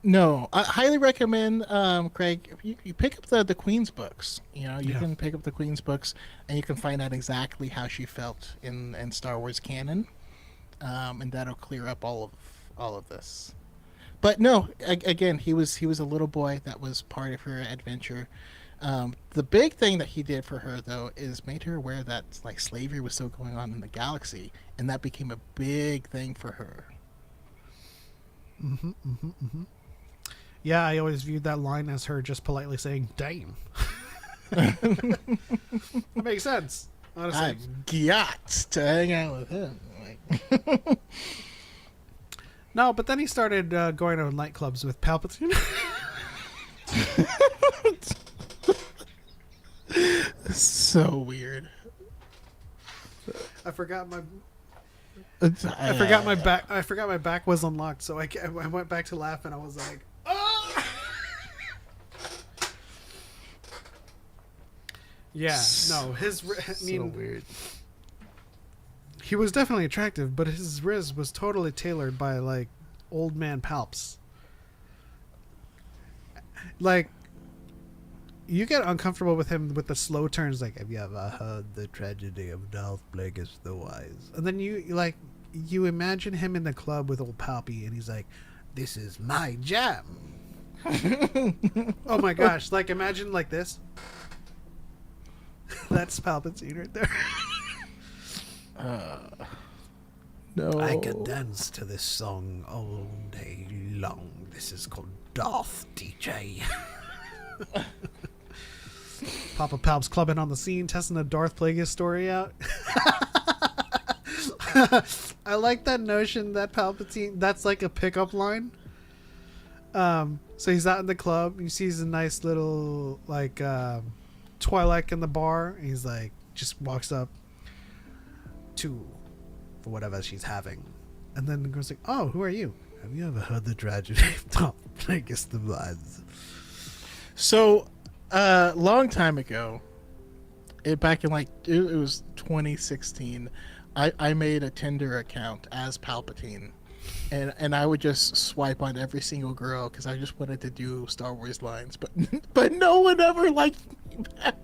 No, I highly recommend, Craig, you pick up the Queen's books. You know, you can pick up the Queen's books and you can find out exactly how she felt in Star Wars canon, and that'll clear up all of this. But no, again, he was a little boy. That was part of her adventure. The big thing that he did for her, though, is made her aware that like slavery was still going on in the galaxy, and that became a big thing for her. Yeah, I always viewed that line as her just politely saying, "Damn." It makes sense, honestly. I've got to hang out with him. Like... No, but then he started going to nightclubs with Palpatine. So weird. I forgot my back was unlocked, so I went back to laugh and I was like, "Oh!" Yeah, no, so weird. He was definitely attractive, but his riz was totally tailored by like old man Palps. Like, you get uncomfortable with him with the slow turns, like, "Have you ever heard the tragedy of Darth Plagueis the Wise?" And then you imagine him in the club with old Palpy, and he's like, "This is my jam." Oh my gosh! Like imagine like this. That's Palpatine right there. No. I could dance to this song all day long. This is called Darth DJ. Papa Palp's clubbing on the scene, testing the Darth Plagueis story out. I like that notion that Palpatine, that's like a pickup line. So he's out in the club, he sees a nice little like Twi'lek in the bar, and he's like, just walks up to for whatever she's having, and then goes like, "Oh, who are you? Have you ever heard the tragedy of Darth Plagueis the Wise?" So, long time ago, back in like it was 2016, I made a Tinder account as Palpatine, and I would just swipe on every single girl because I just wanted to do Star Wars lines, but no one ever liked me back.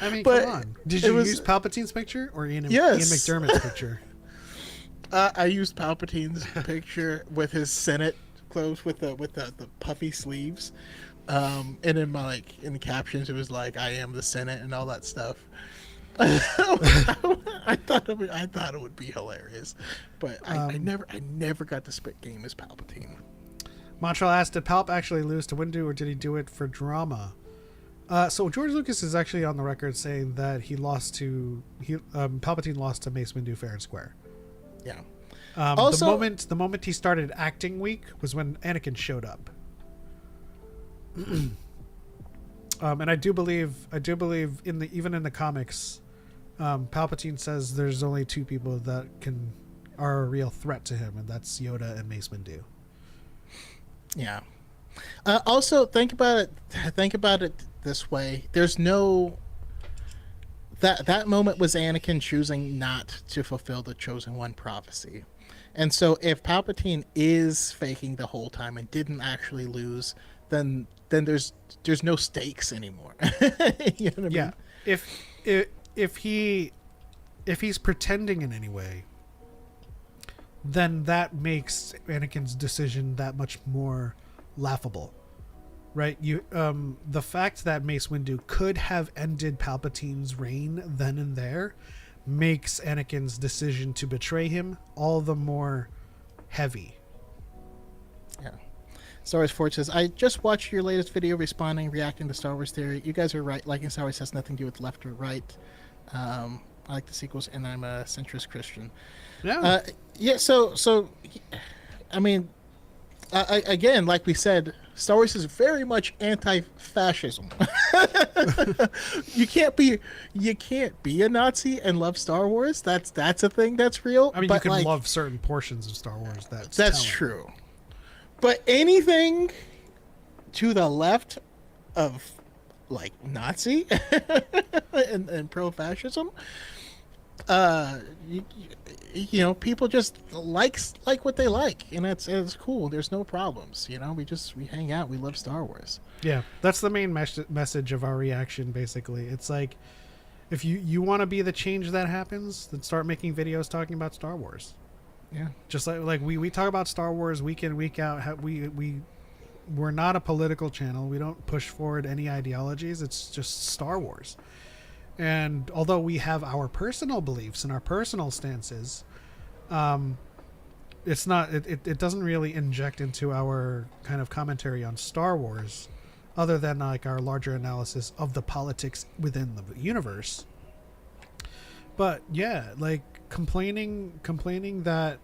I mean, But come on. Did you use Palpatine's picture or Ian Yes. McDermott's picture? I used Palpatine's picture with his Senate clothes with the puffy sleeves, and in the captions it was like, "I am the Senate" and all that stuff. I thought it would be hilarious, but I never got to spit game as Palpatine. Montreal asked, did Palp actually lose to Windu, or did he do it for drama? So George Lucas is actually on the record saying that Palpatine lost to Mace Windu fair and square. Yeah. Also, the moment he started acting weak was when Anakin showed up. And I do believe even in the comics, Palpatine says there's only two people that are a real threat to him, and that's Yoda and Mace Windu. Yeah. Also, think about it this way. There's no that moment was Anakin choosing not to fulfill the Chosen One prophecy. And so if Palpatine is faking the whole time and didn't actually lose, then there's no stakes anymore. You know what I mean? If he's pretending in any way, then that makes Anakin's decision that much more laughable. Right? The fact that Mace Windu could have ended Palpatine's reign then and there makes Anakin's decision to betray him all the more heavy. Yeah. Star Wars Forge says, I just watched your latest video reacting to Star Wars Theory. You guys are right. Liking Star Wars has nothing to do with left or right. I like the sequels, and I'm a centrist Christian. Yeah. So, I mean, again, like we said, Star Wars is very much anti-fascism. You can't be a Nazi and love Star Wars. That's a thing that's real. I mean, but you can love certain portions of Star Wars. That's true. But anything to the left of like Nazi and pro-fascism, you know, people just like what they like, and it's cool. There's no problems. You know, we hang out. We love Star Wars. Yeah, that's the main message of our reaction. Basically, it's like, if you want to be the change that happens, then start making videos talking about Star Wars. Yeah, just like we talk about Star Wars week in, week out. We're not a political channel. We don't push forward any ideologies. It's just Star Wars. And although we have our personal beliefs and our personal stances, it's not. It doesn't really inject into our kind of commentary on Star Wars, other than like our larger analysis of the politics within the universe. But yeah, like complaining that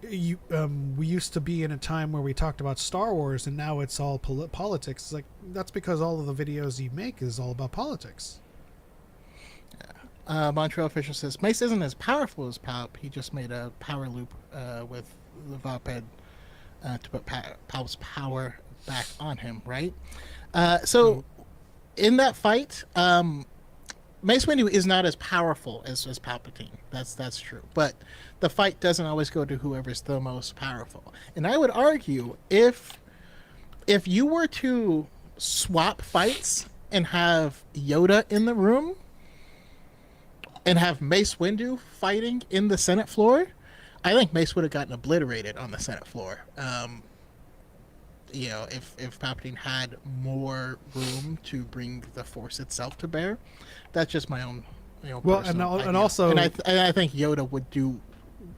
we used to be in a time where we talked about Star Wars and now it's all politics. It's like, that's because all of the videos you make is all about politics. Montreal official says Mace isn't as powerful as Palp. He just made a power loop with the Voped to put Palp's power back on him, right? So in that fight, Mace Windu is not as powerful as Palpatine. That's true. But the fight doesn't always go to whoever's the most powerful. And I would argue if you were to swap fights and have Yoda in the room and have Mace Windu fighting in the Senate floor, I think Mace would have gotten obliterated on the Senate floor. if Palpatine had more room to bring the Force itself to bear. That's just my own, well, personal and idea. also, and I think Yoda would do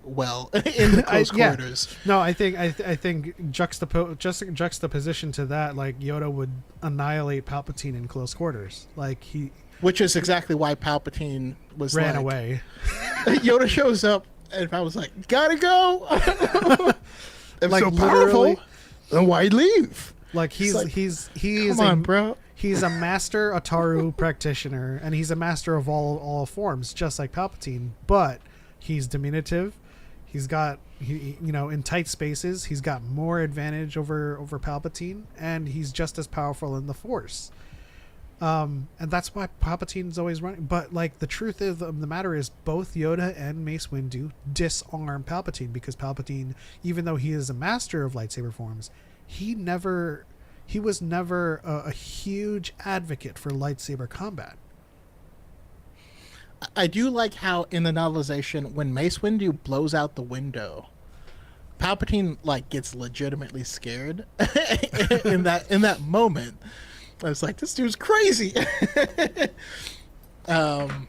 well in the close quarters. No, I think juxtaposition to that, like Yoda would annihilate Palpatine in close quarters, like which is exactly why Palpatine was ran away. Yoda shows up, and I was like, "Gotta go." I'm like so literally, powerful. Then why leave? Like he's come on, bro. He's a master Ataru practitioner, and he's a master of all forms, just like Palpatine. But he's diminutive. He's got in tight spaces, he's got more advantage over Palpatine, and he's just as powerful in the Force. And that's why Palpatine's always running. But like the truth of the matter is, both Yoda and Mace Windu disarm Palpatine, because Palpatine, even though he is a master of lightsaber forms, he was never a huge advocate for lightsaber combat. I do like how in the novelization, when Mace Windu blows out the window, Palpatine like gets legitimately scared in that moment. I was like, this dude's crazy. And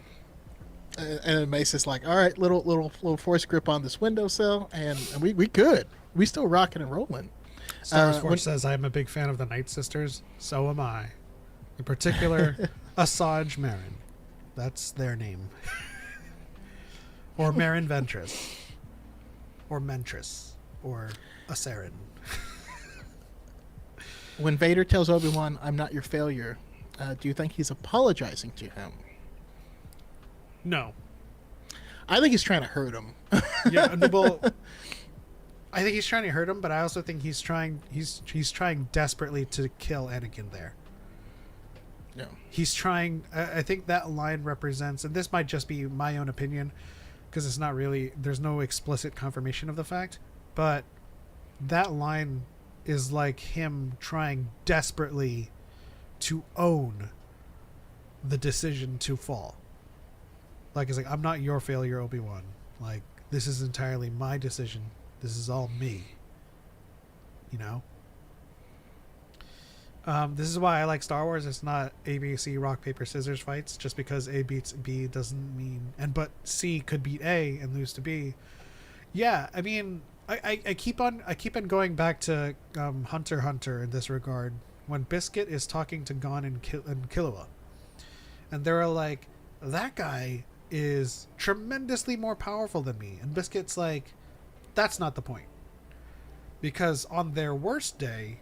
Mace is like, all right, little force grip on this windowsill, and we good. We still rocking and rolling. Star Wars Force says, I'm a big fan of the Night Sisters. So am I. In particular, Asajj Marin. That's their name. Or Marin Ventress. Or Mentress. Or Asarin. When Vader tells Obi-Wan, I'm not your failure, do you think he's apologizing to him? No. I think he's trying to hurt him. Yeah, well, I think he's trying to hurt him, but I also think he's trying desperately to kill Anakin there. No. He's trying. I think that line represents, and this might just be my own opinion, because it's not really, there's no explicit confirmation of the fact, but that line is like him trying desperately to own the decision to fall. Like, it's like, I'm not your failure, Obi-Wan. Like, this is entirely my decision. This is all me. You know? This is why I like Star Wars. It's not A, B, C, rock, paper, scissors fights. Just because A beats B doesn't mean... but C could beat A and lose to B. Yeah, I mean... I keep on going back to Hunter x Hunter in this regard, when Biscuit is talking to Gon and Killua, and they're like, that guy is tremendously more powerful than me, and Biscuit's like, that's not the point, because on their worst day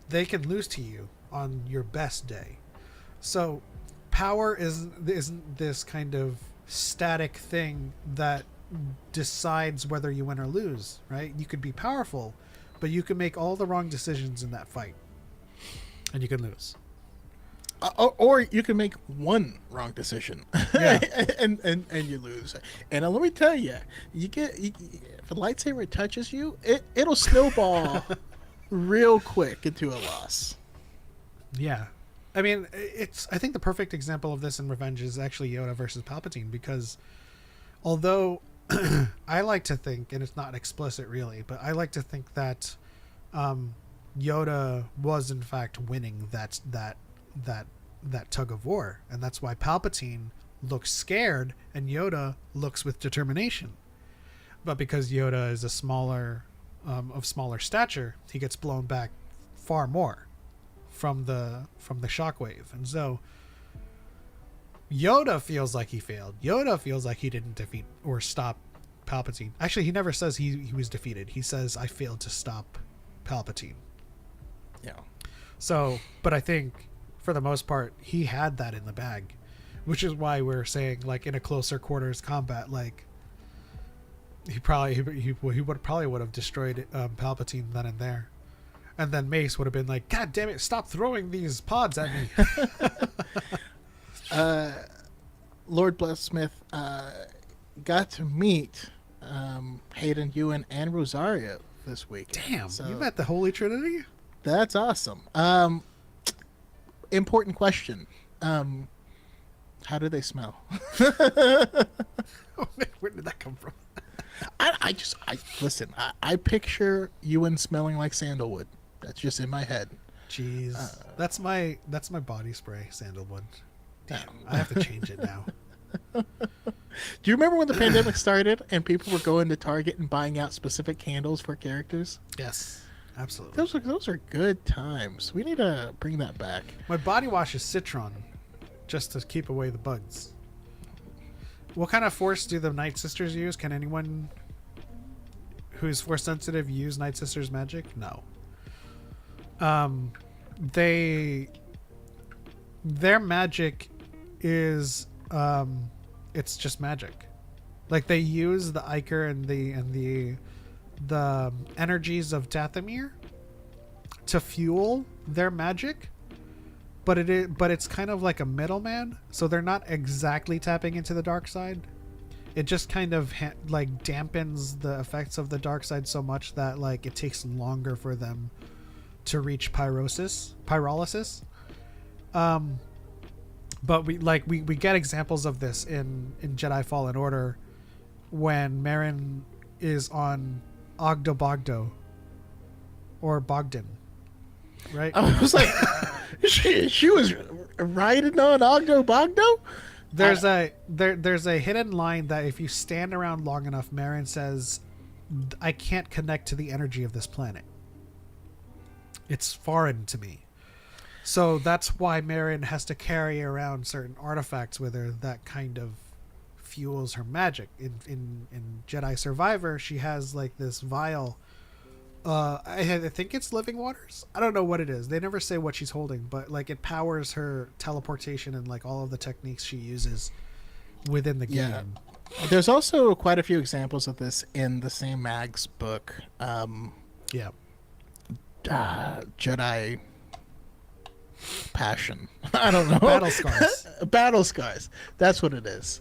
they can lose to you on your best day. So power isn't this kind of static thing that decides whether you win or lose, right? You could be powerful, but you can make all the wrong decisions in that fight, and you can lose. Or you can make one wrong decision, yeah. and you lose. And let me tell you, if a lightsaber touches you, it'll snowball real quick into a loss. Yeah, I mean, I think the perfect example of this in Revenge is actually Yoda versus Palpatine, because although I like to think, and it's not explicit really, but I like to think that Yoda was in fact winning that tug of war, and that's why Palpatine looks scared and Yoda looks with determination. But because Yoda is a smaller stature, he gets blown back far more from the shockwave, and so Yoda feels like he failed. Yoda feels like he didn't defeat or stop Palpatine. Actually, he never says he was defeated. He says, I failed to stop Palpatine. Yeah. So, but I think for the most part, he had that in the bag, which is why we're saying, like, in a closer quarters combat, like, he would have destroyed Palpatine then and there. And then Mace would have been like, God damn it, stop throwing these pods at me. Lord Bless Smith got to meet Hayden, Ewan, and Rosario this week. Damn, so you met the Holy Trinity? That's awesome. Important question. How do they smell? Where did that come from? I listen. I picture Ewan smelling like sandalwood. That's just in my head. Jeez, that's my body spray, sandalwood. Damn, I have to change it now. Do you remember when the pandemic started and people were going to Target and buying out specific candles for characters? Yes, absolutely. Those are good times. We need to bring that back. My body wash is citron, just to keep away the bugs. What kind of force do the Night Sisters use? Can anyone who's force sensitive use Night Sisters magic? No. Their magic is it's just magic. Like they use the Iker and the energies of Dathomir to fuel their magic, but it's kind of like a middleman, so they're not exactly tapping into the dark side. It just kind of like dampens the effects of the dark side so much that like it takes longer for them to reach pyrolysis. But we get examples of this in Jedi Fallen Order when Merrin is on Ogdo Bogdo or Bogdan, right? I was like, she was riding on Ogdo Bogdo. There's a hidden line that if you stand around long enough, Merrin says, "I can't connect to the energy of this planet. It's foreign to me." So that's why Merrin has to carry around certain artifacts with her that kind of fuels her magic. In Jedi Survivor, she has like this vial. I think it's living waters. I don't know what it is. They never say what she's holding, but like it powers her teleportation and like all of the techniques she uses within the game. Yeah. There's also quite a few examples of this in the same Mag's book. Jedi Passion. I don't know. Battle scars. Battle scars. That's what it is.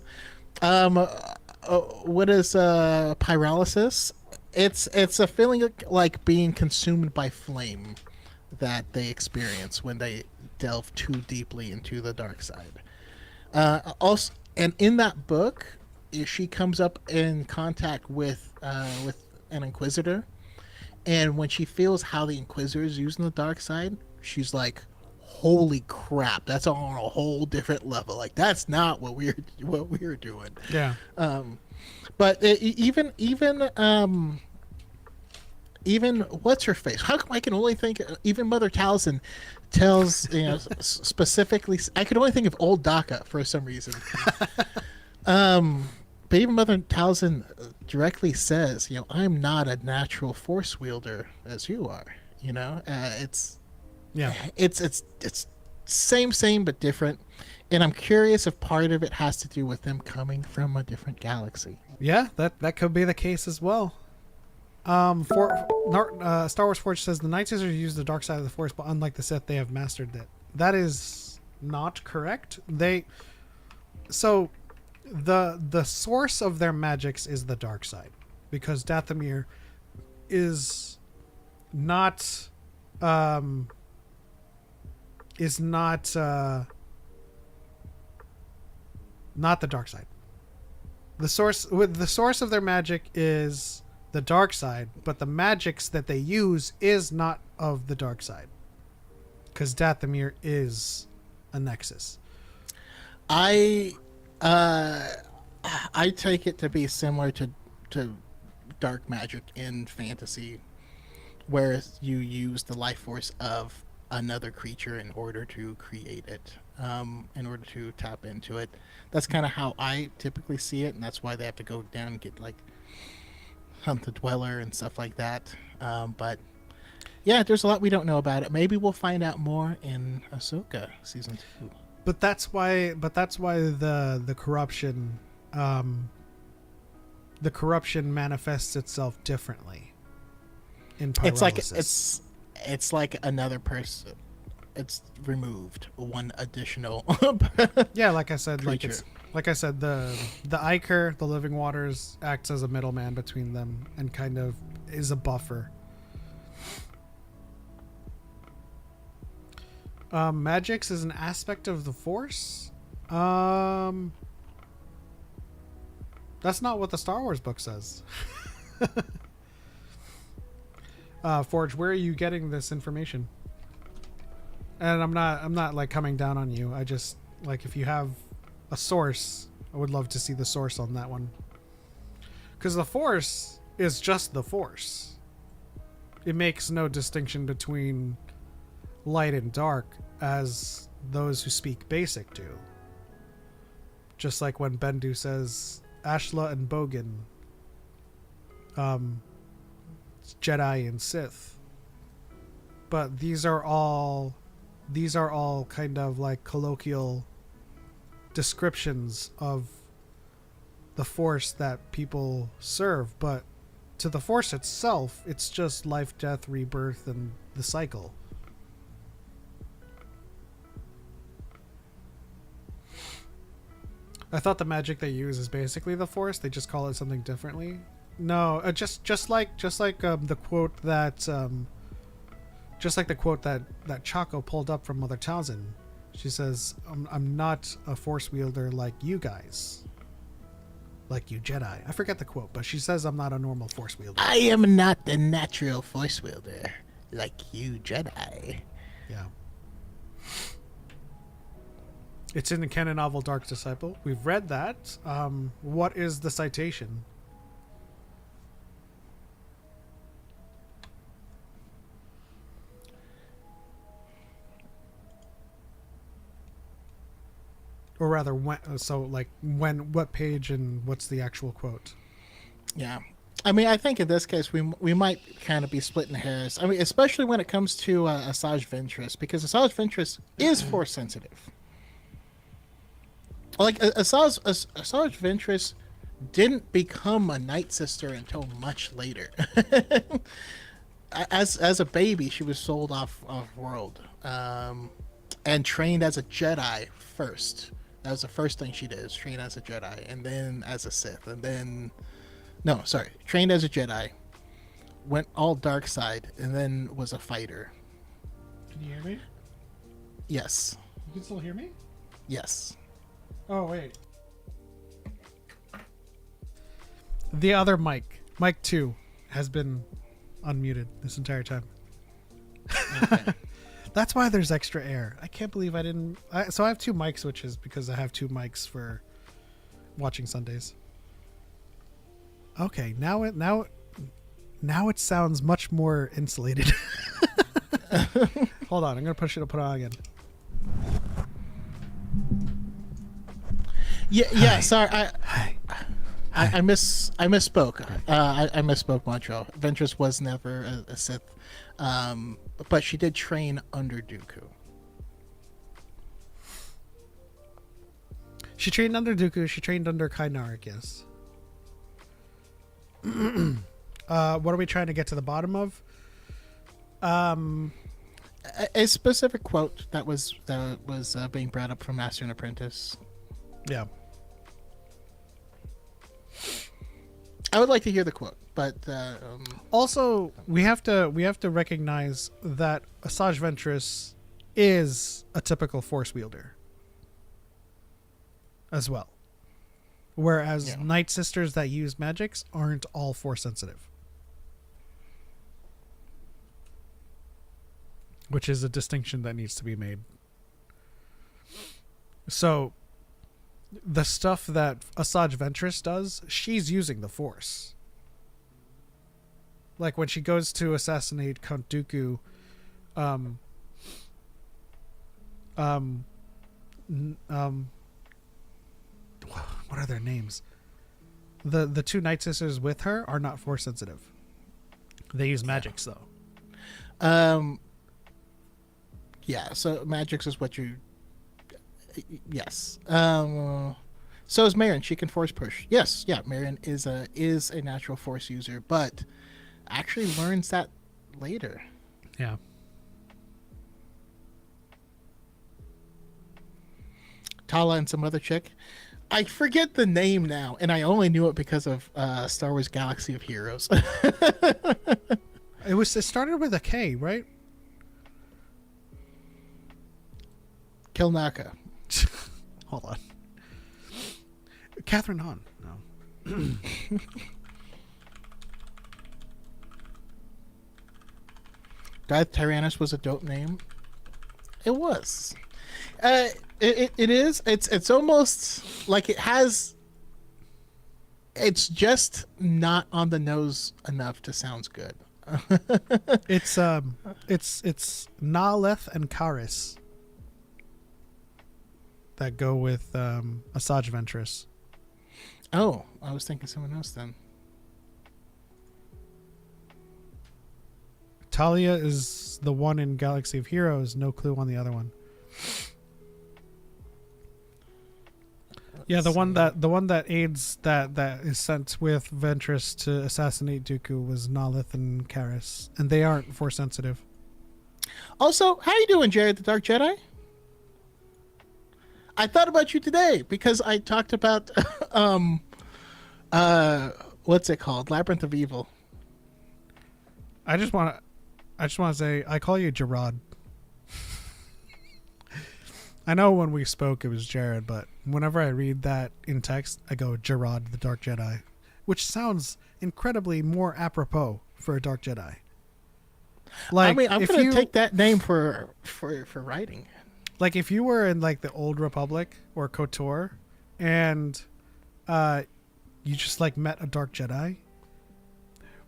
What is pyrolysis? It's a feeling like being consumed by flame that they experience when they delve too deeply into the dark side. Also, and in that book, she comes up in contact with an Inquisitor, and when she feels how the Inquisitor is using the dark side, she's like, holy crap, that's on a whole different level. Like that's not what we're doing. Yeah. But even what's her face? How come I can only think? Even Mother Talzin tells specifically. I could only think of old Daka for some reason. But even Mother Talzin directly says, I'm not a natural force wielder as you are. It's same but different, and I'm curious if part of it has to do with them coming from a different galaxy. Yeah, that could be the case as well. Star Wars Forge says the Night Sisters use the dark side of the Force, but unlike the Sith, they have mastered it. That is not correct. The source of their magics is the dark side, because Dathomir is not the dark side. The source of their magic is the dark side, but the magics that they use is not of the dark side, because Dathomir is a nexus. I take it to be similar to dark magic in fantasy, where you use the life force of another creature in order to create it, in order to tap into it. That's kind of how I typically see it, and that's why they have to go down and get like hunt the dweller and stuff like that. But yeah, there's a lot we don't know about it. Maybe we'll find out more in Ahsoka season 2. But that's why the corruption manifests itself differently in pyrolysis. It's like another person. It's removed one additional. Yeah, like I said, creature. the Iker, the living waters, acts as a middleman between them and kind of is a buffer. Magics is an aspect of the Force. That's not what the Star Wars book says. Forge, where are you getting this information? And I'm not like coming down on you. I just like if you have a source, I would love to see the source on that one. Because the Force is just the Force. It makes no distinction between light and dark as those who speak basic do. Just like when Bendu says Ashla and Bogan, Jedi and Sith. But these are all kind of like colloquial descriptions of the Force that people serve, but to the Force itself, it's just life, death, rebirth, and the cycle. I thought the magic they use is basically the Force. They just call it something differently. No, just like the quote that that Choco pulled up from Mother Townsend. She says, "I'm not a Force wielder like you guys, like you Jedi." I forget the quote, but she says, "I'm not a normal Force wielder. I am not the natural Force wielder like you Jedi." Yeah. It's in the canon novel Dark Disciple. We've read that. What is the citation? Or rather, what page and what's the actual quote? Yeah. I mean, I think in this case, we might kind of be splitting hairs. I mean, especially when it comes to Asajj Ventress, because Asajj Ventress is Force sensitive. Like, Asajj Ventress didn't become a Night Sister until much later. As a baby, she was sold off world and trained as a Jedi first. That was the first thing she did, is train as a Jedi, and then as a Sith, and then... No, sorry. Trained as a Jedi, went all dark side, and then was a fighter. Can you hear me? Yes. You can still hear me? Yes. Oh, wait. The other mic, mic 2, has been unmuted this entire time. Okay. That's why there's extra air. I can't believe I didn't... So I have 2 mic switches because I have 2 mics for watching Sundays. Okay, now it sounds much more insulated. Hold on, I'm gonna put it on again. Yeah. Sorry, Hi. I misspoke. I misspoke, Montreal. Ventress was never a Sith, but she did train under Dooku. She trained under Dooku. She trained under Kynar, yes. What are we trying to get to the bottom of? A specific quote that was being brought up from Master and Apprentice. Yeah. I would like to hear the quote, but also we have to recognize that Asajj Ventress is a typical Force wielder as well. Whereas Night Sisters that use magics aren't all Force sensitive. Which is a distinction that needs to be made. So, the stuff that Asajj Ventress does, she's using the Force. Like when she goes to assassinate Count Dooku, what are their names? The 2 Night Sisters with her are not Force sensitive. They use magics though. Yeah, so magics is what you... Yes. So is Marin. She can Force push. Yes, yeah, Marin is a natural Force user, but actually learns that later. Yeah. Tala and some other chick. I forget the name now, and I only knew it because of Star Wars Galaxy of Heroes. It started with a K, right? Kilnaka. Hold on. Catherine Hahn. No. Darth Tyrannus was a dope name. It was. It is. It's almost like it has. It's just not on the nose enough to sound good. It's Naleth and Karis that go with Asajj Ventress. Oh, I was thinking someone else then. Talia is the one in Galaxy of Heroes. No clue on the other one. Yeah, the one that aids that is sent with Ventress to assassinate Dooku was Naleth and Karis, and they aren't Force sensitive. Also, how you doing, Jared the Dark Jedi? I thought about you today because I talked about what's it called? Labyrinth of Evil. I just want to say I call you Gerard. I know when we spoke it was Jared, but whenever I read that in text, I go Gerard the Dark Jedi, which sounds incredibly more apropos for a Dark Jedi. Like, I mean, I'm going to take that name for writing. Like if you were in like the Old Republic or KOTOR and you just like met a Dark Jedi,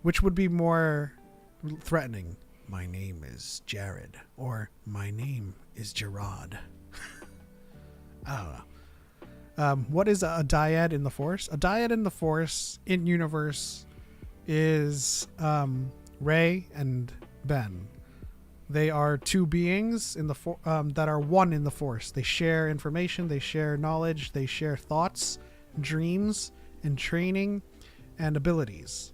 which would be more threatening? My name is Jared, or my name is Gerard. I don't know. What is a dyad in the Force? A dyad in the Force in universe is Rey and Ben. They are two beings in the that are one in the Force. They share information, they share knowledge, they share thoughts, dreams, and training, and abilities.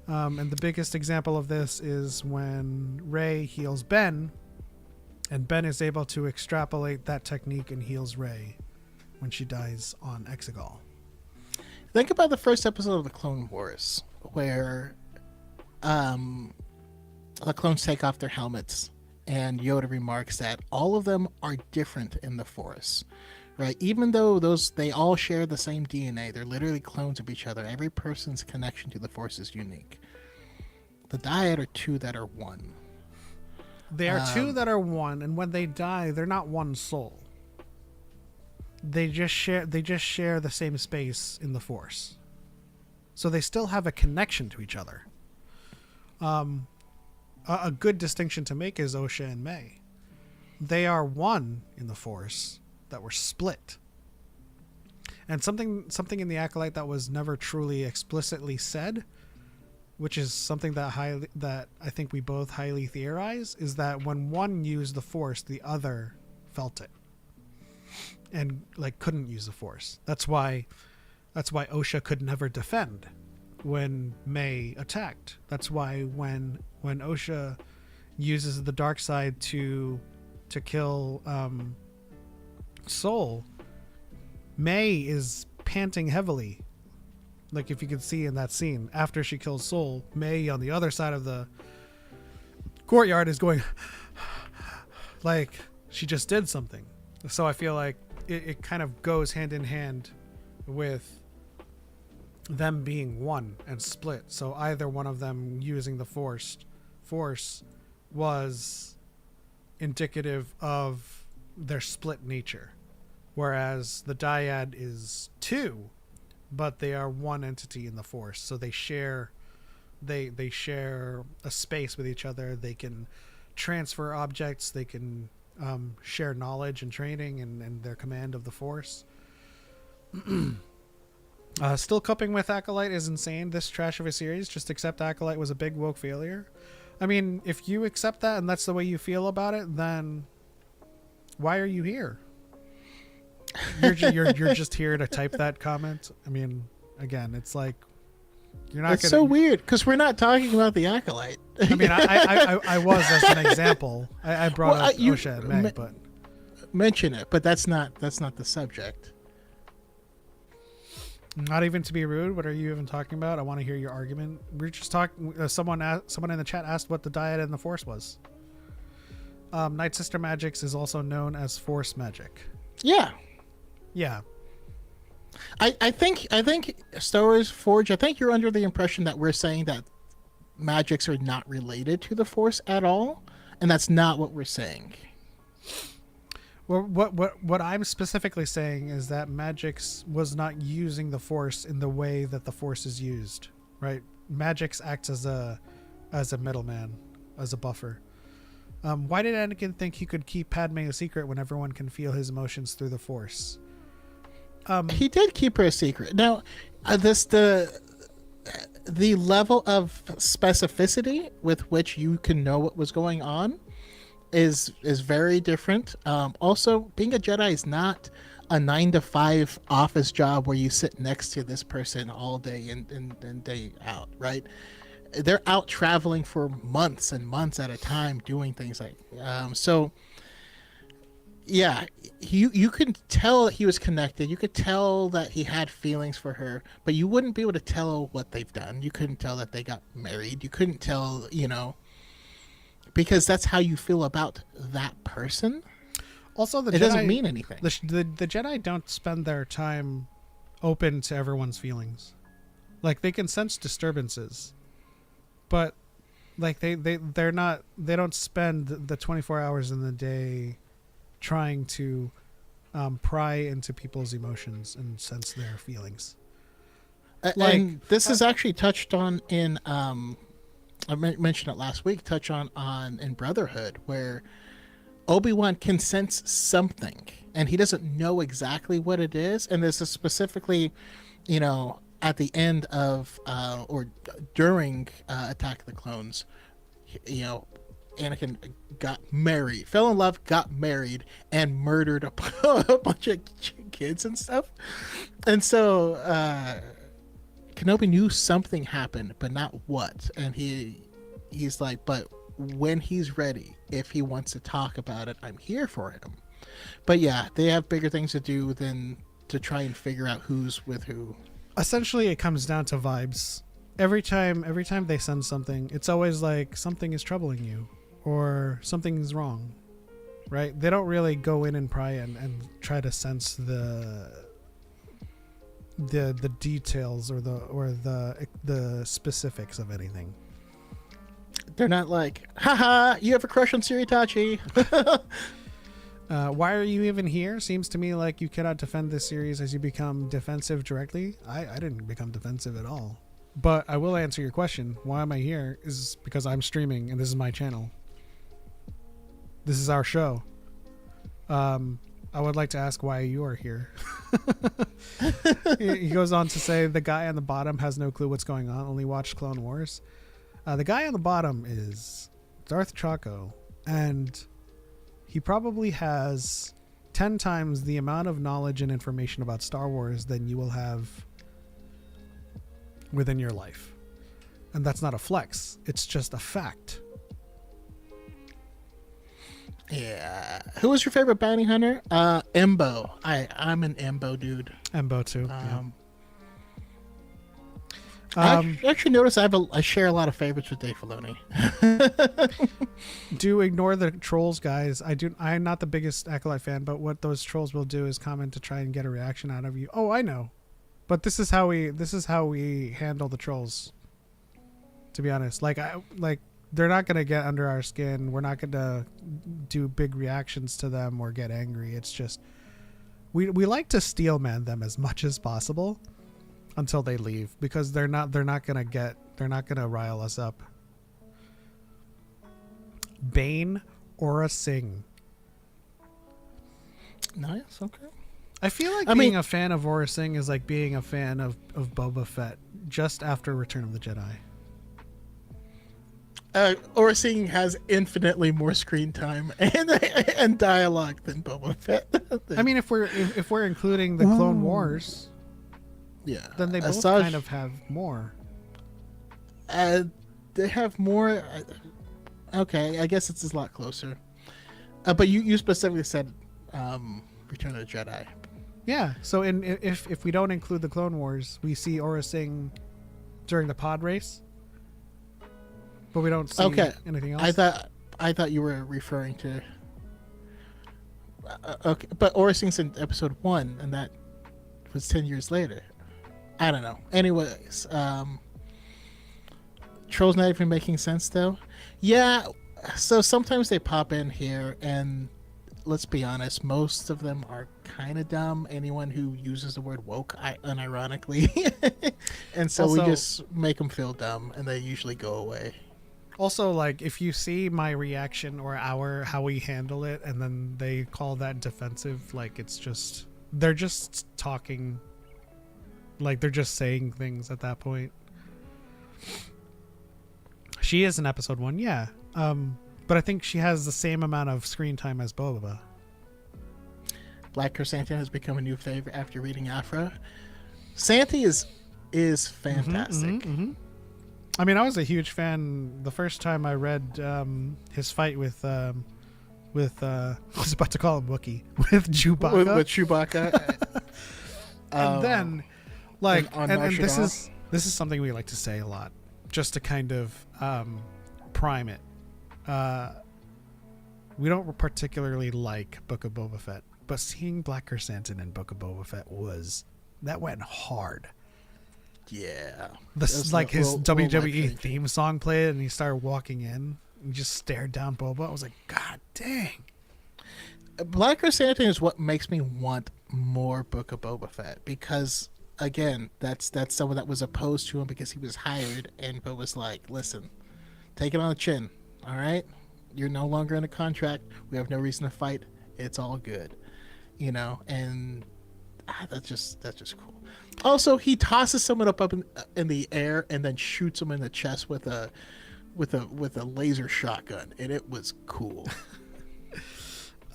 And the biggest example of this is when Rey heals Ben, and Ben is able to extrapolate that technique and heals Rey when she dies on Exegol. Think about the first episode of the Clone Wars, where the clones take off their helmets, and Yoda remarks that all of them are different in the Force, right? Even though they all share the same DNA, they're literally clones of each other. Every person's connection to the Force is unique. The Dyad are two that are one. They are two that are one, and when they die, they're not one soul. They just share the same space in the Force. So they still have a connection to each other. A good distinction to make is Osha and May. They are one in the Force that were split. And something in the Acolyte that was never truly explicitly said, which is something that I think we both highly theorize, is that when one used the Force, the other felt it and like couldn't use the Force. That's why Osha could never defend when May attacked. That's why when Osha uses the dark side to kill Soul, May is panting heavily. Like if you could see in that scene, after she kills Soul, May on the other side of the courtyard is going like she just did something. So I feel like it kind of goes hand in hand with them being one and split. So either one of them using the force was indicative of their split nature. Whereas the dyad is two, but they are one entity in the Force. So they share a space with each other. They can transfer objects. They can share knowledge and training and their command of the Force. Still coping with Acolyte is insane. This trash of a series. Just accept Acolyte was a big woke failure. I mean, if you accept that and that's the way you feel about it, then why are you here? You're just here to type that comment. I mean, again, it's like you're not. It's so weird because we're not talking about the Acolyte. I mean, I was as an example. I brought up Osha and Meg, but mention it, but that's not the subject. Not even to be rude. What are you even talking about? I want to hear your argument. We're just talking. Someone in the chat asked what the dyad in the Force was. Night Sister Magics is also known as Force magic. Yeah. Yeah. I think Star Wars Forge, I think you're under the impression that we're saying that magics are not related to the Force at all. and that's not what we're saying. Well, what I'm specifically saying is that Magix was not using the Force in the way that the Force is used, right? Magix acts as a middleman, as a buffer. Why did Anakin think he could keep Padme a secret when everyone can feel his emotions through the Force? He did keep her a secret. Now, the level of specificity with which you can know what was going on is very different. Also, being a Jedi is not a 9-to-5 office job where you sit next to this person all day and day out, right? They're out traveling for months and months at a time doing things like so. Yeah, you could tell that he was connected. You could tell that he had feelings for her, but you wouldn't be able to tell what they've done. You couldn't tell that they got married. You couldn't tell, because that's how you feel about that person. Also, it doesn't mean anything. The Jedi don't spend their time open to everyone's feelings. Like, they can sense disturbances, but like they don't spend the 24 hours in the day trying to pry into people's emotions and sense their feelings. And this is actually touched on in I mentioned it last week, in Brotherhood, where Obi-Wan can sense something and he doesn't know exactly what it is. And this is specifically, at the end of or during Attack of the Clones, Anakin fell in love, got married, and murdered a bunch of kids and stuff. And so Kenobi knew something happened, but not what. And he's like, but when he's ready, if he wants to talk about it, I'm here for him. But yeah, they have bigger things to do than to try and figure out who's with who. Essentially, it comes down to vibes. Every time they send something, it's always like something is troubling you or something's wrong, right? They don't really go in and pry and try to sense the details or the specifics of anything. They're not like, haha, you have a crush on Siritachi. Why are you even here? Seems to me like you cannot defend this series as you become defensive directly. I didn't become defensive at all. But I will answer your question. Why am I here? Is because I'm streaming and this is my channel. This is our show. I would like to ask why you are here. He goes on to say the guy on the bottom has no clue what's going on, only watched Clone Wars. The guy on the bottom is Darth Choco, and he probably has 10 times the amount of knowledge and information about Star Wars than you will have within your life. And that's not a flex. It's just a fact. Yeah. Who was your favorite bounty hunter? Embo. I'm an Embo dude. Embo too. I actually noticed I share a lot of favorites with Dave Filoni. Do ignore the trolls, guys. I'm not the biggest Acolyte fan, but what those trolls will do is comment to try and get a reaction out of you. Oh, I know. But this is how we handle the trolls. To be honest, they're not gonna get under our skin. We're not gonna do big reactions to them or get angry. It's just we like to steel man them as much as possible until they leave, because they're not gonna rile us up. Bane or a Singh. Nice, okay. I feel like being a fan of Aurra Singh is like being a fan of Boba Fett just after Return of the Jedi. Aurra Singh has infinitely more screen time and dialogue than Boba Fett. I mean, if we're including the Clone Wars, yeah, then they both kind of have more. They have more. Okay, I guess it's a lot closer. But you specifically said Return of the Jedi. Yeah. So if we don't include the Clone Wars, we see Aurra Singh during the pod race, but we don't see anything else. I thought you were referring to. Okay, but Aurra Singh's in episode 1, and that was 10 years later. I don't know. Anyways, Troll's not even making sense though. Yeah, So sometimes they pop in here, and let's be honest, most of them are kind of dumb. Anyone who uses the word woke, unironically, and so we Also- just make them feel dumb, and they usually go away. Also, like, if you see my reaction or how we handle it, and then they call that defensive, like, it's just they're just talking, like they're just saying things at that point. She is in episode 1, yeah, but I think she has the same amount of screen time as Boba. Black Chrysanthemum has become a new favorite after reading Afra. Santi is fantastic. I mean, I was a huge fan the first time I read his fight with I was about to call him Wookiee, with Chewbacca. With Chewbacca. And then, like, and and Nar this Shaddaa. is something we like to say a lot, just to kind of prime it. We don't particularly like Book of Boba Fett, but seeing Black Chrysanthemum in Book of Boba Fett went hard. Yeah. This like his Will might WWE think. theme song played, and he started walking in and just stared down Boba. I was like, God dang. Black Chrysanthemum is what makes me want more Book of Boba Fett, because again, that's someone that was opposed to him because he was hired, and Boba was like, listen, take it on the chin, all right? You're no longer in a contract. We have no reason to fight. It's all good, you know. And that's just cool. Also, he tosses someone up in the air and then shoots him in the chest with a laser shotgun, and it was cool.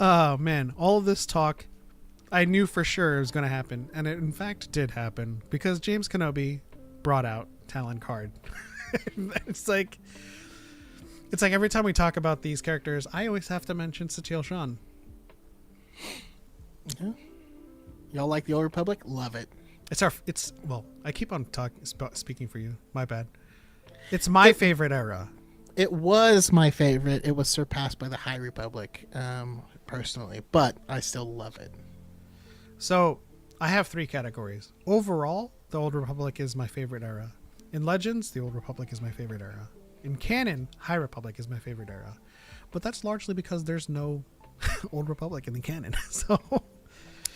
Oh man, all of this talk, I knew for sure it was going to happen, and it in fact did happen, because James Kenobi brought out Talon Card. It's like every time we talk about these characters, I always have to mention Satele Shan. Yeah. Y'all like the Old Republic? Love it. Well, I keep on speaking for you. My bad. It's my favorite era. It was my favorite. It was surpassed by the High Republic, personally, but I still love it. So I have 3 categories. Overall, the Old Republic is my favorite era. In Legends, the Old Republic is my favorite era. In canon, High Republic is my favorite era. But that's largely because there's no Old Republic in the canon. So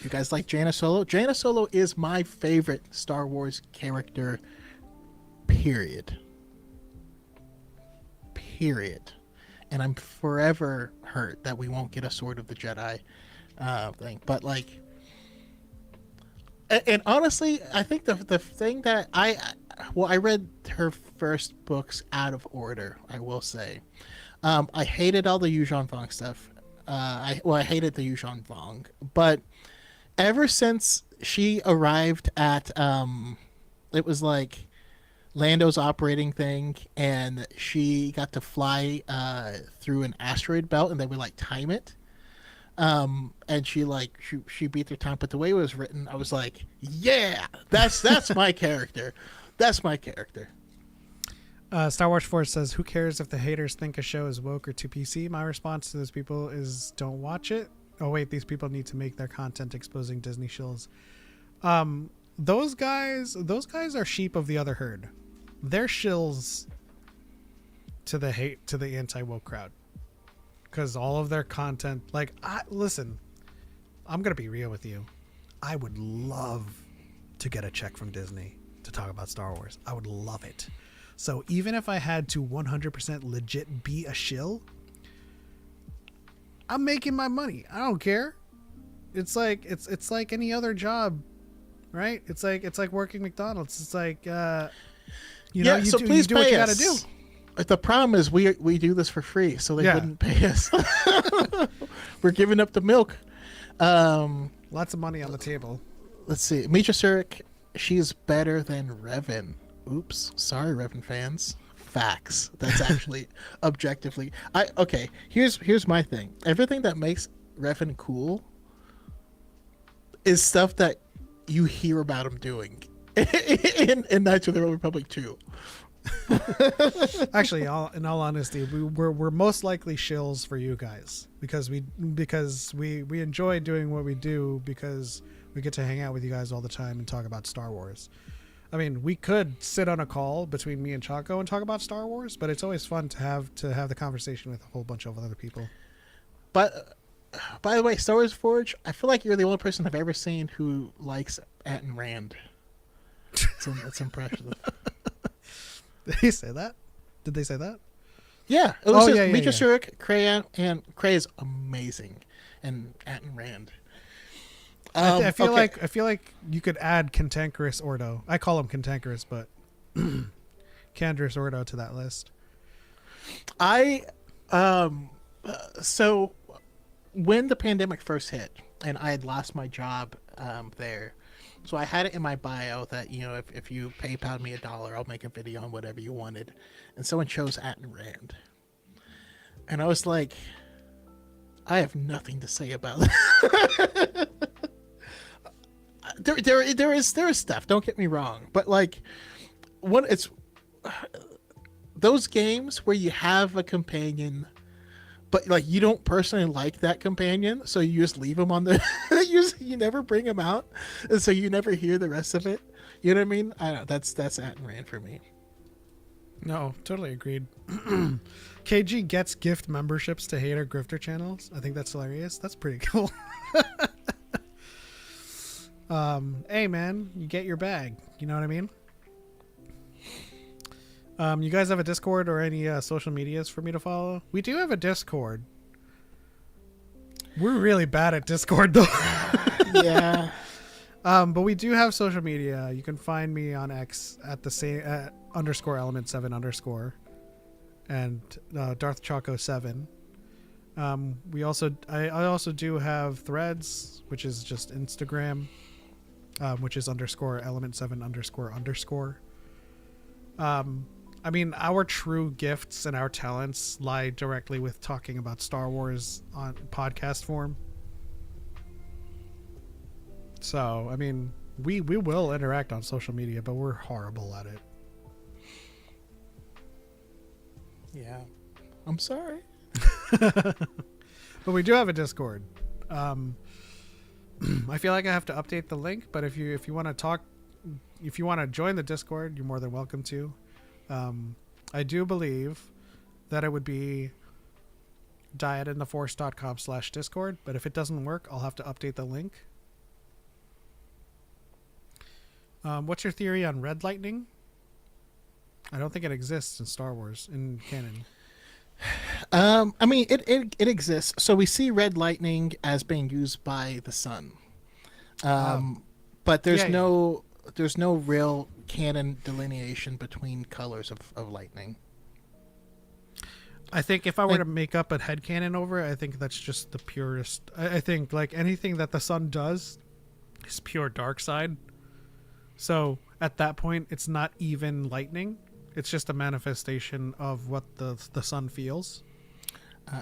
You guys like Jaina Solo? Jaina Solo is my favorite Star Wars character, period. And I'm forever hurt that we won't get a Sword of the Jedi thing. But like, and honestly, I think the thing that I read her first books out of order, I will say. I hated all the Yuuzhan Vong stuff. I hated the Yuuzhan Vong, but ever since she arrived at it was like Lando's operating thing, and she got to fly through an asteroid belt, and they would like time it, and she beat their time. But the way it was written, I was like, yeah, that's my character. That's my character. Star Wars Force says, who cares if the haters think a show is woke or too PC? My response to those people is, don't watch it. Oh wait, these people need to make their content exposing Disney shills. Those guys are sheep of the other herd. They're shills to the anti-woke crowd, because all of their content, like, listen, I'm gonna be real with you. I would love to get a check from Disney to talk about Star Wars. I would love it. So even if I had to 100% legit be a shill, I'm making my money. I don't care. It's like it's like any other job, right? It's like working McDonald's. It's like you do what you gotta do. The problem is we do this for free, so they wouldn't pay us. We're giving up the milk. Lots of money on the table. Let's see. Mitra Surik, she's better than Revan. Oops. Sorry, Revan fans. Facts. That's actually objectively. Okay. Here's my thing. Everything that makes Revan cool is stuff that you hear about him doing in Knights of the Old Republic 2. Actually, in all honesty, we're most likely shills for you guys, because we enjoy doing what we do, because we get to hang out with you guys all the time and talk about Star Wars. I mean, we could sit on a call between me and Choco and talk about Star Wars, but it's always fun to have the conversation with a whole bunch of other people. But by the way, Star Wars Forge, I feel like you're the only person I've ever seen who likes Ayn Rand. That's impressive. Did he say that? Did they say that? Yeah. It was yeah. Mika Surik, Cray, and Cray is amazing, and Ayn Rand. I feel like you could add Cantankerous Ordo. I call him Cantankerous, but Cantankerous Ordo to that list. So when the pandemic first hit and I had lost my job there, so I had it in my bio that, you know, if you PayPal me $1, I'll make a video on whatever you wanted. And someone chose Ayn Rand. And I was like, I have nothing to say about it. There is stuff, don't get me wrong. But like it's those games where you have a companion, but like you don't personally like that companion, so you just leave them on the you never bring them out, and so you never hear the rest of it. You know what I mean? I don't know. That's Ayn Rand for me. No, totally agreed. KG gets gift memberships to hater grifter channels. I think that's hilarious. That's pretty cool. Hey man, you get your bag. You know what I mean? You guys have a Discord or any social medias for me to follow? We do have a Discord. We're really bad at Discord though. Yeah. But we do have social media. You can find me on X at the same _element7_ and Darth Choco 7. I also do have Threads, which is just Instagram, which is _element7_ I mean, our true gifts and our talents lie directly with talking about Star Wars on podcast form. So, I mean, we will interact on social media, but we're horrible at it. Yeah. I'm sorry. But we do have a Discord. I feel like I have to update the link, but if you want to talk, if you want to join the Discord, you're more than welcome to. I do believe that it would be DYADintheForce.com/Discord, but if it doesn't work, I'll have to update the link. What's your theory on red lightning? I don't think it exists in Star Wars in canon. I mean, it exists. So we see red lightning as being used by the sun. But there's no real canon delineation between colors of lightning. I think if I were to make up a headcanon over it, I think that's just the purest. I think like anything that the sun does is pure dark side. So at that point, it's not even lightning. It's just a manifestation of what the sun feels.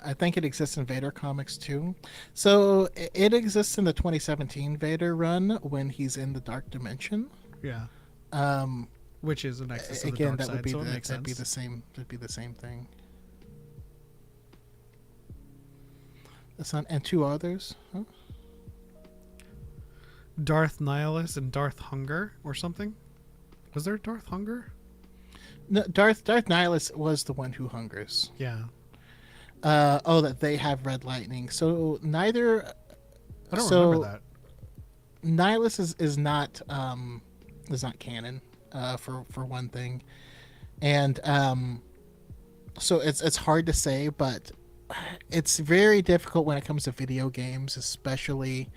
I think it exists in Vader comics too. So it exists in the 2017 Vader run when he's in the Dark Dimension. Yeah. Which is an excess of again, the dark that would side, be so it the, makes that'd be sense. the same. That'd be the same thing. The sun and two others. Huh? Darth Nihilus and Darth Hunger or something. Was there Darth Hunger? No, Darth Nihilus was the one who hungers. Yeah. That they have red lightning. So neither. I don't remember that. Nihilus is not canon, for one thing, and so it's hard to say, but it's very difficult when it comes to video games, especially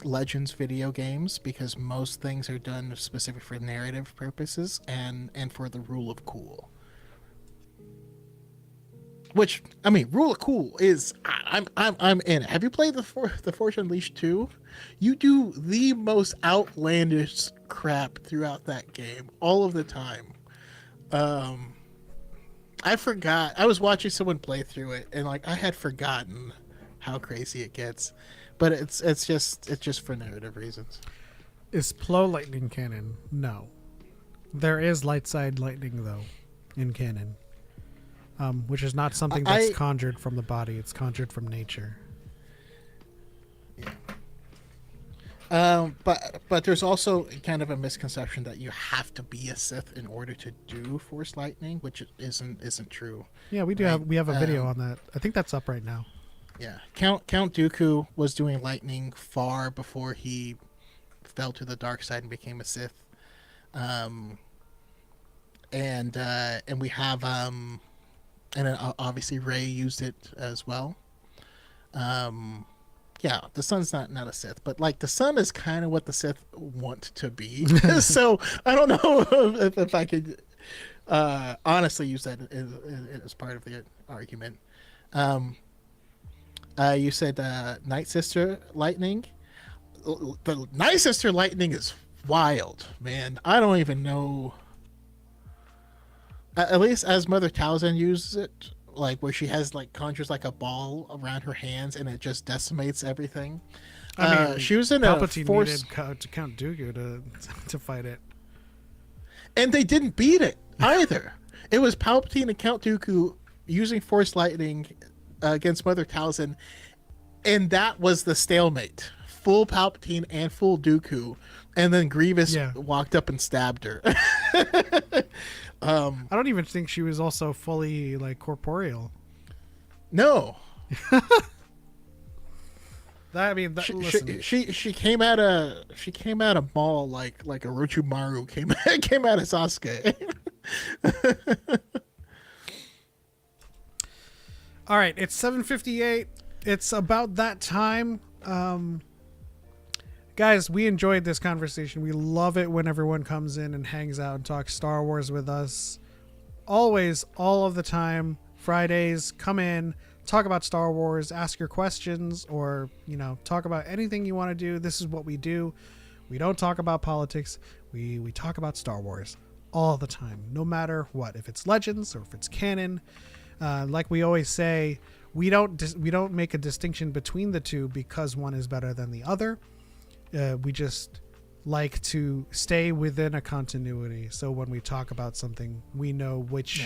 Legends video games, because most things are done specific for narrative purposes and for the rule of cool. Which, I mean, rule of cool is I'm in it. Have you played the Force Unleashed 2? You do the most outlandish crap throughout that game all of the time. I forgot. I was watching someone play through it, and like I had forgotten how crazy it gets. But it's just for narrative reasons. Is Plo lightning canon? No. There is light side lightning though in canon. Which is not something that's conjured from the body, it's conjured from nature. Yeah. But there's also kind of a misconception that you have to be a Sith in order to do Force lightning, which isn't true. Yeah, we do right? we have a video on that. I think that's up right now. Yeah, Count Dooku was doing lightning far before he fell to the dark side and became a Sith. And we have and then obviously Rey used it as well. Yeah, the Son's not a Sith, but like the Son is kind of what the Sith want to be. So I don't know if I could honestly use that as part of the argument. You said Night Sister lightning. The Night Sister lightning is wild, man. I don't even know. At least as Mother Talzin uses it, like where she has like conjures like a ball around her hands and it just decimates everything. I mean, she was in Palpatine a force needed Count Dooku to fight it, and they didn't beat it either. It was Palpatine and Count Dooku using Force lightning against Mother Talzin, and that was the stalemate. Full Palpatine and full Dooku, and then Grievous walked up and stabbed her. I don't even think she was also fully like corporeal. No. Listen. She came out of Maul like a Orochimaru came out of Sasuke. All right, it's 7:58. It's about that time. Guys, we enjoyed this conversation. We love it when everyone comes in and hangs out and talks Star Wars with us. Always, all of the time. Fridays, come in, talk about Star Wars, ask your questions, or, talk about anything you want to do. This is what we do. We don't talk about politics. We talk about Star Wars all the time, no matter what. If it's Legends or if it's canon, like we always say, we don't make a distinction between the two because one is better than the other. We just like to stay within a continuity. So when we talk about something, we know which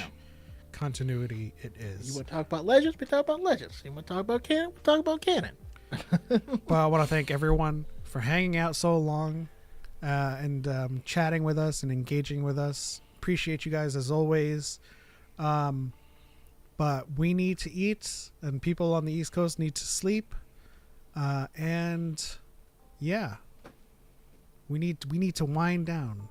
continuity it is. You want to talk about Legends? We talk about Legends. You want to talk about canon? We talk about canon. But I want to thank everyone for hanging out so long and chatting with us and engaging with us. Appreciate you guys as always. But we need to eat, and people on the East Coast need to sleep. And yeah, we need to wind down.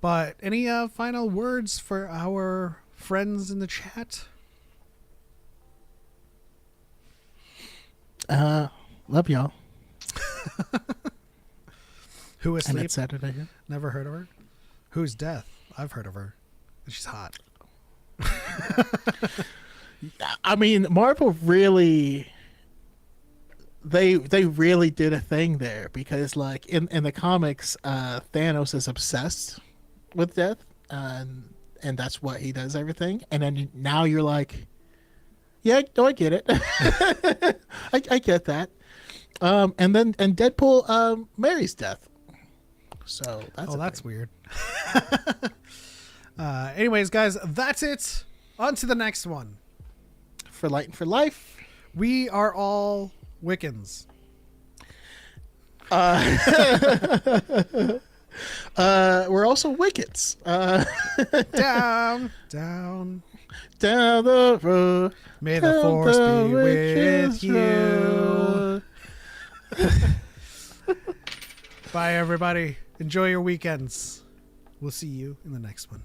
But any final words for our friends in the chat? Love y'all. Who is And asleep? it's Saturday. Yeah. Never heard of her. Who's Death? I've heard of her. She's hot. I mean, Marvel really, they really did a thing there, because like in the comics, Thanos is obsessed with death, and that's what he does everything. And then now you're like, yeah, no, I get it. I get that. And Deadpool marries Death. So that's weird. Anyways, guys, that's it. On to the next one. For Light and for Life. We are all Wiccans. We're also Wickets. Down the road. May the Force be with you. Bye, everybody. Enjoy your weekends. We'll see you in the next one.